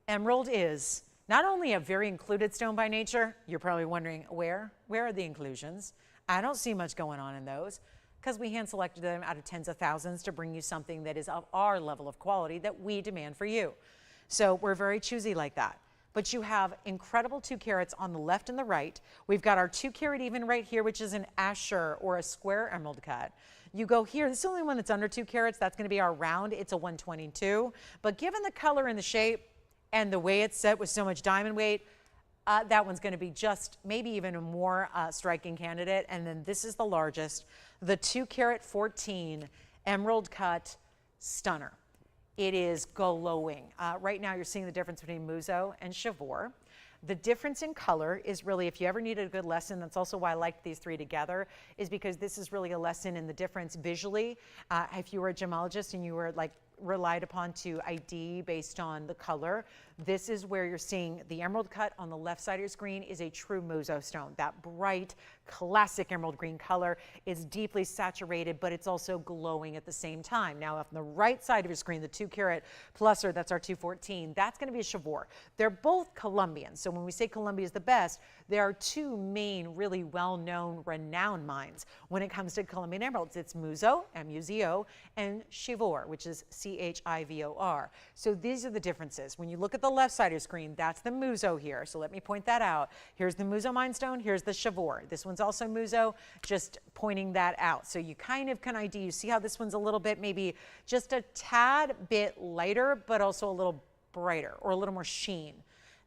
S1: Emerald is not only a very included stone by nature. You're probably wondering, where are the inclusions? I don't see much going on in those, because we hand selected them out of tens of thousands to bring you something that is of our level of quality that we demand for you. So we're very choosy like that. But you have incredible 2 carats on the left and the right. We've got our 2 carat even right here, which is an Asher or a square emerald cut. You go here, this is the only one that's under 2 carats. That's going to be our round. It's a 122. But given the color and the shape, and the way it's set with so much diamond weight, that one's going to be just maybe even a more striking candidate. And then this is the largest, the 2 carat 14 emerald cut stunner. It is glowing. Right now you're seeing the difference between Muzo and Chivor. The difference in color is really, if you ever needed a good lesson, that's also why I liked these 3 together, is because this is really a lesson in the difference visually. If you were a gemologist and you were like relied upon to ID based on the color, this is where you're seeing the emerald cut on the left side of your screen is a true Muzo stone. That bright, classic emerald green color is deeply saturated, but it's also glowing at the same time. Now, on the right side of your screen, the 2 carat pluser, that's our 214, that's going to be a Chivor. They're both Colombian. So when we say Colombia is the best, there are 2 main, really well-known, renowned mines when it comes to Colombian emeralds. It's Muzo, M-U-Z-O, and Chivor, which is C-H-I-V-O-R. So these are the differences. When you look at the left side of your screen, that's the Muzo here. So let me point that out. Here's the Muzo Mindstone. Here's the Chivor. This one's also Muzo, just pointing that out. So you kind of can ID. You see how this one's a little bit, maybe just a tad bit lighter, but also a little brighter or a little more sheen.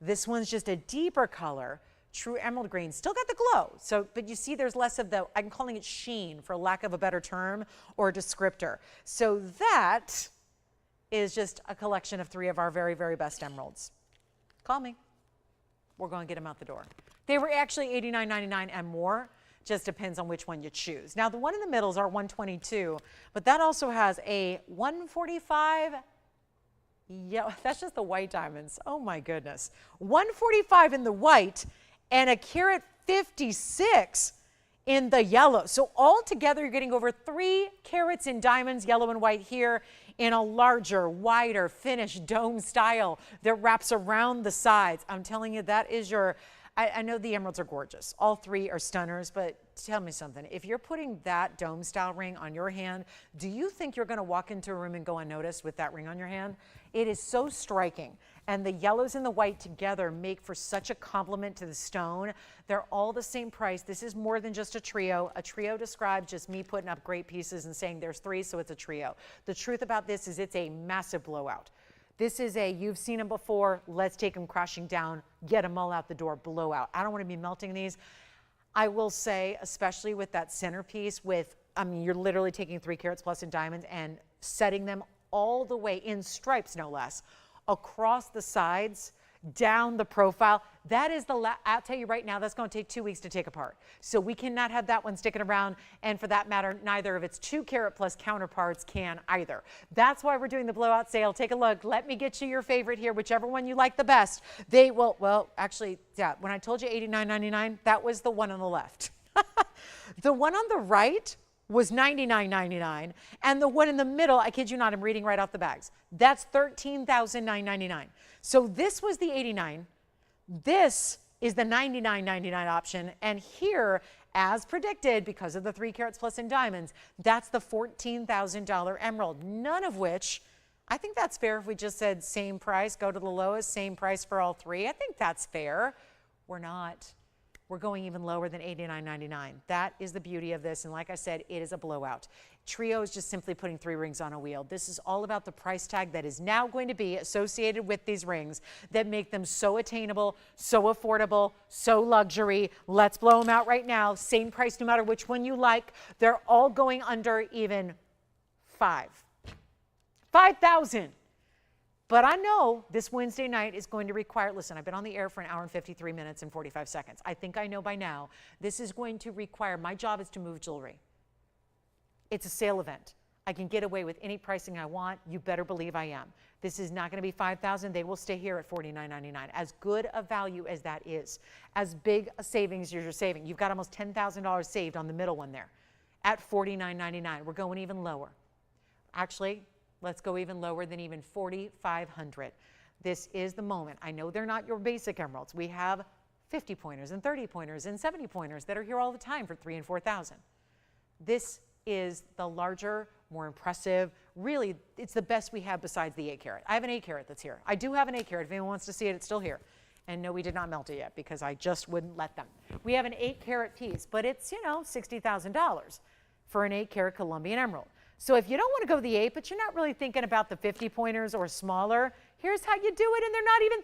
S1: This one's just a deeper color, true emerald green, still got the glow. So, but you see there's less of the, I'm calling it sheen for lack of a better term or descriptor. So that is just a collection of 3 of our very, very best emeralds. Call me. We're going to get them out the door. They were actually $89.99 and more. Just depends on which one you choose. Now, the one in the middle is our 122, but that also has a 145. Yeah, that's just the white diamonds. Oh my goodness. 145 in the white and a carat 56 in the yellow. So all together, you're getting over 3 carats in diamonds, yellow and white here, in a larger, wider, finished dome style that wraps around the sides. I'm telling you, that is your, I know the emeralds are gorgeous. All 3 are stunners, but tell me something. If you're putting that dome style ring on your hand, do you think you're going to walk into a room and go unnoticed with that ring on your hand? It is so striking. And the yellows and the white together make for such a compliment to the stone. They're all the same price. This is more than just a trio. A trio describes just me putting up great pieces and saying there's 3, so it's a trio. The truth about this is it's a massive blowout. This is a, you've seen them before, let's take them crashing down, get them all out the door, blowout. I don't want to be melting these. I will say, especially with that centerpiece with, I mean, you're literally taking 3 carats plus in diamonds and setting them all the way in stripes, no less, across the sides, down the profile. That is I'll tell you right now, that's going to take 2 weeks to take apart. So we cannot have that one sticking around. And for that matter, neither of its 2 carat plus counterparts can either. That's why we're doing the blowout sale. Take a look. Let me get you your favorite here, whichever one you like the best. They will, well, actually, yeah, when I told you $89.99, that was the one on the left. The one on the right was $99.99, and the one in the middle, I kid you not, I'm reading right off the bags, that's $13,999. So this was the $89, this is the $99.99 option, and here, as predicted, because of the 3 carats plus in diamonds, that's the $14,000 emerald, none of which, I think that's fair if we just said same price, go to the lowest, same price for all 3. I think that's fair. We're not. We're going even lower than $89.99. That is the beauty of this. And like I said, it is a blowout. Trio is just simply putting 3 rings on a wheel. This is all about the price tag that is now going to be associated with these rings that make them so attainable, so affordable, so luxury. Let's blow them out right now. Same price no matter which one you like. They're all going under even $5,000. But I know this Wednesday night is going to require, listen, I've been on the air for 1 hour and 53 minutes and 45 seconds. I think I know by now this is going to require, my job is to move jewelry. It's a sale event. I can get away with any pricing I want. You better believe I am. This is not going to be $5,000. They will stay here at $49.99. As good a value as that is, as big a savings as you're saving. You've got almost $10,000 saved on the middle one there at $49.99. We're going even lower. Actually, let's go even lower than even $4,500. This is the moment. I know they're not your basic emeralds. We have 50 pointers and 30 pointers and 70 pointers that are here all the time for $3,000 and $4,000. This is the larger, more impressive. Really, it's the best we have besides the 8 carat. I have an 8 carat that's here. I do have an 8 carat. If anyone wants to see it, it's still here. And no, we did not melt it yet because I just wouldn't let them. We have an 8 carat piece, but it's, you know, $60,000 for an 8 carat Colombian emerald. So if you don't want to go the 8, but you're not really thinking about the 50 pointers or smaller, here's how you do it, and they're not even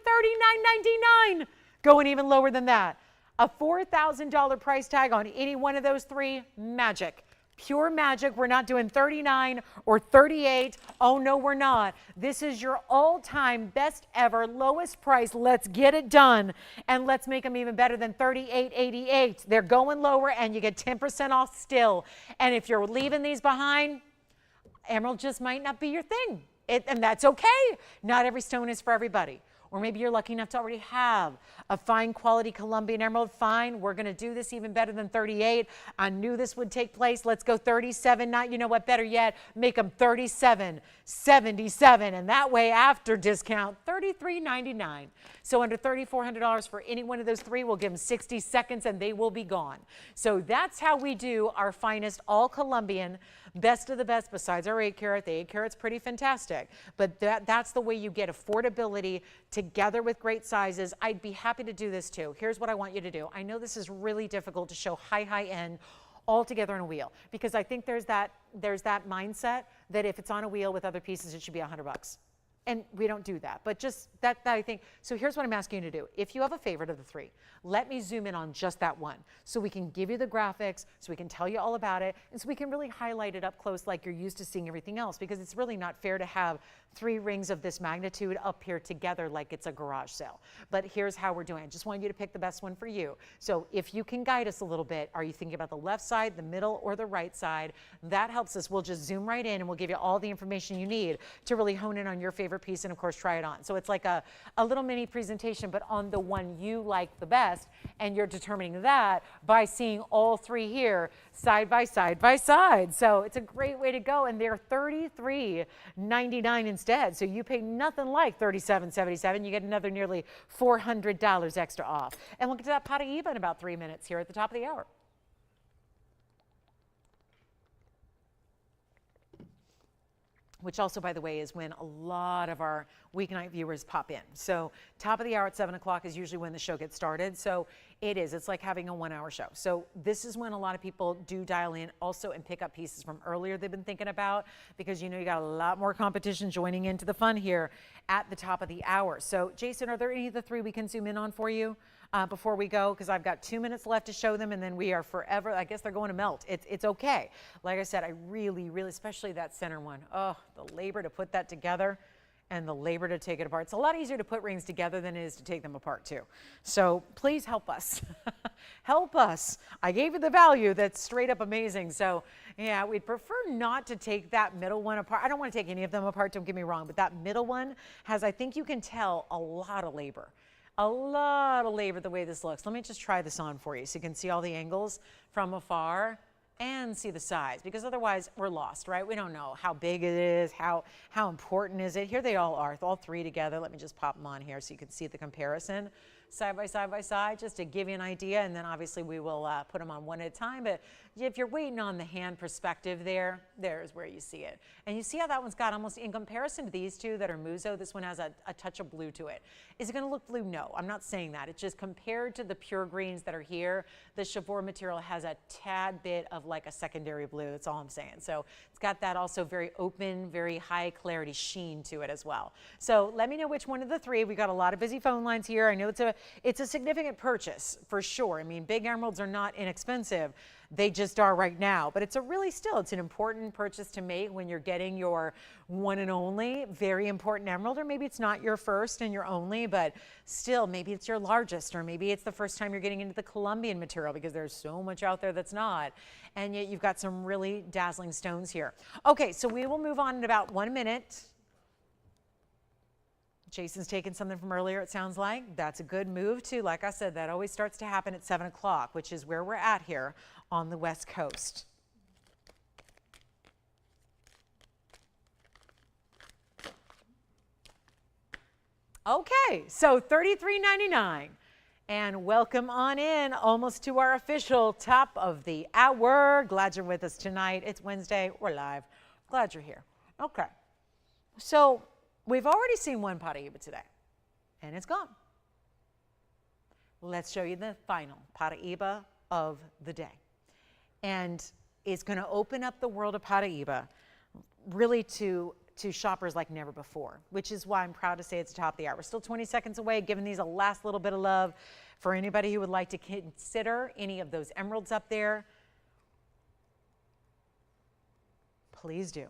S1: $39.99. Going even lower than that. A $4,000 price tag on any one of those 3, magic. Pure magic. We're not doing 39 or 38. Oh, no, we're not. This is your all-time best ever, lowest price. Let's get it done, and let's make them even better than $38.88. They're going lower, and you get 10% off still. And if you're leaving these behind, emerald just might not be your thing, and that's okay. Not every stone is for everybody. Or maybe you're lucky enough to already have a fine quality Colombian emerald. Fine, we're going to do this even better than 38. I knew this would take place. Let's go 37. Not, you know what, better yet, make them 37, 77. And that way, after discount, $33.99. So under $3,400 for any one of those 3, we'll give them 60 seconds and they will be gone. So that's how we do our finest all Colombian, best of the best besides our 8 carat. The 8 carat's pretty fantastic. But that's the way you get affordability together with great sizes. I'd be happy to do this too. Here's what I want you to do. I know this is really difficult to show high end all together on a wheel because I think there's that mindset that if it's on a wheel with other pieces, it should be $100. And we don't do that, but just that I think. So here's what I'm asking you to do. If you have a favorite of the three, let me zoom in on just that one so we can give you the graphics, so we can tell you all about it, and so we can really highlight it up close like you're used to seeing everything else, because it's really not fair to have 3 rings of this magnitude up here together like it's a garage sale. But here's how we're doing. I just want you to pick the best one for you. So if you can guide us a little bit, are you thinking about the left side, the middle, or the right side? That helps us. We'll just zoom right in and we'll give you all the information you need to really hone in on your favorite piece and of course try it on. So it's like a little mini presentation, but on the one you like the best, and you're determining that by seeing all 3 here side by side by side. So it's a great way to go, and they're $33.99 instead. So you pay nothing like $37.77. You get another nearly $400 extra off. And we'll get to that Paraíba in about 3 minutes here at the top of the hour. Which also, by the way, is when a lot of our weeknight viewers pop in. So top of the hour at 7 o'clock is usually when the show gets started. So it's like having a 1-hour show. So this is when a lot of people do dial in also and pick up pieces from earlier they've been thinking about, because you know you got a lot more competition joining into the fun here at the top of the hour. So Jason, are there any of the 3 we can zoom in on for you before we go? Because I've got 2 minutes left to show them, and then we are forever. I guess they're going to melt. It's okay. Like I said, I really, especially that center one. Oh, the labor to put that together and the labor to take it apart. It's a lot easier to put rings together than it is to take them apart too. So please help us. Help us. I gave you the value that's straight up amazing. So yeah, we'd prefer not to take that middle one apart. I don't want to take any of them apart, don't get me wrong, but that middle one has, I think you can tell, a lot of labor. A lot of labor the way this looks. Let me just try this on for you so you can see all the angles from afar and see the size, because otherwise we're lost, right? We don't know how big it is, how important is it. Here they all are, all 3 together. Let me just pop them on here so you can see the comparison side by side, just to give you an idea. And then obviously we will put them on one at a time. But if you're waiting on the hand perspective there's where you see it. And you see how that one's got almost, in comparison to these 2 that are Muzo, this one has a touch of blue to it. Is it going to look blue? No, I'm not saying that. It's just compared to the pure greens that are here, the Chavour material has a tad bit of like a secondary blue. That's all I'm saying. So it's got that also very open, very high clarity sheen to it as well. So let me know which one of the 3. We got a lot of busy phone lines here. I know it's a significant purchase for sure. I mean, big emeralds are not inexpensive. They just are right now, but it's an important purchase to make when you're getting your one and only very important emerald, or maybe it's not your first and your only, but still maybe it's your largest, or maybe it's the first time you're getting into the Colombian material, because there's so much out there that's not, and yet you've got some really dazzling stones here. Okay, so we will move on in about 1 minute. Jason's taking something from earlier, it sounds like. That's a good move too. Like I said, that always starts to happen at 7 o'clock, which is where we're at here on the West Coast. Okay, so $33.99. And welcome on in, almost to our official top of the hour. Glad you're with us tonight. It's Wednesday, we're live. Glad you're here. Okay, so we've already seen one Paraíba today, and it's gone. Let's show you the final Paraíba of the day. And it's going to open up the world of Paraíba really to shoppers like never before, which is why I'm proud to say it's the top of the hour. We're still 20 seconds away, giving these a last little bit of love for anybody who would like to consider any of those emeralds up there. Please do.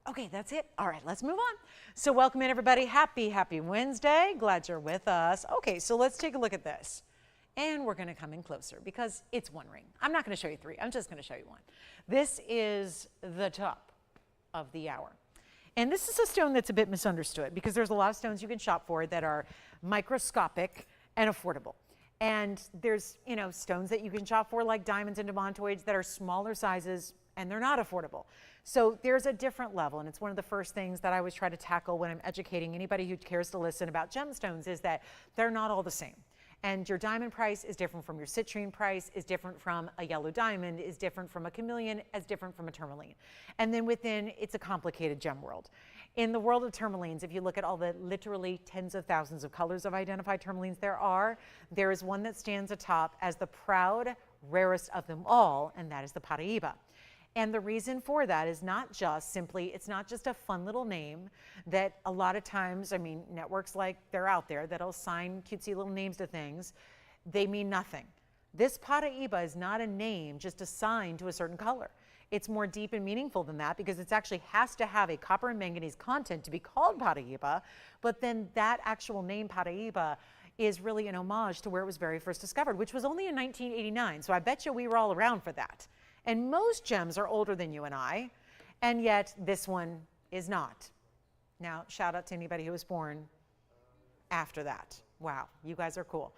S1: Okay, that's it. All right, let's move on. So welcome in, everybody. Happy Wednesday. Glad you're with us. Okay, so let's take a look at this. And we're going to come in closer because it's one ring. I'm not going to show you 3. I'm just going to show you 1. This is the top of the hour. And this is a stone that's a bit misunderstood, because there's a lot of stones you can shop for that are microscopic and affordable. And there's, stones that you can shop for like diamonds and demontoids that are smaller sizes, and they're not affordable. So there's a different level, and it's one of the first things that I always try to tackle when I'm educating anybody who cares to listen about gemstones, is that they're not all the same. And your diamond price is different from your citrine price, is different from a yellow diamond, is different from a chameleon, is different from a tourmaline. And then within, it's a complicated gem world. In the world of tourmalines, if you look at all the literally tens of thousands of colors of identified tourmalines there is one that stands atop as the proud, rarest of them all, and that is the Paraíba. And the reason for that is not just simply, it's not just a fun little name that a lot of times, I mean, networks like they're out there that'll assign cutesy little names to things. They mean nothing. This Paraíba is not a name just assigned to a certain color. It's more deep and meaningful than that because it actually has to have a copper and manganese content to be called Paraíba, but then that actual name Paraíba is really an homage to where it was very first discovered, which was only in 1989. So I bet you we were all around for that. And most gems are older than you and I, and yet this one is not. Now, shout out to anybody who was born after that. Wow, you guys are cool.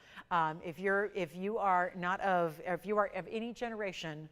S1: If you are of any generation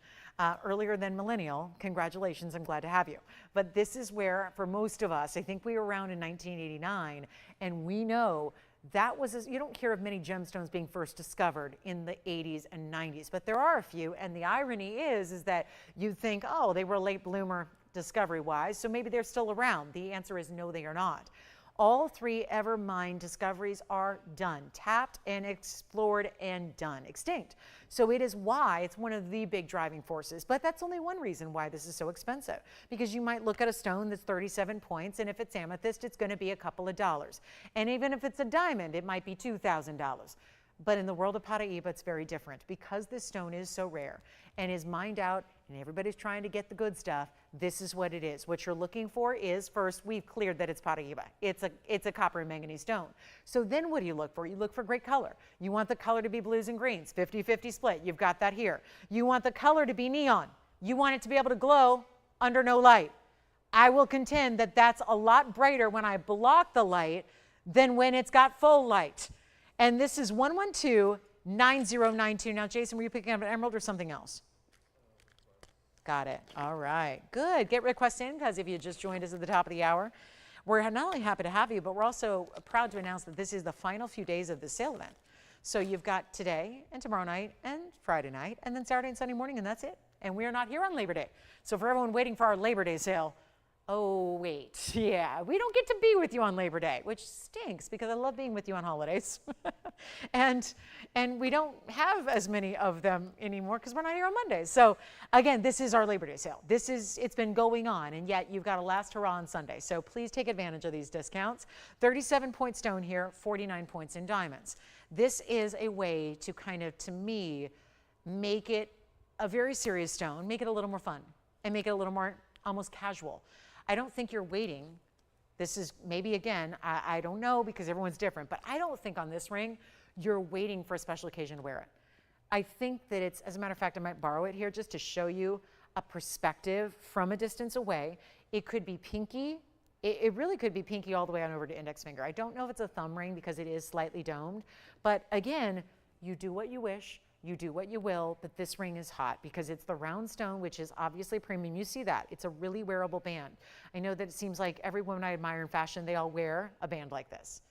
S1: earlier than millennial, congratulations, I'm glad to have you. But this is where, for most of us, I think we were around in 1989, and we know that was, you don't hear of many gemstones being first discovered in the 80s and 90s, but there are a few, and the irony is that you think, oh, they were a late bloomer discovery-wise, so maybe they're still around. The answer is no, they are not. All three ever mined discoveries are done, tapped and explored and done, extinct. So it is why it's one of the big driving forces, but that's only one reason why this is so expensive, because you might look at a stone that's 37 points, and if it's amethyst, it's going to be a couple of dollars. And even if it's a diamond, it might be $2,000. But in the world of Paraíba, it's very different because this stone is so rare and is mined out and everybody's trying to get the good stuff. This is what it is. What you're looking for is, first, we've cleared that it's Paraíba. It's a copper and manganese stone. So then what do you look for? You look for great color. You want the color to be blues and greens, 50-50 split. You've got that here. You want the color to be neon. You want it to be able to glow under no light. I will contend that that's a lot brighter when I block the light than when it's got full light. And this is 112-9092. Now, Jason, were you picking up an emerald or something else? Got it. All right. Good. Get requests in, because if you just joined us at the top of the hour, we're not only happy to have you, but we're also proud to announce that this is the final few days of the sale event. So you've got today and tomorrow night and Friday night and then Saturday and Sunday morning, and that's it. And we are not here on Labor Day. So for everyone waiting for our Labor Day sale, oh, wait, yeah, we don't get to be with you on Labor Day, which stinks because I love being with you on holidays. and we don't have as many of them anymore because we're not here on Mondays. So again, this is our Labor Day sale. It's been going on, and yet you've got a last hurrah on Sunday. So please take advantage of these discounts. 37-point stone here, 49 points in diamonds. This is a way to kind of, to me, make it a very serious stone, make it a little more fun, and make it a little more almost casual. I don't think you're waiting. This is maybe, again, I don't know because everyone's different, but I don't think on this ring you're waiting for a special occasion to wear it. I think that it's, as a matter of fact, I might borrow it here just to show you a perspective from a distance away. It could be pinky. It really could be pinky all the way on over to index finger. I don't know if it's a thumb ring because it is slightly domed, but again, you do what you wish. You do what you will, but this ring is hot because it's the round stone, which is obviously premium. You see that. It's a really wearable band. I know that it seems like every woman I admire in fashion, they all wear a band like this.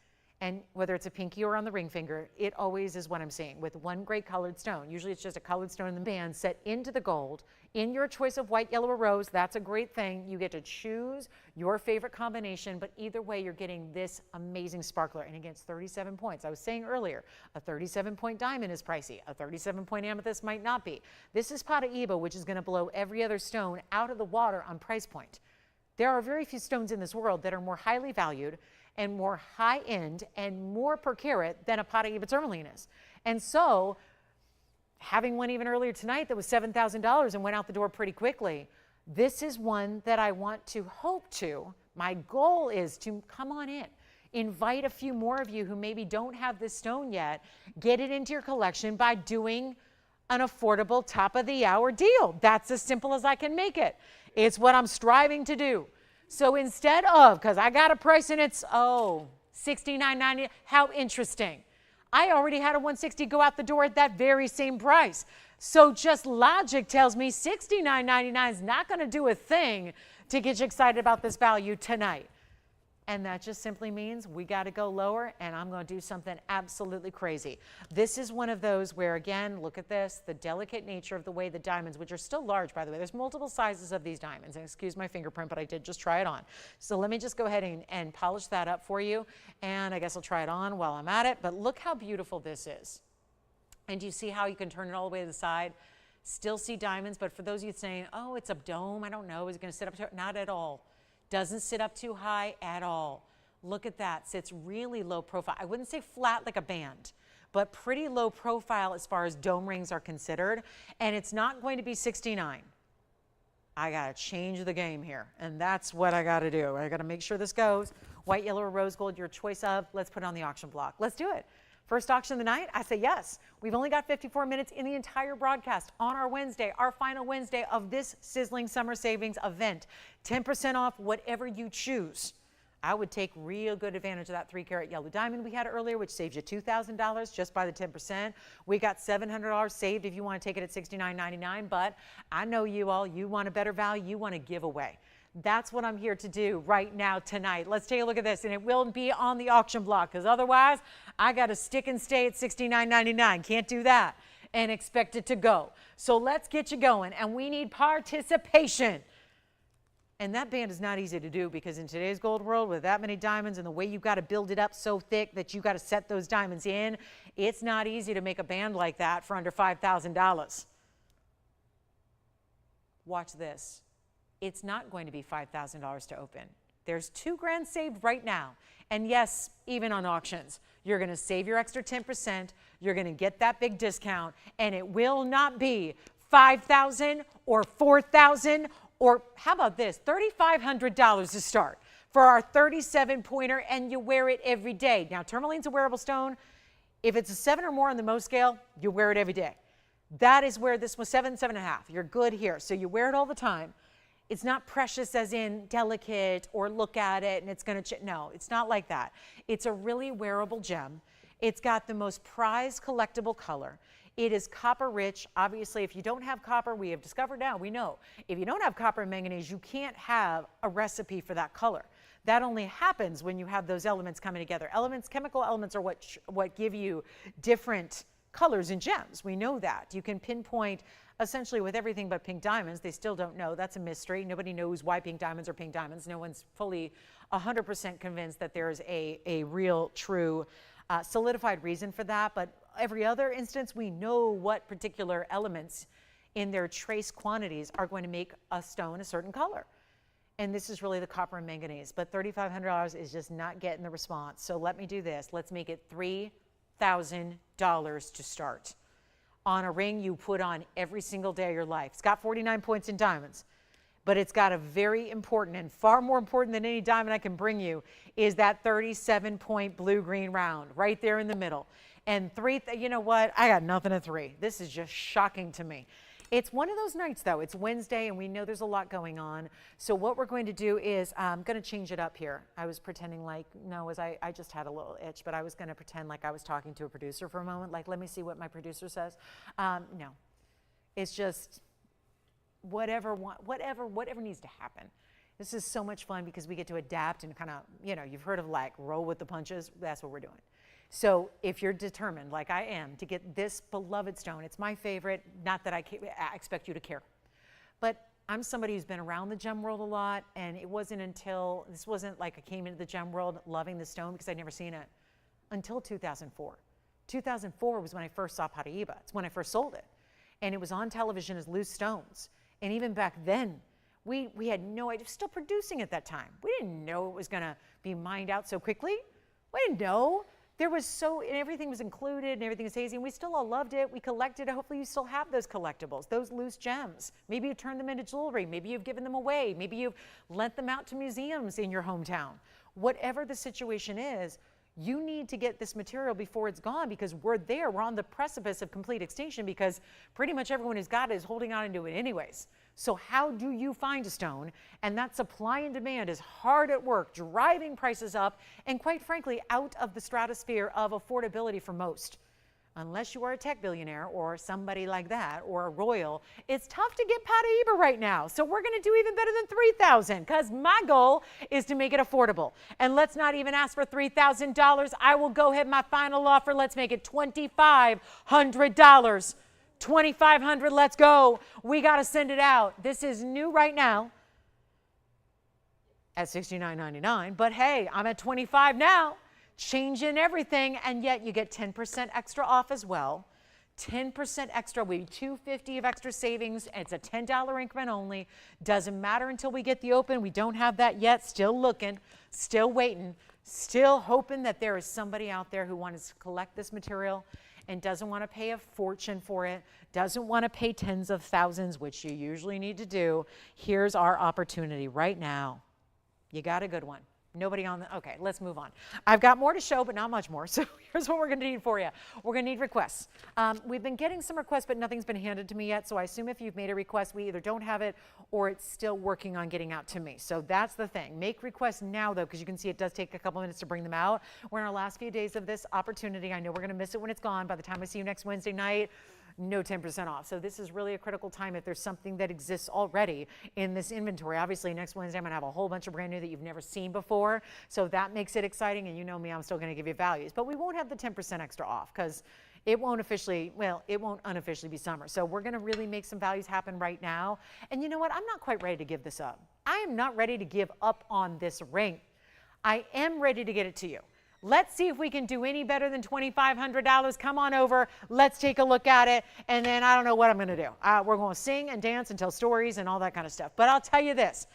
S1: And whether it's a pinky or on the ring finger, it always is what I'm seeing with one great colored stone. Usually it's just a colored stone in the band set into the gold. In your choice of white, yellow, or rose, that's a great thing. You get to choose your favorite combination, but either way, you're getting this amazing sparkler. And again, it's 37 points. I was saying earlier, a 37-point diamond is pricey. A 37-point amethyst might not be. This is Paraíba, which is going to blow every other stone out of the water on price point. There are very few stones in this world that are more highly valued and more high-end and more per carat than a Paraíba tourmaline is. And so, having one even earlier tonight that was $7,000 and went out the door pretty quickly, this is one that I want to hope to. My goal is to come on in. Invite a few more of you who maybe don't have this stone yet. Get it into your collection by doing an affordable top-of-the-hour deal. That's as simple as I can make it. It's what I'm striving to do. So instead of, because I got a price and it's, $69.90, how interesting. I already had a 160 go out the door at that very same price. So just logic tells me $69.99 is not going to do a thing to get you excited about this value tonight. And that just simply means we got to go lower, and I'm going to do something absolutely crazy. This is one of those where, again, look at this, the delicate nature of the way the diamonds, which are still large, by the way. There's multiple sizes of these diamonds. And excuse my fingerprint, but I did just try it on. So let me just go ahead and polish that up for you. And I guess I'll try it on while I'm at it. But look how beautiful this is. And do you see how you can turn it all the way to the side? Still see diamonds, but for those of you saying, oh, it's a dome, I don't know, is it going to sit up to it? Not at all. Doesn't sit up too high at all. Look at that. Sits really low profile. I wouldn't say flat like a band, but pretty low profile as far as dome rings are considered. And it's not going to be 69. I got to change the game here. And that's what I got to do. I got to make sure this goes. White, yellow, or rose gold, your choice of. Let's put it on the auction block. Let's do it. First auction of the night, I say yes. We've only got 54 minutes in the entire broadcast on our Wednesday, our final Wednesday of this sizzling summer savings event. 10% off whatever you choose. I would take real good advantage of that 3-carat yellow diamond we had earlier, which saves you $2,000 just by the 10%. We got $700 saved if you want to take it at $69.99, but I know you all, you want a better value, you want to give away. That's what I'm here to do right now tonight. Let's take a look at this, and it will be on the auction block because otherwise I got to stick and stay at $69.99. Can't do that and expect it to go. So let's get you going, and we need participation. And that band is not easy to do because in today's gold world with that many diamonds and the way you've got to build it up so thick that you got to set those diamonds in, it's not easy to make a band like that for under $5,000. Watch this. It's not going to be $5,000 to open. There's $2,000 saved right now. And yes, even on auctions, you're going to save your extra 10%. You're going to get that big discount, and it will not be $5,000 or $4,000 or how about this, $3,500 to start for our 37-pointer, and you wear it every day. Now, tourmaline's a wearable stone. If it's a 7 or more on the Mohs scale, you wear it every day. That is where this was 7, 7.5. You're good here. So you wear it all the time. It's not precious as in delicate or look at it and it's going to, no, it's not like that. It's a really wearable gem. It's got the most prized collectible color. It is copper rich. Obviously, if you don't have copper, we have discovered now, we know, if you don't have copper and manganese, you can't have a recipe for that color. That only happens when you have those elements coming together. Elements, chemical elements are what give you different colors in gems. We know that. You can pinpoint essentially with everything but pink diamonds. They still don't know. That's a mystery. Nobody knows why pink diamonds are pink diamonds. No one's fully 100% convinced that there's a real, true, solidified reason for that. But every other instance, we know what particular elements in their trace quantities are going to make a stone a certain color. And this is really the copper and manganese. But $3,500 is just not getting the response. So let me do this. Let's make it $3,000 to start. On a ring you put on every single day of your life. It's got 49 points in diamonds, but it's got a very important and far more important than any diamond I can bring you is that 37-point blue-green round right there in the middle. And you know what? I got nothing at 3. This is just shocking to me. It's one of those nights, though. It's Wednesday, and we know there's a lot going on. So what we're going to do is I'm going to change it up here. I was pretending like, no, I just had a little itch, but I was going to pretend like I was talking to a producer for a moment. Like, let me see what my producer says. No. It's just whatever needs to happen. This is so much fun because we get to adapt and kind of, you know, you've heard of like roll with the punches. That's what we're doing. So if you're determined, like I am, to get this beloved stone, it's my favorite, not that I expect you to care. But I'm somebody who's been around the gem world a lot, and it wasn't until, this wasn't like I came into the gem world loving the stone because I'd never seen it, until 2004. 2004 was when I first saw Paraíba. It's when I first sold it. And it was on television as loose stones. And even back then, we had no idea, still producing at that time. We didn't know it was gonna be mined out so quickly. We didn't know. There was and everything was included and everything was hazy, and we still all loved it. We collected it. Hopefully you still have those collectibles, those loose gems. Maybe you've turned them into jewelry. Maybe you've given them away. Maybe you've lent them out to museums in your hometown. Whatever the situation is, you need to get this material before it's gone because we're there. We're on the precipice of complete extinction because pretty much everyone who's got it is holding on to it anyways. So how do you find a stone? And that supply and demand is hard at work, driving prices up and quite frankly, out of the stratosphere of affordability for most. unless you are a tech billionaire or somebody like that or a royal, it's tough to get Paraíba right now. So we're going to do even better than 3,000 because my goal is to make it affordable. And let's not even ask for $3,000. I will go ahead, my final offer, let's make it $2,500. $2,500, let's go. We got to send it out. This is new right now at $69.99, but hey, I'm at $25 now. Changing everything, and yet you get 10% extra off as well. 10% extra, we $250 of extra savings. It's a $10 increment only. Doesn't matter until we get the open. We don't have that yet. Still looking, still waiting, still hoping that there is somebody out there who wants to collect this material and doesn't want to pay a fortune for it, doesn't want to pay tens of thousands, which you usually need to do. Here's our opportunity right now. You got a good one. Nobody on the, okay, let's move on. I've got more to show, but not much more. So here's what we're going to need for you. We're going to need requests. We've been getting some requests, but nothing's been handed to me yet. So I assume if you've made a request, we either don't have it or it's still working on getting out to me. So that's the thing. Make requests now, though, because you can see it does take a couple minutes to bring them out. We're in our last few days of this opportunity. I know we're going to miss it when it's gone. By the time I see you next Wednesday night, no 10% off. So this is really a critical time if there's something that exists already in this inventory. Obviously, next Wednesday, I'm going to have a whole bunch of brand new that you've never seen before. So that makes it exciting. And you know me, I'm still going to give you values. But we won't have the 10% extra off because it won't officially, well, it won't unofficially be summer. So we're going to really make some values happen right now. And you know what? I'm not quite ready to give this up. I am not ready to give up on this ring. I am ready to get it to you. Let's see if we can do any better than $2,500. Come on over. Let's take a look at it. And then I don't know what I'm going to do. We're going to sing and dance and tell stories and all that kind of stuff. But I'll tell you this.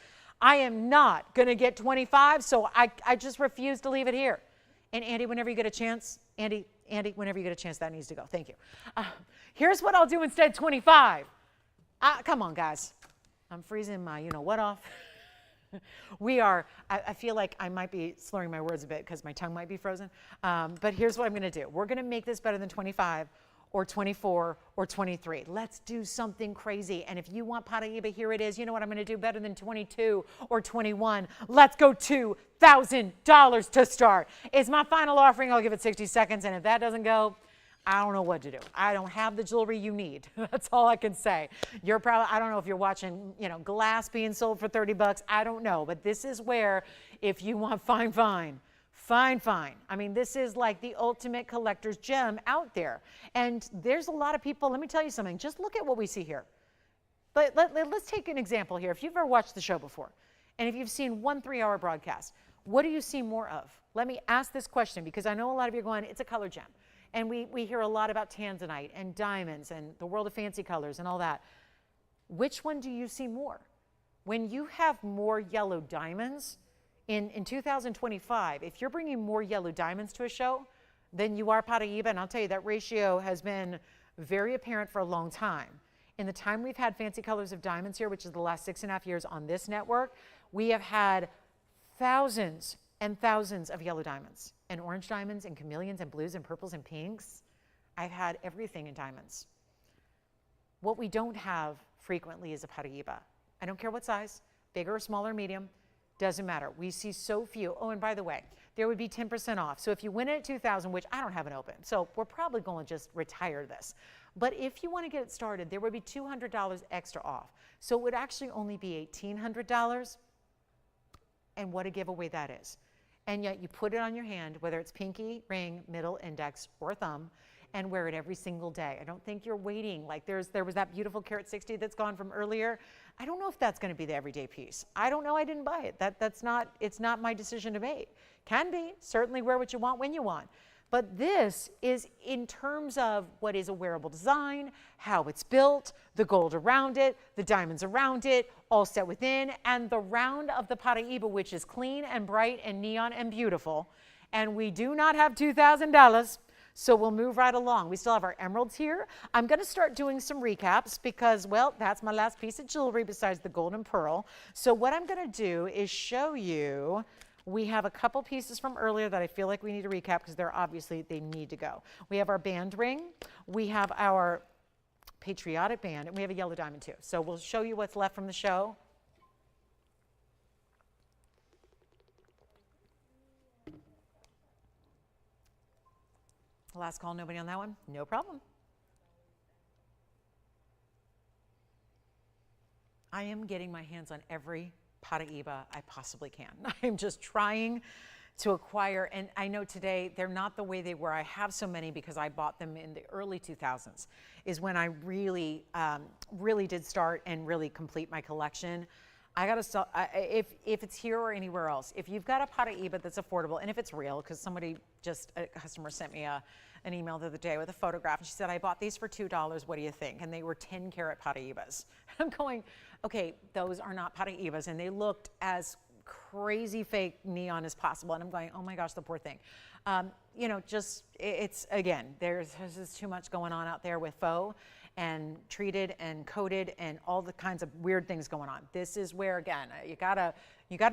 S1: I am not going to get 25, so I just refuse to leave it here. And Andy, whenever you get a chance, Andy, whenever you get a chance, that needs to go. Thank you. Here's what I'll do instead, 25. Come on, guys. I'm freezing my you-know-what off. We are, I feel like I might be slurring my words a bit because my tongue might be frozen. But here's what I'm going to do. We're going to make this better than 25 or 24 or 23. Let's do something crazy. And if you want Paraíba, here it is. You know what I'm going to do better than 22 or 21? Let's go $2,000 to start. It's my final offering. I'll give it 60 seconds. And if that doesn't go, I don't know what to do. I don't have the jewelry you need. That's all I can say. You're probably, I don't know if you're watching, glass being sold for 30 bucks. I don't know. But this is where, if you want fine. I mean, this is like the ultimate collector's gem out there. And there's a lot of people, let me tell you something. Just look at what we see here. But let's take an example here. If you've ever watched the show before, and if you've seen 1 3-hour broadcast, what do you see more of? Let me ask this question because I know a lot of you are going, it's a color gem. And we hear a lot about tanzanite and diamonds and the world of fancy colors and all that. Which one do you see more? When you have more yellow diamonds in 2025, if you're bringing more yellow diamonds to a show than you are Paraíba, and I'll tell you that ratio has been very apparent for a long time. In the time we've had fancy colors of diamonds here, which is the last 6.5 years on this network, we have had thousands and thousands of yellow diamonds and orange diamonds and chameleons and blues and purples and pinks. I've had everything in diamonds. What we don't have frequently is a Paraíba. I don't care what size, bigger or smaller, medium, doesn't matter. We see so few. Oh, and by the way, there would be 10% off. So if you win it at 2,000, which I don't have an open, so we're probably going to just retire this. But if you want to get it started, there would be $200 extra off. So it would actually only be $1,800. And what a giveaway that is. And yet you put it on your hand, whether it's pinky, ring, middle, index, or thumb, and wear it every single day. I don't think you're waiting. Like there was that beautiful carat 60 that's gone from earlier. I don't know if that's going to be the everyday piece. I don't know. I didn't buy it. It's not my decision to make. Can be. Certainly wear what you want when you want. But this is in terms of what is a wearable design, how it's built, the gold around it, the diamonds around it, all set within, and the round of the Paraíba, which is clean and bright and neon and beautiful. And we do not have $2,000, so we'll move right along. We still have our emeralds here. I'm going to start doing some recaps because, well, that's my last piece of jewelry besides the gold and pearl. So what I'm going to do is show you. We have a couple pieces from earlier that I feel like we need to recap because they need to go. We have our band ring, we have our patriotic band, and we have a yellow diamond too. So we'll show you what's left from the show. Last call, nobody on that one? No problem. I am getting my hands on every Paraíba I possibly can. I'm just trying to acquire, and I know today they're not the way they were. I have so many because I bought them in the early 2000s is when I really, really did start and really complete my collection. I gotta sell, if it's here or anywhere else, if you've got a Paraíba that's affordable, and if it's real, because a customer sent me an email the other day with a photograph, and she said, I bought these for $2, what do you think? And they were 10 karat Paraíbas. I'm going, okay, those are not Paraíbas, and they looked as crazy fake neon as possible. And I'm going, oh my gosh, the poor thing. You know, just, it's, again, there's just too much going on out there with faux and treated and coated and all the kinds of weird things going on. This is where, again, you gotta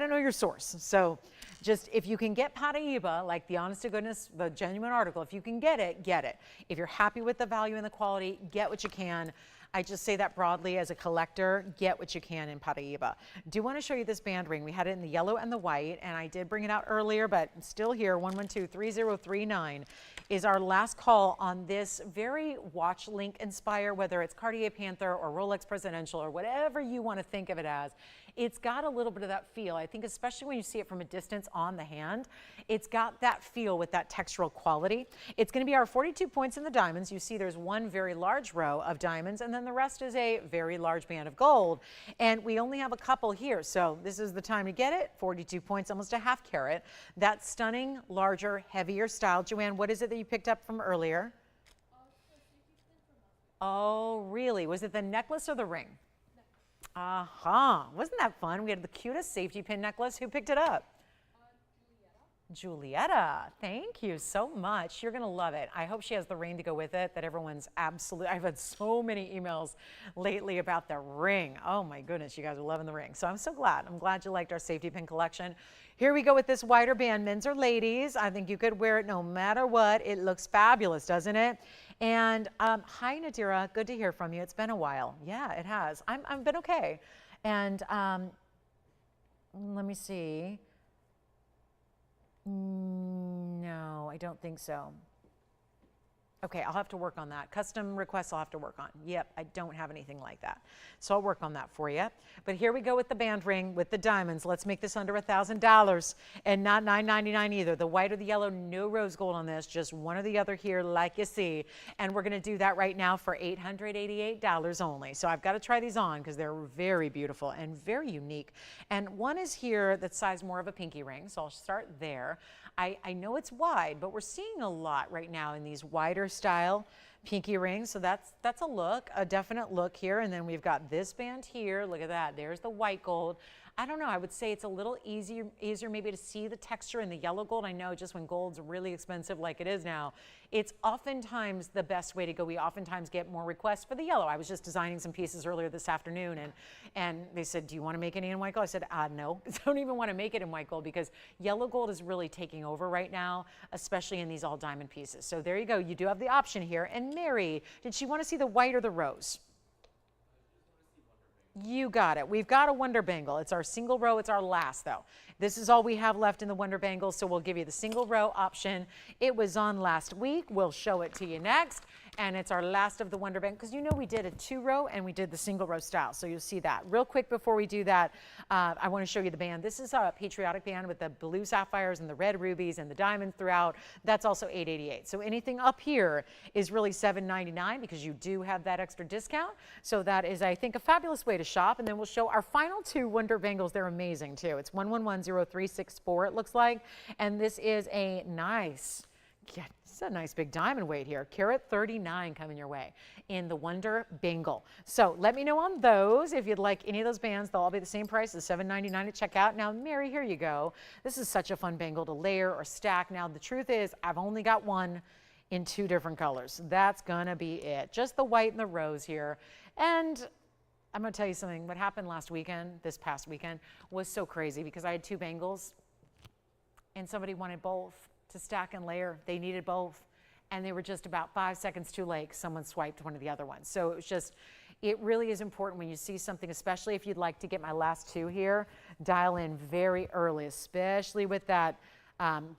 S1: know your source. So just, if you can get Paraíba, like the honest to goodness, the genuine article, if you can get it, get it. If you're happy with the value and the quality, get what you can. I just say that broadly as a collector, get what you can in Paraíba. Do want to show you this band ring. We had it in the yellow and the white, and I did bring it out earlier, but it's still here. 112-3039 is our last call on this very watch link inspire, whether it's Cartier Panther or Rolex Presidential or whatever you want to think of it as. It's got a little bit of that feel. I think especially when you see it from a distance on the hand, it's got that feel with that textural quality. It's going to be our 42 points in the diamonds. You see there's one very large row of diamonds, and then the rest is a very large band of gold. And we only have a couple here, so this is the time to get it. 42 points, almost a half carat. That stunning, larger, heavier style. Joanne, what is it that you picked up from earlier? Oh, really? Was it the necklace or the ring? Wasn't that fun? We had the cutest safety pin necklace. Who picked it up? Julietta. Thank you so much. You're going to love it. I hope she has the ring to go with it, that everyone's absolutely, I've had so many emails lately about the ring. Oh my goodness, you guys are loving the ring. So I'm so glad. I'm glad you liked our safety pin collection. Here we go with this wider band, men's or ladies. I think you could wear it no matter what. It looks fabulous, doesn't it? And hi, Nadira. Good to hear from you. It's been a while. Yeah, it has. I've been okay. And let me see. No, I don't think so. Okay, I'll have to work on that. Custom requests I'll have to work on. Yep, I don't have anything like that. So I'll work on that for you. But here we go with the band ring with the diamonds. Let's make this under $1,000 and not $999 either. The white or the yellow, no rose gold on this, just one or the other here like you see. And we're gonna do that right now for $888 only. So I've gotta try these on because they're very beautiful and very unique. And one is here that's sized more of a pinky ring, so I'll start there. I know it's wide, but we're seeing a lot right now in these wider style pinky rings. So that's a look, a definite look here. And then we've got this band here. Look at that. There's the white gold. I don't know. I would say it's a little easier maybe to see the texture in the yellow gold. I know just when gold's really expensive like it is now, it's oftentimes the best way to go. We oftentimes get more requests for the yellow. I was just designing some pieces earlier this afternoon, and they said, do you want to make any in white gold? I said, no, I don't even want to make it in white gold because yellow gold is really taking over right now, especially in these all diamond pieces. So there you go. You do have the option here. And Mary, did she want to see the white or the rose? You got it. We've got a Wonder Bangle. It's our single row. It's our last, though. This is all we have left in the Wonder Bangle, so we'll give you the single row option. It was on last week. We'll show it to you next. And it's our last of the Wonder Bangle, because you know we did a 2-row and we did the single row style, so you'll see that. Real quick before we do that, I want to show you the band. This is a patriotic band with the blue sapphires and the red rubies and the diamonds throughout. That's also $888. So anything up here is really $799 because you do have that extra discount. So that is, I think, a fabulous way to shop. And then we'll show our final 2 Wonder Bangles. They're amazing too. It's 1110-364 it looks like. And this is a nice, it's a nice big diamond weight here. Carat 39 coming your way in the Wonder Bangle. So let me know on those if you'd like any of those bands. They'll all be the same price as $799 at checkout. Now, Mary, here you go. This is such a fun bangle to layer or stack. Now, the truth is I've only got one in 2 different colors. That's gonna be it. Just the white and the rose here. And I'm gonna tell you something. What happened last weekend, this past weekend, was so crazy because I had 2 bangles and somebody wanted both to stack and layer. They needed both, and they were just about 5 seconds too late. Someone swiped one of the other ones. So it was just, it really is important when you see something, especially if you'd like to get my last 2 here, dial in very early, especially with that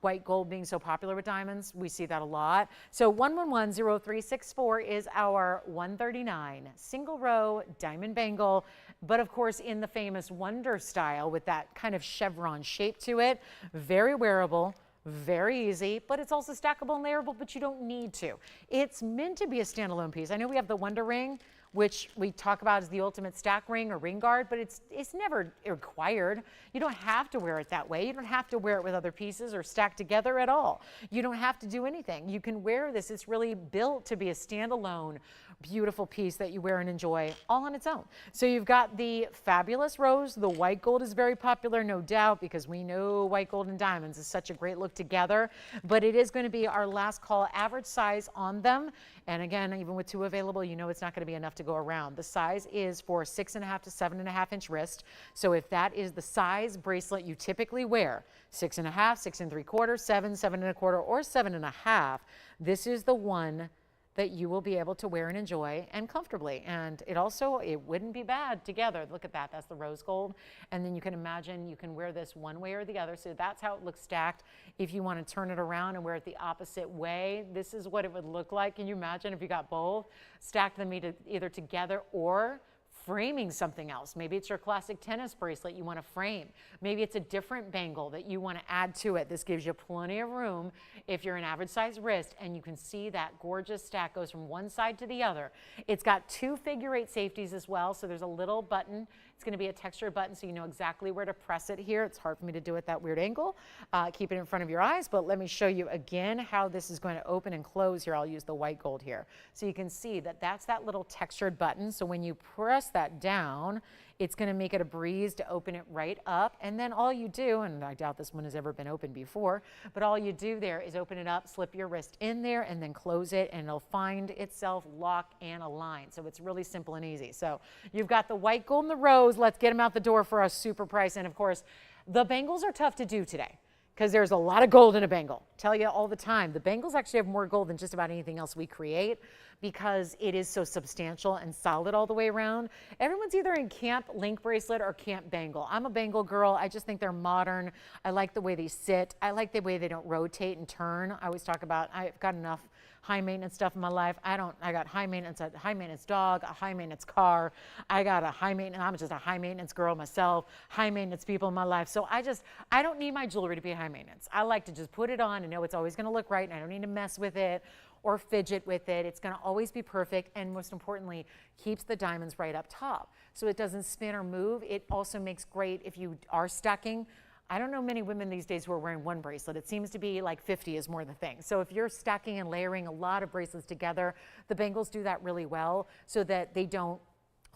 S1: White gold being so popular with diamonds, we see that a lot. So 1110364 is our 139 single row diamond bangle, but of course in the famous Wonder style with that kind of chevron shape to it. Very wearable, very easy, but it's also stackable and layerable, but you don't need to. It's meant to be a standalone piece. I know we have the Wonder ring, which we talk about as the ultimate stack ring or ring guard, but it's never required. You don't have to wear it that way. You don't have to wear it with other pieces or stack together at all. You don't have to do anything. You can wear this. It's really built to be a standalone, beautiful piece that you wear and enjoy all on its own. So you've got the fabulous rose. The white gold is very popular, no doubt, because we know white gold and diamonds is such a great look together, but it is going to be our last call average size on them. And again, even with 2 available, you know it's not going to be enough to go around. The size is for 6.5 to 7.5 inch wrist. So if that is the size bracelet you typically wear, 6.5, 6 3/4, 7, 7 1/4, or 7.5, this is the one that you will be able to wear and enjoy and comfortably. And it wouldn't be bad together. Look at that, that's the rose gold. And then you can imagine you can wear this one way or the other. So that's how it looks stacked. If you want to turn it around and wear it the opposite way, this is what it would look like. Can you imagine if you got both? Stacked them either together or framing something else. Maybe it's your classic tennis bracelet you want to frame. Maybe it's a different bangle that you want to add to it. This gives you plenty of room if you're an average size wrist, and you can see that gorgeous stack goes from one side to the other. It's got 2 figure-8 safeties as well, so there's a little button. It's going to be a textured button so you know exactly where to press it here. It's hard for me to do at that weird angle. Keep it in front of your eyes, but let me show you again how this is going to open and close here. I'll use the white gold here. So you can see that that's that little textured button. So when you press that down, it's going to make it a breeze to open it right up. And then all you do, and I doubt this one has ever been opened before, but all you do there is open it up, slip your wrist in there, and then close it, and it'll find itself lock and align. So it's really simple and easy. So you've got the white gold and the rose. Let's get them out the door for a super price. And of course, the bangles are tough to do today because there's a lot of gold in a bangle. Tell you all the time, the bangles actually have more gold than just about anything else we create because it is so substantial and solid all the way around. Everyone's either in camp link bracelet or camp bangle. I'm a bangle girl. I just think they're modern. I like the way they sit. I like the way they don't rotate and turn. I always talk about I've got enough high maintenance stuff in my life. I got a high maintenance dog, a high maintenance car. I'm just a high maintenance girl myself, high maintenance people in my life. So I don't need my jewelry to be high maintenance. I like to just put it on and know it's always going to look right, and I don't need to mess with it or fidget with it. It's going to always be perfect, and most importantly, keeps the diamonds right up top. So it doesn't spin or move. It also makes great if you are stacking. I don't know many women these days who are wearing one bracelet. It seems to be like 50 is more the thing. So if you're stacking and layering a lot of bracelets together, the bangles do that really well so that they don't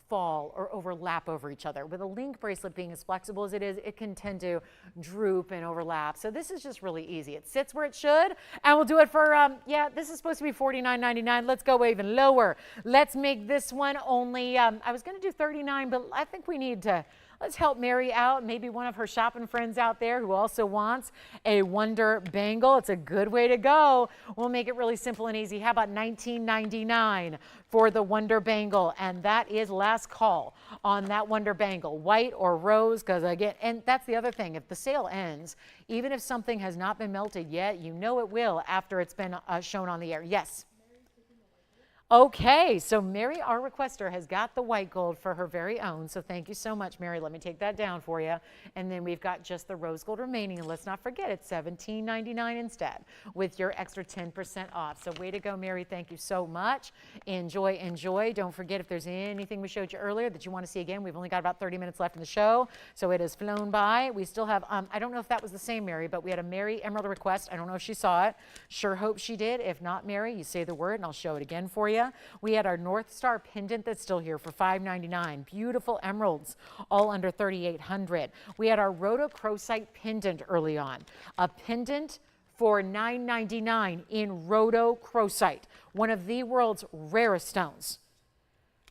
S1: fall or overlap over each other. With a link bracelet being as flexible as it is, it can tend to droop and overlap. So this is just really easy. It sits where it should, and we'll do it for, this is supposed to be $49.99. Let's go even lower. Let's make this one only, I was going to do $39, but I think we need to, let's help Mary out, maybe one of her shopping friends out there who also wants a Wonder bangle. It's a good way to go. We'll make it really simple and easy. How about $19.99 for the Wonder bangle? And that is last call on that Wonder bangle, white or rose, because again, and that's the other thing, if the sale ends, even if something has not been melted yet, you know it will after it's been shown on the air. Yes. Okay, so Mary, our requester, has got the white gold for her very own. So thank you so much, Mary. Let me take that down for you. And then we've got just the rose gold remaining. And let's not forget, it's $17.99 instead with your extra 10% off. So way to go, Mary. Thank you so much. Enjoy, enjoy. Don't forget, if there's anything we showed you earlier that you want to see again, we've only got about 30 minutes left in the show. So it has flown by. We still have, I don't know if that was the same Mary, but we had a Mary Emerald request. I don't know if she saw it. Sure hope she did. If not, Mary, you say the word and I'll show it again for you. We had our North Star pendant that's still here for $5.99. Beautiful emeralds, all under $3,800. We had our rhodochrosite pendant early on. A pendant for $9.99 in rhodochrosite, one of the world's rarest stones.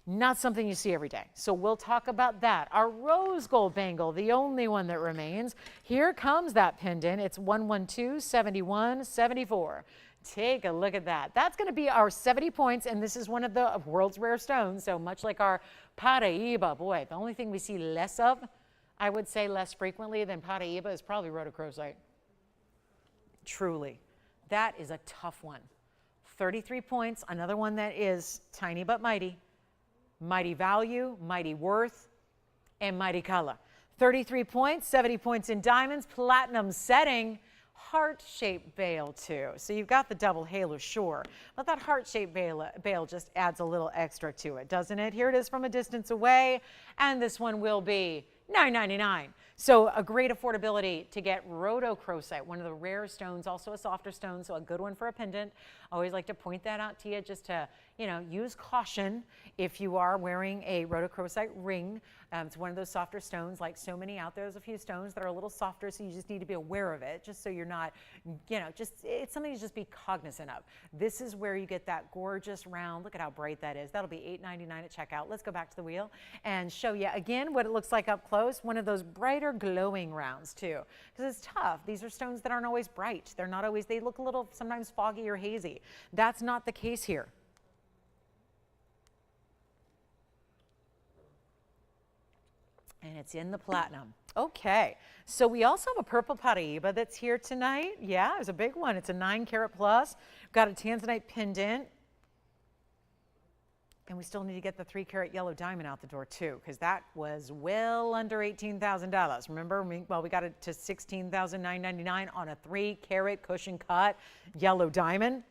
S1: Not something you see every day. So we'll talk about that. Our rose gold bangle, the only one that remains. Here comes that pendant. It's 112-71-74. Take a look at that. That's going to be our 70 points, and this is one of the world's rare stones. So much like our Paraíba, boy, the only thing we see less of, I would say less frequently than Paraíba, is probably rhodochrosite. Truly. That is a tough one. 33 points, another one that is tiny but mighty. Mighty value, mighty worth, and mighty color. 33 points, 70 points in diamonds, platinum setting, heart-shaped bail too. So you've got the double halo, sure, but that heart-shaped bail just adds a little extra to it, doesn't it? Here it is from a distance away, and this one will be $9.99. So a great affordability to get rhodochrosite, one of the rare stones, also a softer stone, so a good one for a pendant. I always like to point that out to you just to, use caution if you are wearing a rhodochrosite ring. It's one of those softer stones, like so many out there. There's a few stones that are a little softer, so you just need to be aware of it, just so you're not, it's something to just be cognizant of. This is where you get that gorgeous round. Look at how bright that is. That'll be $8.99 at checkout. Let's go back to the wheel and show you again what it looks like up close. One of those brighter glowing rounds too, because it's tough. These are stones that aren't always bright. They're not always, they look a little sometimes foggy or hazy. That's not the case here. And it's in the platinum. Okay, so we also have a purple Paraiba that's here tonight. Yeah, it's a big one. It's a 9 carat plus. Got a tanzanite pendant. And we still need to get the 3 carat yellow diamond out the door too, because that was well under $18,000. Remember, we got it to $16,999 on a 3 carat cushion cut yellow diamond.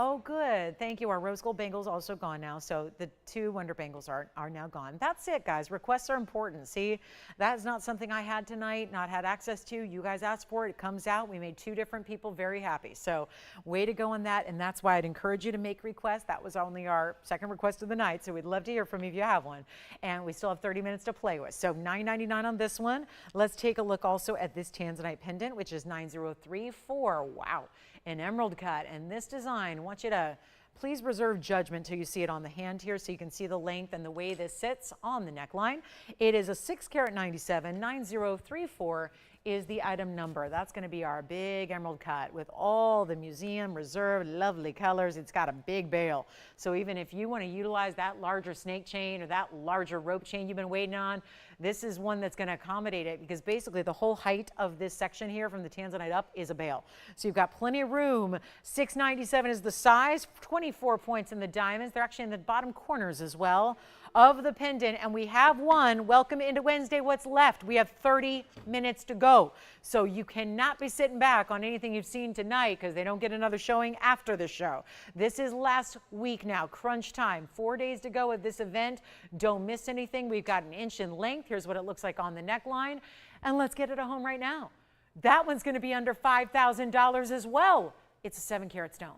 S1: Oh, good. Thank you. Our rose gold bangles also gone now. So the 2 wonder bangles are now gone. That's it, guys. Requests are important. See, that is not something I had tonight, not had access to. You guys asked for it. It comes out. We made 2 different people very happy. So way to go on that. And that's why I'd encourage you to make requests. That was only our second request of the night. So we'd love to hear from you if you have one. And we still have 30 minutes to play with. So $9.99 on this one. Let's take a look also at this tanzanite pendant, which is $9,034. Wow. An emerald cut. And this design, I want you to please reserve judgment till you see it on the hand here so you can see the length and the way this sits on the neckline. It is a 6 carat 97, 9034 is the item number. That's going to be our big emerald cut with all the museum reserved lovely colors. It's got a big bail. So even if you want to utilize that larger snake chain or that larger rope chain you've been waiting on, this is one that's going to accommodate it, because basically the whole height of this section here from the tanzanite up is a bail. So you've got plenty of room. 697 is the size, 24 points in the diamonds. They're actually in the bottom corners as well of the pendant, and we have one. Welcome into Wednesday. What's left? We have 30 minutes to go. So you cannot be sitting back on anything you've seen tonight, because they don't get another showing after the show. This is last week now, crunch time. 4 days to go of this event. Don't miss anything. We've got an inch in length. Here's what it looks like on the neckline. And let's get it at home right now. That one's going to be under $5,000 as well. It's a 7 carat stone.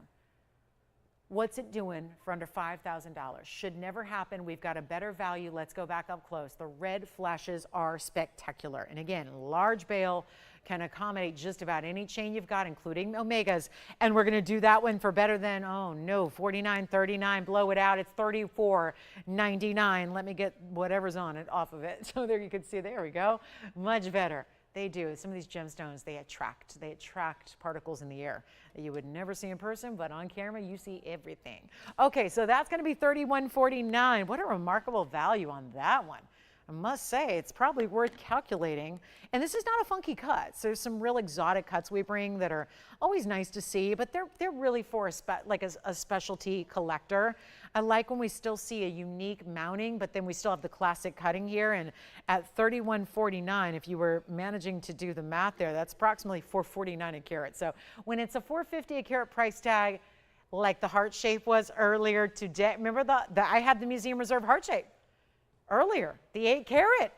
S1: What's it doing for under $5,000? Should never happen. We've got a better value. Let's go back up close. The red flashes are spectacular. And again, large bail can accommodate just about any chain you've got, including Omegas. And we're going to do that one for better than, oh no, $49.39. Blow it out. It's $34.99. Let me get whatever's on it off of it. So there you can see, there we go. Much better. They do. Some of these gemstones, they attract particles in the air that you would never see in person, but on camera, you see everything. Okay, so that's going to be $31.49. What a remarkable value on that one. I must say, it's probably worth calculating. And this is not a funky cut. So there's some real exotic cuts we bring that are always nice to see, but they're really for a specialty collector. I like when we still see a unique mounting, but then we still have the classic cutting here. And at $31.49, if you were managing to do the math there, that's approximately $4.49 a carat. So when it's a $4.50 a carat price tag, like the heart shape was earlier today, remember I had the Museum Reserve heart shape earlier, the 8 carat.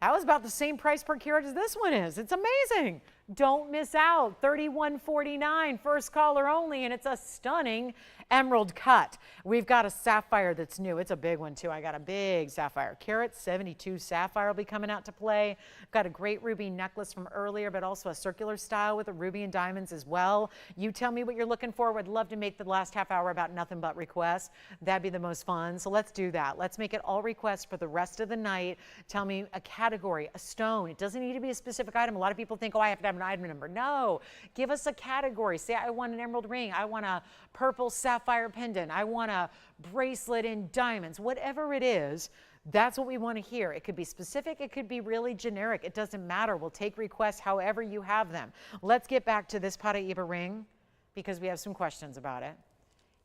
S1: That was about the same price per carat as this one is. It's amazing. Don't miss out. $31.49, first caller only, and it's a stunning emerald cut. We've got a sapphire that's new. It's a big one too. I got a big sapphire. Carat 72 sapphire will be coming out to play. Got a great ruby necklace from earlier, but also a circular style with a ruby and diamonds as well. You tell me what you're looking for. Would love to make the last half hour about nothing but requests. That'd be the most fun. So let's do that. Let's make it all requests for the rest of the night. Tell me a category, a stone. It doesn't need to be a specific item. A lot of people think, oh, I have to have an item number. No, give us a category. Say I want an emerald ring. I want a purple sapphire pendant. I want a bracelet in diamonds. Whatever it is, That's what we want to hear. It could be specific. It could be really generic. It doesn't matter. We'll take requests however you have them. Let's get back to this Paraiba ring because we have some questions about it.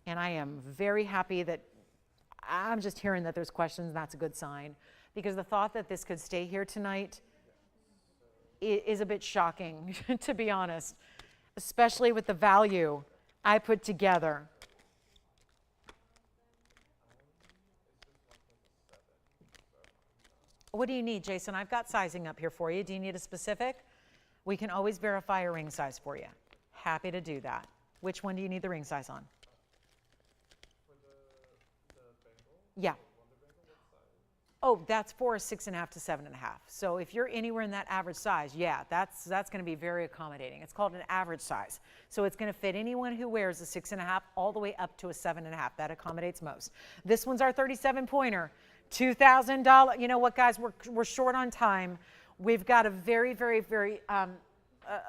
S1: And I am very happy that I'm just hearing that there's questions, and that's a good sign. Because the thought that this could stay here tonight is a bit shocking, to be honest, especially with the value I put together. What do you need, Jason? I've got sizing up here for you. Do you need a specific? We can always verify a ring size for you. Happy to do that. Which one do you need the ring size on?
S2: For the bangle?
S1: Yeah. Oh, that's for a 6.5 to 7.5. So if you're anywhere in that average size, yeah, that's going to be very accommodating. It's called an average size. So it's going to fit anyone who wears a 6.5 all the way up to a 7.5. That accommodates most. This one's our 37 pointer, $2,000. You know what, guys? We're short on time. We've got a very, very, very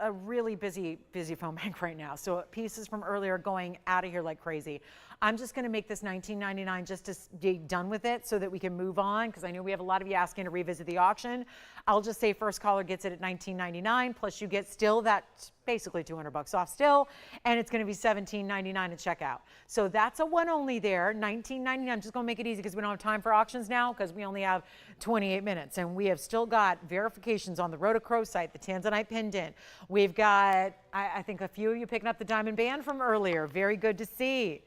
S1: a really busy phone bank right now. So pieces from earlier are going out of here like crazy. I'm just going to make this $19.99 just to be done with it so that we can move on, because I know we have a lot of you asking to revisit the auction. I'll just say first caller gets it at $19.99, plus you get still that basically $200 off still, and it's going to be $17.99 at checkout. So that's a one only there, $19.99. I'm just going to make it easy because we don't have time for auctions now because we only have 28 minutes, and we have still got verifications on the Rhodochrome site, the Tanzanite pendant. We've got, I think a few of you picking up the diamond band from earlier. Very good to see.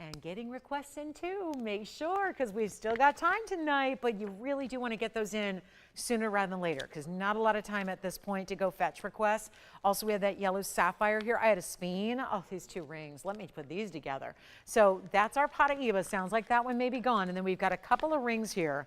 S1: And getting requests in too, make sure, because we've still got time tonight, but you really do want to get those in sooner rather than later, because not a lot of time at this point to go fetch requests. Also, we have that yellow sapphire here. I had a speen. Oh, these two rings. Let me put these together. So that's our Paraiba. Sounds like that one may be gone. And then we've got a couple of rings here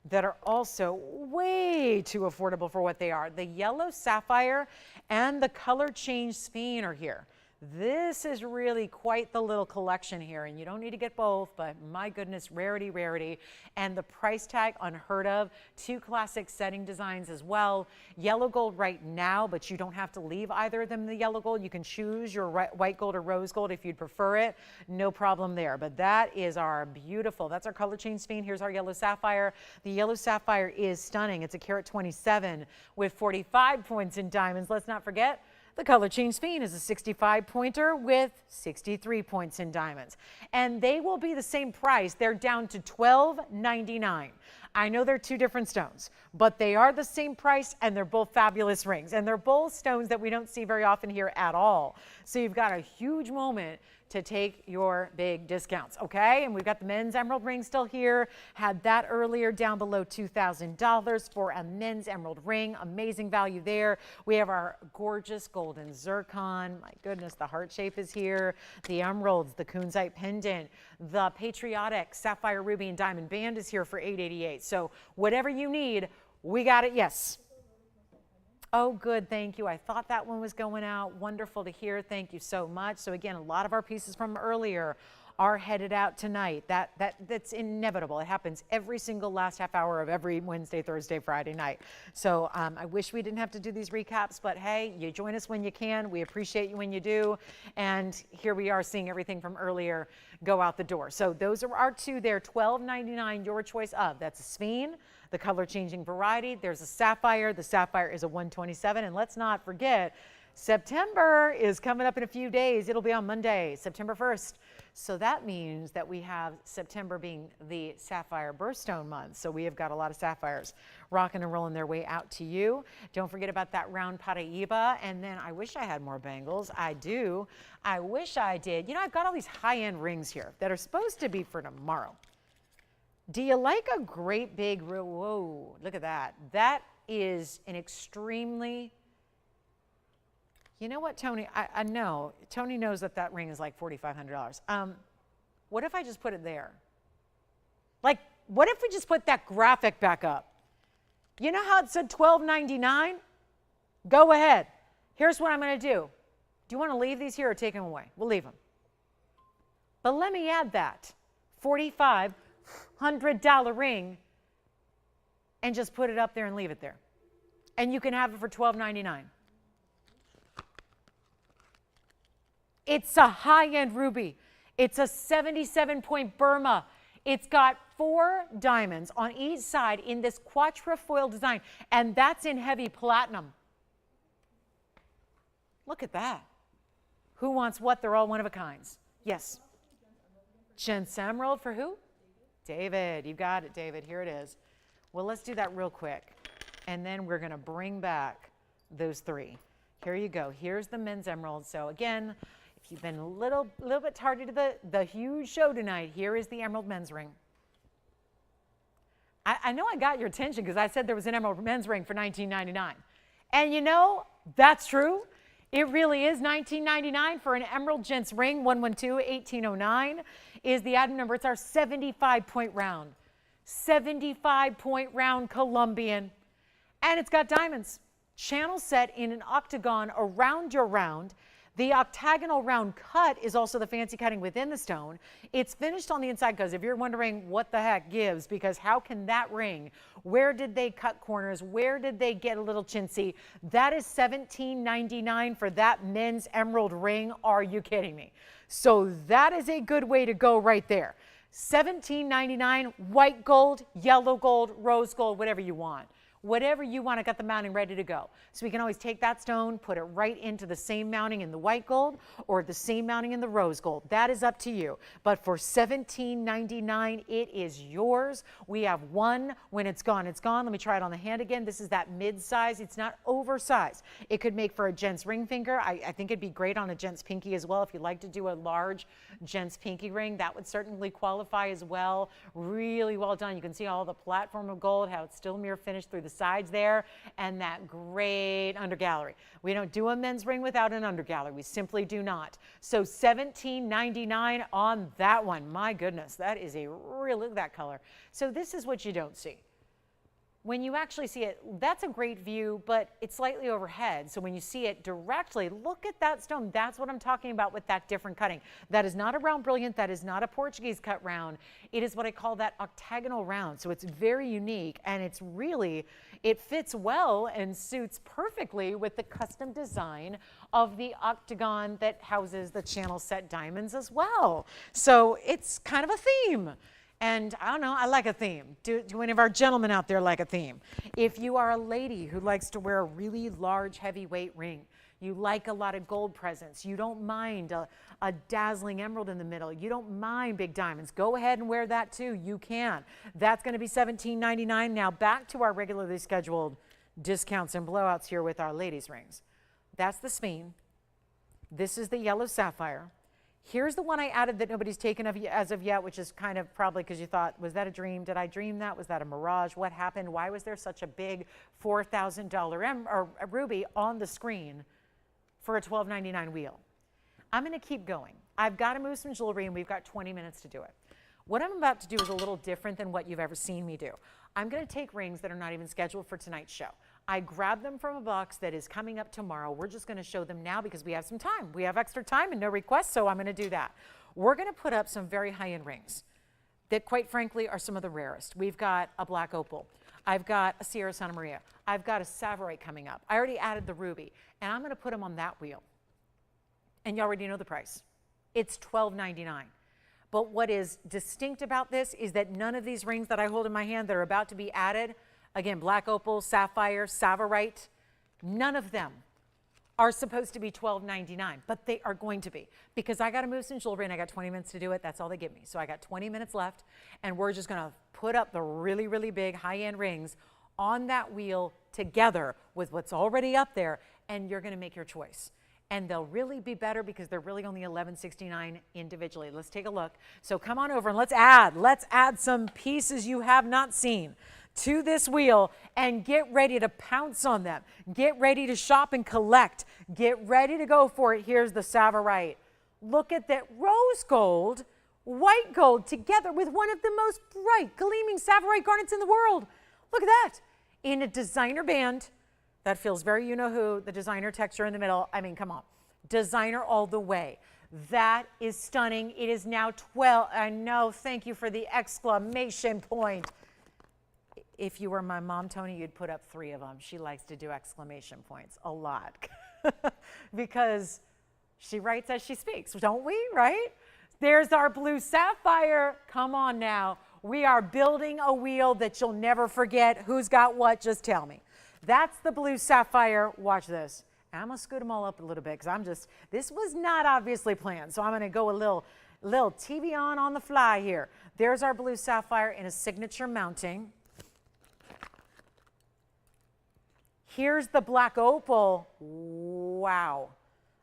S1: that are also way too affordable for what they are. The yellow sapphire and the color change speen are here. This is really quite the little collection here, and you don't need to get both, but my goodness, rarity, rarity. And the price tag, unheard of. Two classic setting designs as well. Yellow gold right now, but you don't have to leave either of them in the yellow gold. You can choose your white gold or rose gold if you'd prefer it. No problem there. But that is our beautiful, that's our color change speen. Here's our yellow sapphire. The yellow sapphire is stunning. It's a carat 27 with 45 points in diamonds. Let's not forget, the color change speen is a 65 pointer with 63 points in diamonds. And they will be the same price. They're down to $12.99. I know they're two different stones, but they are the same price, and they're both fabulous rings. And they're both stones that we don't see very often here at all. So you've got a huge moment to take your big discounts, okay? And we've got the men's emerald ring still here. Had that earlier, down below $2,000 for a men's emerald ring. Amazing value there. We have our gorgeous golden zircon. My goodness, the heart shape is here. The emeralds, the kunzite pendant, the patriotic sapphire, ruby, and diamond band is here for $888. So whatever you need, we got it. Yes. Oh, good. Thank you. I thought that one was going out. Wonderful to hear. Thank you so much. So again, a lot of our pieces from earlier are headed out tonight. That's inevitable. It happens every single last half hour of every Wednesday, Thursday, Friday night. So I wish we didn't have to do these recaps, but hey, you join us when you can. We appreciate you when you do. And here we are seeing everything from earlier go out the door. So those are our two there, $12.99, your choice of. That's a speen, the color changing variety. There's a sapphire. The sapphire is a 127. And let's not forget, September is coming up in a few days. It'll be on Monday, September 1st. So that means that we have September being the sapphire birthstone month. So we have got a lot of sapphires rocking and rolling their way out to you. Don't forget about that round Paraiba. And then I wish I had more bangles. I do. I wish I did. You know, I've got all these high-end rings here that are supposed to be for tomorrow. Do you like a great big, whoa, look at that. That is an extremely, you know what, Tony, I know, Tony knows that that ring is like $4,500. What if I just put it there? Like, what if we just put that graphic back up? You know how it said $12.99? Go ahead. Here's what I'm going to do. Do you want to leave these here or take them away? We'll leave them. But let me add that $4,500 ring and just put it up there and leave it there. And you can have it for $12.99. It's a high-end ruby. It's a 77-point Burma. It's got 4 diamonds on each side in this quatrefoil design, and that's in heavy platinum. Look at that. Who wants what? They're all one of a kinds. Yes. Gents Emerald for who? David. You got it, David. Here it is. Well, let's do that real quick. And then we're going to bring back those 3. Here you go. Here's the men's emerald. So again, if you've been a little bit targeted to the huge show tonight, here is the emerald men's ring. I know I got your attention because I said there was an emerald men's ring for $19.99. And you know, that's true. It really is $19.99 for an emerald gents ring. 112-1809 is the item number. It's our 75-point round. 75-point round Colombian. And it's got diamonds. Channel set in an octagon around your round. The octagonal round cut is also the fancy cutting within the stone. It's finished on the inside because if you're wondering what the heck gives, because how can that ring, where did they cut corners, where did they get a little chintzy? That is $17.99 for that men's emerald ring. Are you kidding me? So that is a good way to go right there. $17.99, white gold, yellow gold, rose gold, whatever you want. Whatever you want, I got the mounting ready to go. So we can always take that stone, put it right into the same mounting in the white gold or the same mounting in the rose gold. That is up to you. But for $17.99, it is yours. We have one. When it's gone, it's gone. Let me try it on the hand again. This is that mid-size. It's not oversized. It could make for a gent's ring finger. I think it'd be great on a gent's pinky as well. If you'd like to do a large gent's pinky ring, that would certainly qualify as well. Really well done. You can see all the platform of gold, how it's still mirror finished through the sides there, and that great undergallery. We don't do a men's ring without an undergallery. We simply do not. So $17.99 on that one. My goodness, that is a real, look at that color. So this is what you don't see. When you actually see it, that's a great view, but it's slightly overhead. So when you see it directly, look at that stone. That's what I'm talking about with that different cutting. That is not a round brilliant. That is not a Portuguese cut round. It is what I call that octagonal round. So it's very unique, and it's really, it fits well and suits perfectly with the custom design of the octagon that houses the channel set diamonds as well. So it's kind of a theme. And I don't know, I like a theme. Do any of our gentlemen out there like a theme? If you are a lady who likes to wear a really large, heavyweight ring, you like a lot of gold presents, you don't mind a dazzling emerald in the middle, you don't mind big diamonds, go ahead and wear that too. You can. That's going to be $17.99. Now back to our regularly scheduled discounts and blowouts here with our ladies' rings. That's the Speen. This is the yellow sapphire. Here's the one I added that nobody's taken as of yet, which is kind of probably because you thought, was that a dream? Did I dream that? Was that a mirage? What happened? Why was there such a big $4,000 ruby on the screen for a $12.99 wheel? I'm going to keep going. I've got to move some jewelry, and we've got 20 minutes to do it. What I'm about to do is a little different than what you've ever seen me do. I'm going to take rings that are not even scheduled for tonight's show. I grabbed them from a box that is coming up tomorrow. We're just going to show them now because we have some time. We have extra time and no requests, so I'm going to do that. We're going to put up some very high-end rings that, quite frankly, are some of the rarest. We've got a black opal. I've got a Sierra Santa Maria. I've got a Savorite coming up. I already added the ruby, and I'm going to put them on that wheel. And you already know the price. It's $12.99. But what is distinct about this is that none of these rings that I hold in my hand that are about to be added, again, black opal, sapphire, Savorite, none of them are supposed to be $12.99, but they are going to be because I got to move some jewelry and I got 20 minutes to do it. That's all they give me. So I got 20 minutes left, and we're just going to put up the really, really big high-end rings on that wheel together with what's already up there, and you're going to make your choice. And they'll really be better because they're really only $11.69 individually. Let's take a look. So come on over and let's add some pieces you have not seen to this wheel and get ready to pounce on them. Get ready to shop and collect. Get ready to go for it. Here's the Savorite. Look at that rose gold, white gold together with one of the most bright gleaming Savorite garnets in the world. Look at that. In a designer band. That feels very you-know-who, the designer texture in the middle. I mean, come on. Designer all the way. That is stunning. It is now 12. I know. Thank you for the exclamation point. If you were my mom, Tony, you'd put up 3 of them. She likes to do exclamation points a lot because she writes as she speaks, don't we, right? There's our blue sapphire. Come on now. We are building a wheel that you'll never forget. Who's got what? Just tell me. That's the blue sapphire. Watch this. I'm going to scoot them all up a little bit because this was not obviously planned. So I'm going to go a little TVON on the fly here. There's our blue sapphire in a signature mounting. Here's the black opal. Wow.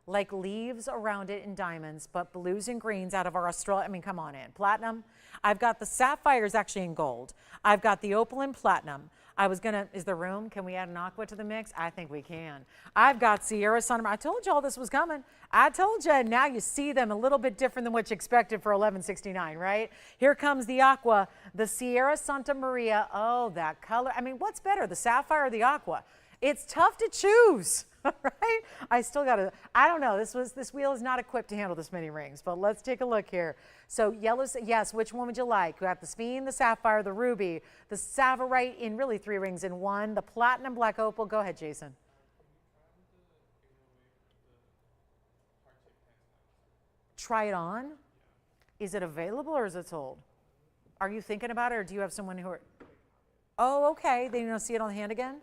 S1: Like leaves around it in diamonds, but blues and greens out of our Australia. I mean, come on in. Platinum. I've got the sapphires actually in gold. I've got the opal in platinum. Is there room? Can we add an aqua to the mix? I think we can. I've got Sierra Santa Maria. I told you all this was coming. I told you, now you see them a little bit different than what you expected for $11.69, right? Here comes the aqua, the Sierra Santa Maria. Oh, that color. I mean, what's better, the sapphire or the aqua? It's tough to choose, right? I still got to, I don't know. This wheel is not equipped to handle this many rings, but let's take a look here. So yellow, yes, which one would you like? We got the Sphene, the sapphire, the ruby, the Savorite in really 3 rings in 1, the platinum black opal. Go ahead, Jason. Try it on? Is it available or is it sold? Are you thinking about it or do you have someone who are, oh, okay. Then you don't see it on the hand again?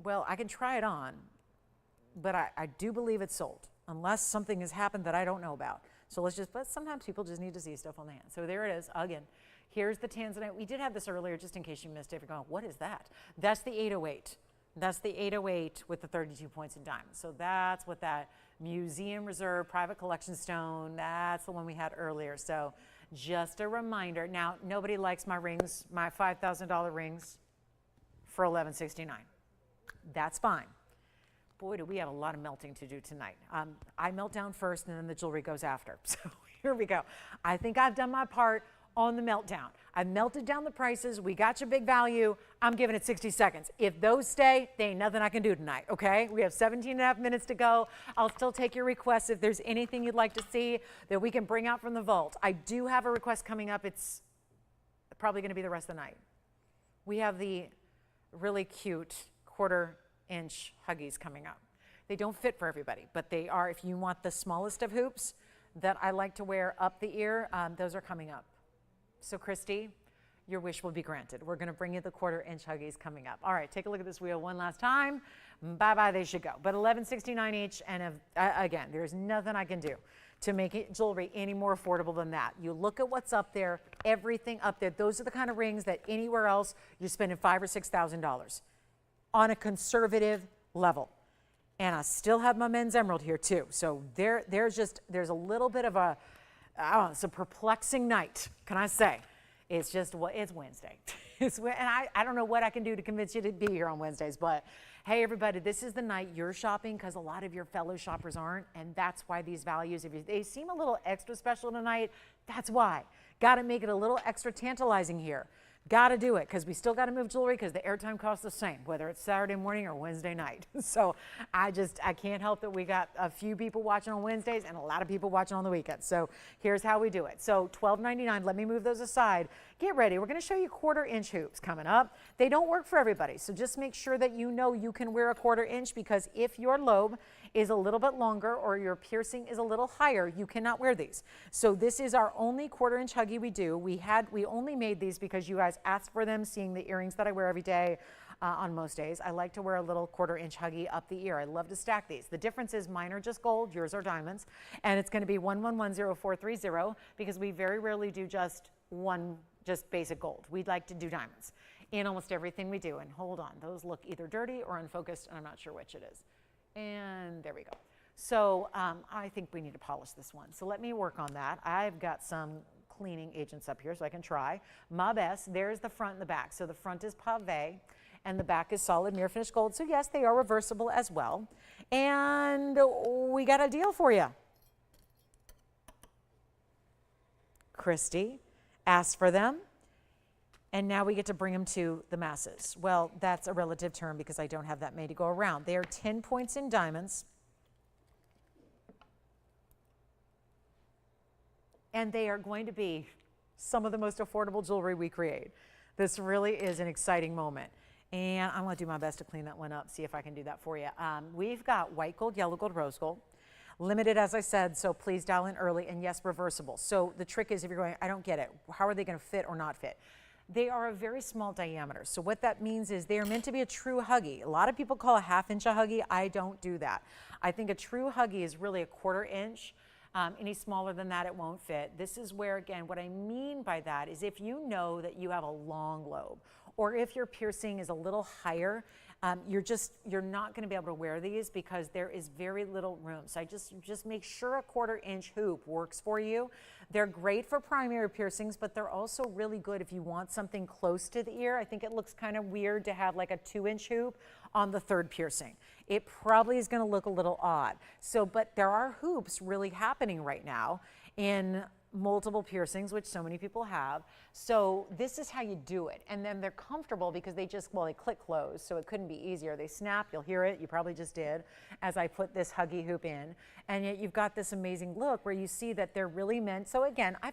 S1: Well, I can try it on, but I do believe it's sold, unless something has happened that I don't know about. So but sometimes people just need to see stuff on the hand. So there it is, again. Here's the tanzanite. We did have this earlier, just in case you missed it. If you're going, what is that? That's the 808. That's the 808 with the 32 points in diamonds. So that's what that museum reserve private collection stone, that's the one we had earlier. So just a reminder. Now, nobody likes my rings, my $5,000 rings for $11.69. That's fine. Boy, do we have a lot of melting to do tonight. I melt down first and then the jewelry goes after. So here we go. I think I've done my part on the meltdown. I've melted down the prices. We got your big value. I'm giving it 60 seconds. If those stay, there ain't nothing I can do tonight, okay? We have 17 and a half minutes to go. I'll still take your requests if there's anything you'd like to see that we can bring out from the vault. I do have a request coming up. It's probably going to be the rest of the night. We have the really cute 1/4-inch Huggies coming up. They don't fit for everybody, but they are, if you want the smallest of hoops that I like to wear up the ear, those are coming up. So Christy, your wish will be granted. We're going to bring you the 1/4-inch Huggies coming up. All right, take a look at this wheel one last time. Bye-bye, they should go. But $11.69 each, and again, there's nothing I can do to make it jewelry any more affordable than that. You look at what's up there, everything up there. Those are the kind of rings that anywhere else you're spending $5,000 or $6,000 on a conservative level. And I still have my men's emerald here too. So there's a little bit of a, I don't know, it's a perplexing night, can I say? It's just, it's Wednesday. And I don't know what I can do to convince you to be here on Wednesdays, but hey everybody, this is the night you're shopping because a lot of your fellow shoppers aren't, and that's why these values, if they seem a little extra special tonight, that's why. Got to make it a little extra tantalizing here. Got to do it because we still got to move jewelry because the airtime costs the same, whether it's Saturday morning or Wednesday night. So I can't help that we got a few people watching on Wednesdays and a lot of people watching on the weekends. So here's how we do it. So $12.99, let me move those aside. Get ready. We're going to show you 1/4-inch hoops coming up. They don't work for everybody. So just make sure that you know you can wear a 1/4-inch because if your lobe is a little bit longer or your piercing is a little higher, you cannot wear these. So this is our only 1/4-inch Huggie we do. We only made these because you guys asked for them, seeing the earrings that I wear every day on most days. I like to wear a little 1/4-inch Huggie up the ear. I love to stack these. The difference is mine are just gold, yours are diamonds, and it's going to be 1110430 because we very rarely do just basic gold. We'd like to do diamonds in almost everything we do. And hold on, those look either dirty or unfocused, and I'm not sure which it is. And there we go. So I think we need to polish this one. So let me work on that. I've got some cleaning agents up here so I can try my best. There's the front and the back. So the front is pave and the back is solid mirror finished gold. So yes, they are reversible as well. And we got a deal for you. Christy asked for them, and now we get to bring them to the masses. Well, that's a relative term because I don't have that many to go around. They are 10 points in diamonds, and they are going to be some of the most affordable jewelry we create. This really is an exciting moment, and I'm going to do my best to clean that one up, see if I can do that for you. We've got white gold, yellow gold, rose gold. Limited, as I said, so please dial in early, and yes, reversible. So the trick is, if you're going, I don't get it, how are they going to fit or not fit? They are a very small diameter. So what that means is they are meant to be a true Huggy. A lot of people call a 1/2 inch a Huggy. I don't do that. I think a true Huggy is really a 1/4 inch. Any smaller than that, it won't fit. This is where, again, what I mean by that is if you know that you have a long lobe, or if your piercing is a little higher, you're not going to be able to wear these because there is very little room. So I just make sure a 1/4 inch hoop works for you. They're great for primary piercings, but they're also really good if you want something close to the ear. I think it looks kind of weird to have like a 2-inch hoop on the 3rd piercing. It probably is going to look a little odd. So, but there are hoops really happening right now in multiple piercings, which so many people have. So this is how you do it. And then they're comfortable because they click close, so it couldn't be easier. They snap, you'll hear it, you probably just did, as I put this Huggy hoop in. And yet you've got this amazing look where you see that they're really meant. So again, I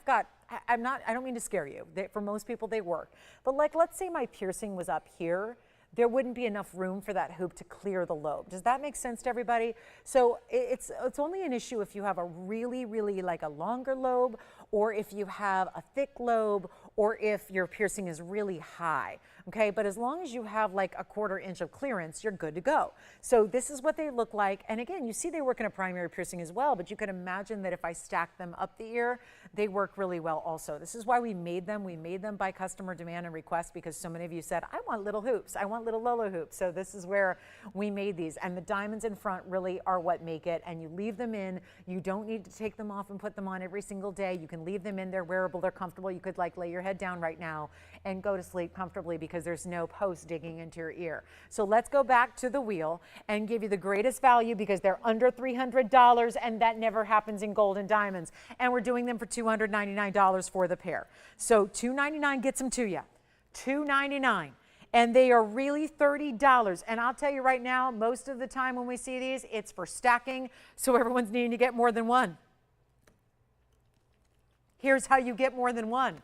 S1: don't mean to scare you. For most people, they work. But like, let's say my piercing was up here, there wouldn't be enough room for that hoop to clear the lobe. Does that make sense to everybody? So it's only an issue if you have a really like a longer lobe, or if you have a thick lobe, or if your piercing is really high, okay? But as long as you have like a 1/4 inch of clearance, you're good to go. So this is what they look like. And again, you see they work in a primary piercing as well, but you can imagine that if I stack them up the ear, they work really well also. This is why we made them. We made them by customer demand and request because so many of you said, I want little hoops. I want little Lolo hoops. So this is where we made these. And the diamonds in front really are what make it. And you leave them in. You don't need to take them off and put them on every single day. You can leave them in. They're wearable. They're comfortable. You could like lay your head down right now and go to sleep comfortably because there's no post digging into your ear. So let's go back to the wheel and give you the greatest value because they're under $300, and that never happens in gold and diamonds. And we're doing them for $299 for the pair. So $299 gets them to you. $299. And they are really $30. And I'll tell you right now, most of the time when we see these, it's for stacking, so everyone's needing to get more than one. Here's how you get more than one.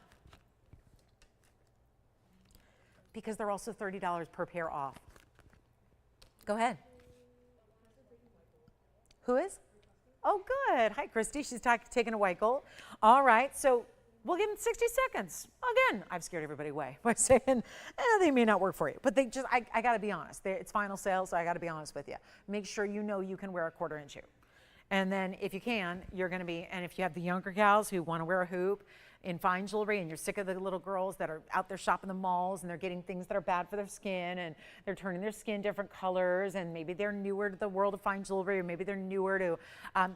S1: Because they're also $30 per pair off. Go ahead. Who is? Oh, good. Hi, Christy. She's taking a white gold. All right. So we'll give them 60 seconds. Again, I've scared everybody away by saying, they may not work for you. But I got to be honest. It's final sale, so I got to be honest with you. Make sure you know you can wear a 1/4 inch hoop. And then if you can, you're going to be, and if you have the younger gals who want to wear a hoop in fine jewelry and you're sick of the little girls that are out there shopping the malls and they're getting things that are bad for their skin and they're turning their skin different colors, and maybe they're newer to the world of fine jewelry, or maybe they're newer to,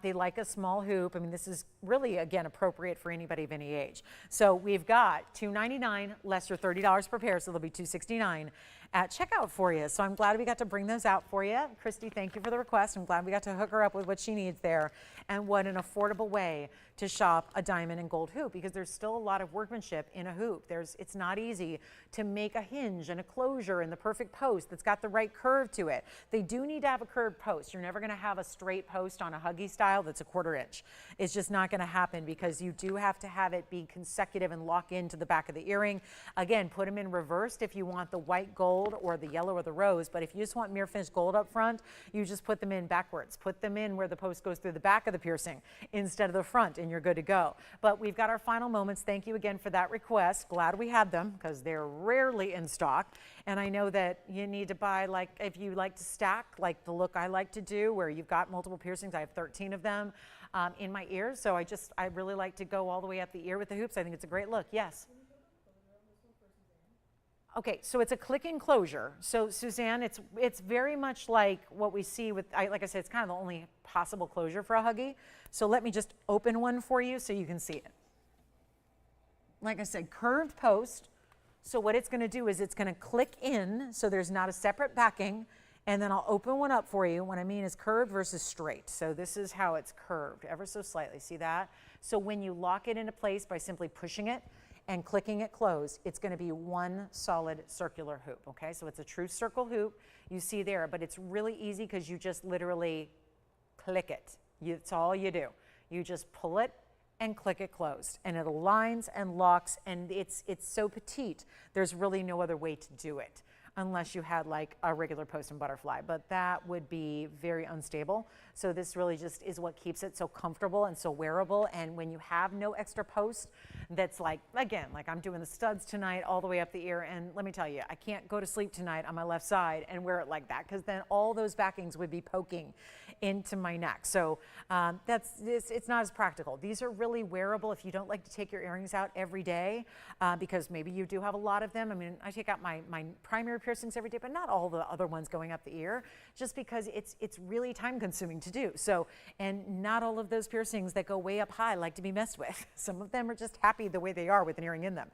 S1: they like a small hoop. I mean, this is really, again, appropriate for anybody of any age. So we've got $299 less your $30 per pair, so they'll be $269 at checkout for you. So I'm glad we got to bring those out for you. Christy, thank you for the request. I'm glad we got to hook her up with what she needs there. And what an affordable way to shop a diamond and gold hoop, because there's still a lot of workmanship in a hoop. It's not easy to make a hinge and a closure and the perfect post that's got the right curve to it. They do need to have a curved post. You're never going to have a straight post on a Huggy style that's a 1/4 inch. It's just not going to happen because you do have to have it be consecutive and lock into the back of the earring. Again, put them in reversed if you want the white gold or the yellow or the rose, but if you just want mirror finished gold up front, you just put them in backwards. Put them in where the post goes through the back of the piercing instead of the front, and you're good to go. But we've got our final moments. Thank you again for that request. Glad we had them because they're rarely in stock. And I know that you need to buy, like, if you like to stack, like the look I like to do, where you've got multiple piercings. I have 13 of them in my ears, so I really like to go all the way up the ear with the hoops. I think it's a great look. Yes. Okay, so it's a click-in closure. So Suzanne, it's very much like what we see with, like I said, it's kind of the only possible closure for a Huggy. So let me just open one for you so you can see it. Like I said, curved post. So what it's going to do is it's going to click in, so there's not a separate backing, and then I'll open one up for you. What I mean is curved versus straight. So this is how it's curved, ever so slightly. See that? So when you lock it into place by simply pushing it and clicking it closed, it's going to be one solid circular hoop, okay? So it's a true circle hoop you see there, but it's really easy because you just literally click it. It's all you do. You just pull it and click it closed, and it aligns and locks, and it's so petite, there's really no other way to do it. unless you had like a regular post and butterfly, but that would be very unstable. So this really just is what keeps it so comfortable and so wearable. And when you have no extra post, that's like, again, like I'm doing the studs tonight all the way up the ear. And let me tell you, I can't go to sleep tonight on my left side and wear it like that, because then all those backings would be poking into my neck. So it's not as practical. These are really wearable if you don't like to take your earrings out every day, because maybe you do have a lot of them. I mean, I take out my primary piercings every day, but not all the other ones going up the ear, just because it's really time consuming to do. So, and not all of those piercings that go way up high like to be messed with. Some of them are just happy the way they are with an earring in them.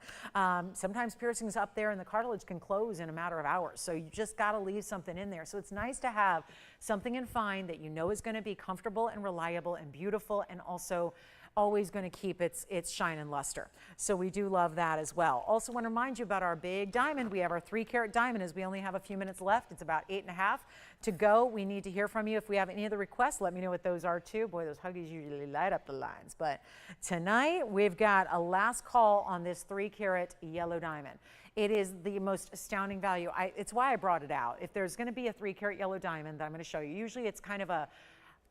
S1: Sometimes piercings up there in the cartilage can close in a matter of hours. So you just got to leave something in there. So it's nice to have something in fine that you know is going to be comfortable and reliable and beautiful, and also always going to keep its shine and luster. So we do love that as well. Also want to remind you about our big diamond. We have our 3-carat diamond, as we only have a few minutes left. It's about 8.5 to go. We need to hear from you. If we have any other requests, let me know what those are too. Boy, those huggies usually light up the lines. But tonight we've got a last call on this 3-carat yellow diamond. It is the most astounding value. It's why I brought it out. If there's going to be a 3-carat yellow diamond that I'm going to show you, usually it's kind of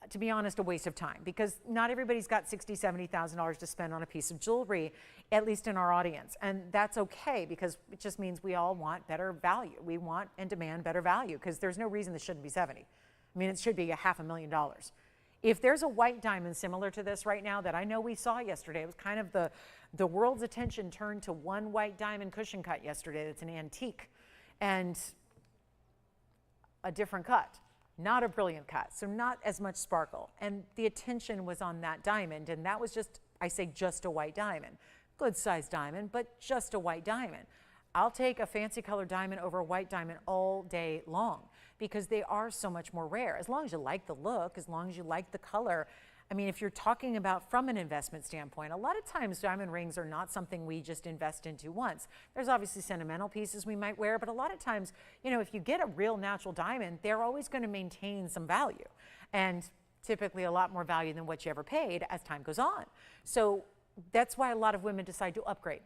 S1: to be honest, a waste of time, because not everybody's got $60,000, $70,000 to spend on a piece of jewelry, at least in our audience. And that's okay, because it just means we all want better value. We want and demand better value, because there's no reason this shouldn't be 70. I mean, it should be $500,000. If there's a white diamond similar to this right now that I know we saw yesterday, it was kind of the world's attention turned to one white diamond cushion cut yesterday. It's an antique and a different cut. Not a brilliant cut, so not as much sparkle. And the attention was on that diamond, and that was just, I say just a white diamond. Good sized diamond, but just a white diamond. I'll take a fancy colored diamond over a white diamond all day long, because they are so much more rare. As long as you like the look, as long as you like the color. I mean, if you're talking about from an investment standpoint, a lot of times diamond rings are not something we just invest into once. There's obviously sentimental pieces we might wear, but a lot of times, you know, if you get a real natural diamond, they're always going to maintain some value, and typically a lot more value than what you ever paid as time goes on. So that's why a lot of women decide to upgrade.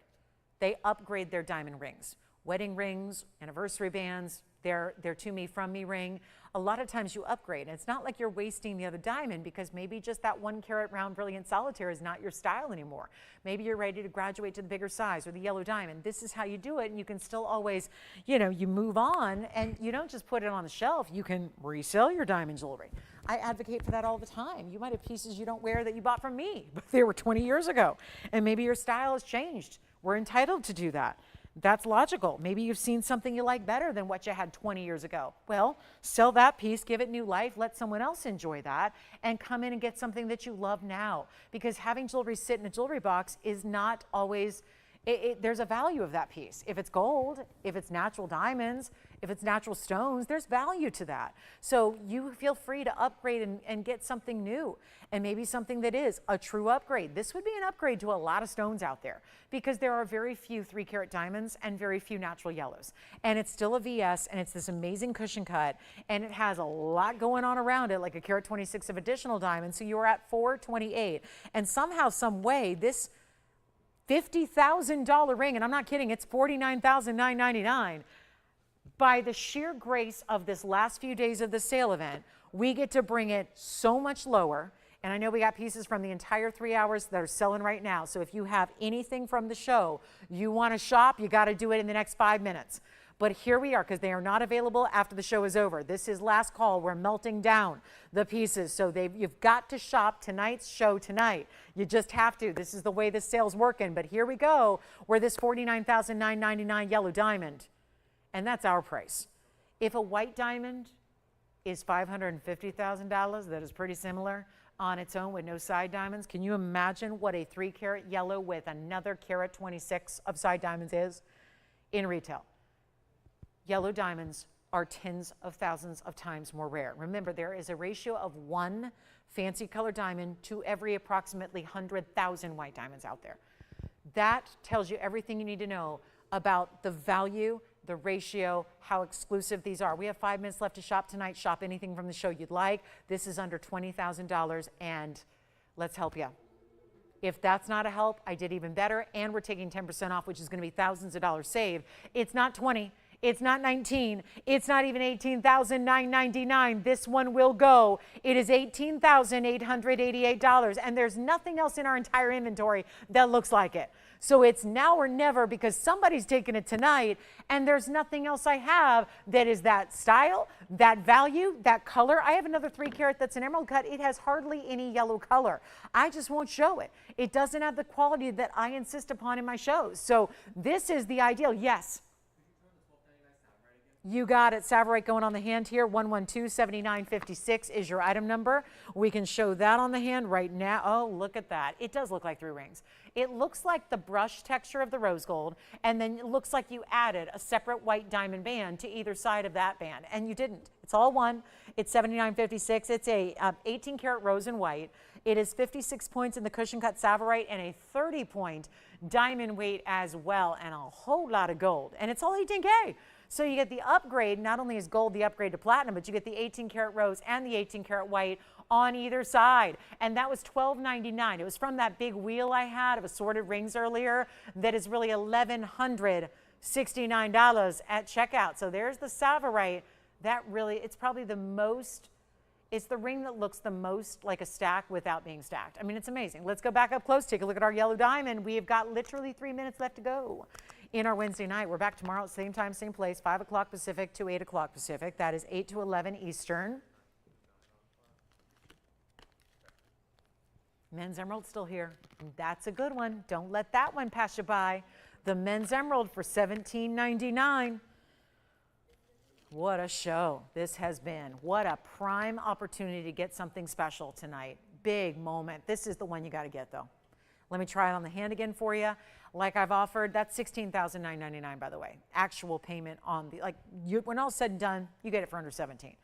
S1: They upgrade their diamond rings, wedding rings, anniversary bands, their to me, from me ring. A lot of times you upgrade, and it's not like you're wasting the other diamond, because maybe just that 1-carat round brilliant solitaire is not your style anymore. Maybe you're ready to graduate to the bigger size or the yellow diamond. This is how you do it, and you can still always, you know, you move on, and you don't just put it on the shelf. You can resell your diamond jewelry. I advocate for that all the time. You might have pieces you don't wear that you bought from me, but they were 20 years ago, and maybe your style has changed. We're entitled to do that. That's logical. Maybe you've seen something you like better than what you had 20 years ago. Well, sell that piece, give it new life, let someone else enjoy that, and come in and get something that you love now. Because having jewelry sit in a jewelry box is not always, there's a value of that piece. If it's gold, if it's natural diamonds, if it's natural stones, there's value to that. So you feel free to upgrade and get something new, and maybe something that is a true upgrade. This would be an upgrade to a lot of stones out there, because there are very few 3-carat diamonds and very few natural yellows. And it's still a VS, and it's this amazing cushion cut, and it has a lot going on around it, like a carat 26 of additional diamonds. So you're at 428. And somehow, some way, this $50,000 ring, and I'm not kidding, it's $49,999. By the sheer grace of this last few days of the sale event, we get to bring it so much lower. And I know we got pieces from the entire 3 hours that are selling right now. So if you have anything from the show you want to shop, you got to do it in the next 5 minutes. But here we are, because they are not available after the show is over. This is last call. We're melting down the pieces. So you've got to shop tonight's show tonight. You just have to. This is the way this sale's working. But here we go. We're this $49,999 yellow diamond. And that's our price. If a white diamond is $550,000, that is pretty similar on its own with no side diamonds. Can you imagine what a 3-carat yellow with another carat 26 of side diamonds is in retail? Yellow diamonds are tens of thousands of times more rare. Remember, there is a ratio of 1 fancy colored diamond to every approximately 100,000 white diamonds out there. That tells you everything you need to know about the value, the ratio, how exclusive these are. We have 5 minutes left to shop tonight. Shop anything from the show you'd like. This is under $20,000, and let's help you. If that's not a help, I did even better, and we're taking 10% off, which is going to be thousands of dollars saved. It's not 20, It's not 19. It's not even $18,999. This one will go. It is $18,888. And there's nothing else in our entire inventory that looks like it. So it's now or never because somebody's taking it tonight and there's nothing else I have that is that style, that value, that color. I have another 3 carat that's an emerald cut. It has hardly any yellow color. I just won't show it. It doesn't have the quality that I insist upon in my shows. So this is the ideal. Yes. You got it. Savorite going on the hand here. 112-7956 is your item number. We can show that on the hand right now. Oh, look at that. It does look like 3 rings. It looks like the brush texture of the rose gold, and then it looks like you added a separate white diamond band to either side of that band, and you didn't. It's all one. It's 7956. It's a 18 karat rose and white. It is 56 points in the cushion cut Savorite and a 30-point diamond weight as well, and a whole lot of gold. And it's all 18K. So you get the upgrade. Not only is gold the upgrade to platinum, but you get the 18 karat rose and the 18 karat white on either side. And that was $12.99. It was from that big wheel I had of assorted rings earlier that is really $1,169 at checkout. So there's the Savorite. That really, it's probably the most, it's the ring that looks the most like a stack without being stacked. I mean, it's amazing. Let's go back up close, take a look at our yellow diamond. We have got literally 3 minutes left to go in our Wednesday night. We're back tomorrow at same time, same place, 5 o'clock Pacific to 8 o'clock Pacific. That is 8 to 11 Eastern. Men's Emerald still here. That's a good one. Don't let that one pass you by. The Men's Emerald for $17.99. What a show this has been. What a prime opportunity to get something special tonight. Big moment. This is the one you got to get, though. Let me try it on the hand again for you. Like I've offered, that's $16,999, by the way. Actual payment on the, when all said and done, you get it for under 17.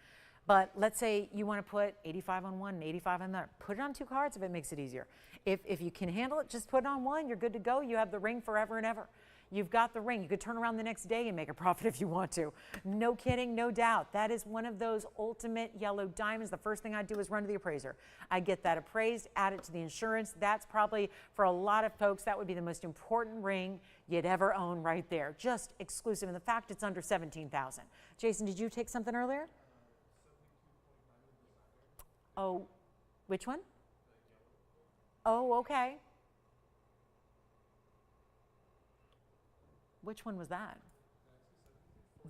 S1: But let's say you want to put 85 on one and 85 on the other. Put it on 2 cards if it makes it easier. If you can handle it, just put it on one. You're good to go. You have the ring forever and ever. You've got the ring. You could turn around the next day and make a profit if you want to. No kidding, no doubt. That is one of those ultimate yellow diamonds. The first thing I do is run to the appraiser. I get that appraised, add it to the insurance. That's probably, for a lot of folks, that would be the most important ring you'd ever own right there. Just exclusive. And the fact it's under $17,000. Jason, did you take something earlier? Oh, which one? Oh, okay. Which one was that?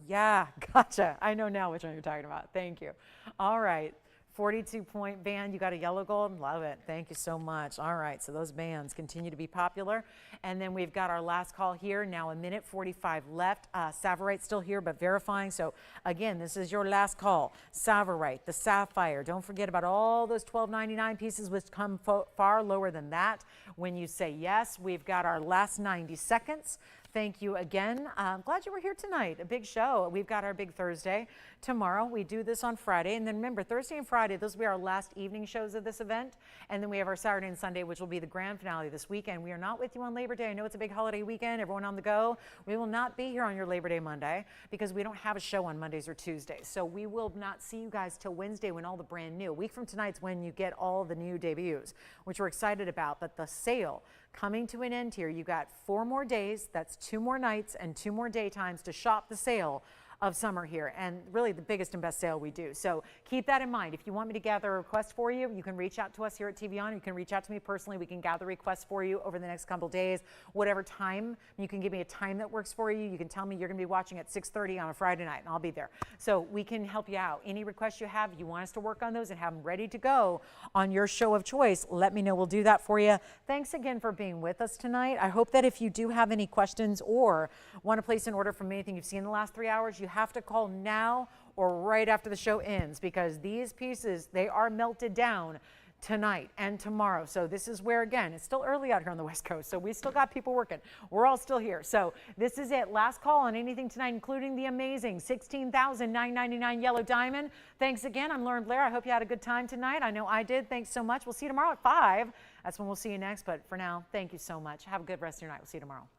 S1: Yeah, gotcha. I know now which one you're talking about. Thank you. All right. 42-point band. You got a yellow gold? Love it. Thank you so much. All right. So those bands continue to be popular. And then we've got our last call here. Now 1:45 left. Savorite still here, but verifying. So again, this is your last call. Savorite, the sapphire. Don't forget about all those $12.99 pieces, which come far lower than that. When you say yes, we've got our last 90 seconds. Thank you again. I'm glad you were here tonight. A big show. We've got our big Thursday. Tomorrow, we do this on Friday. And then remember, Thursday and Friday, those will be our last evening shows of this event. And then we have our Saturday and Sunday, which will be the grand finale this weekend. We are not with you on Labor Day. I know it's a big holiday weekend, everyone on the go. We will not be here on your Labor Day Monday because we don't have a show on Mondays or Tuesdays. So we will not see you guys till Wednesday when all the brand new. A week from tonight's when you get all the new debuts, which we're excited about. But the sale coming to an end here. You got 4 more days. That's 2 more nights and 2 more daytimes to shop the sale of summer here, and really the biggest and best sale we do. So keep that in mind. If you want me to gather a request for you, you can reach out to us here at TVON. You can reach out to me personally. We can gather requests for you over the next couple days, whatever time. You can give me a time that works for you. You can tell me you're going to be watching at 6:30 on a Friday night, and I'll be there. So we can help you out. Any requests you have, you want us to work on those and have them ready to go on your show of choice, let me know. We'll do that for you. Thanks again for being with us tonight. I hope that if you do have any questions or want to place an order from anything you've seen in the last 3 hours, you have to call now or right after the show ends, because these pieces, they are melted down tonight and tomorrow. So this is where, again, it's still early out here on the West Coast, so we still got people working. We're all still here. So this is it. Last call on anything tonight, including the amazing $16,999 yellow diamond. Thanks again. I'm Lauren Blair. I hope you had a good time tonight. I know I did. Thanks so much. We'll see you tomorrow at 5. That's when we'll see you next. But for now, thank you so much. Have a good rest of your night. We'll see you tomorrow.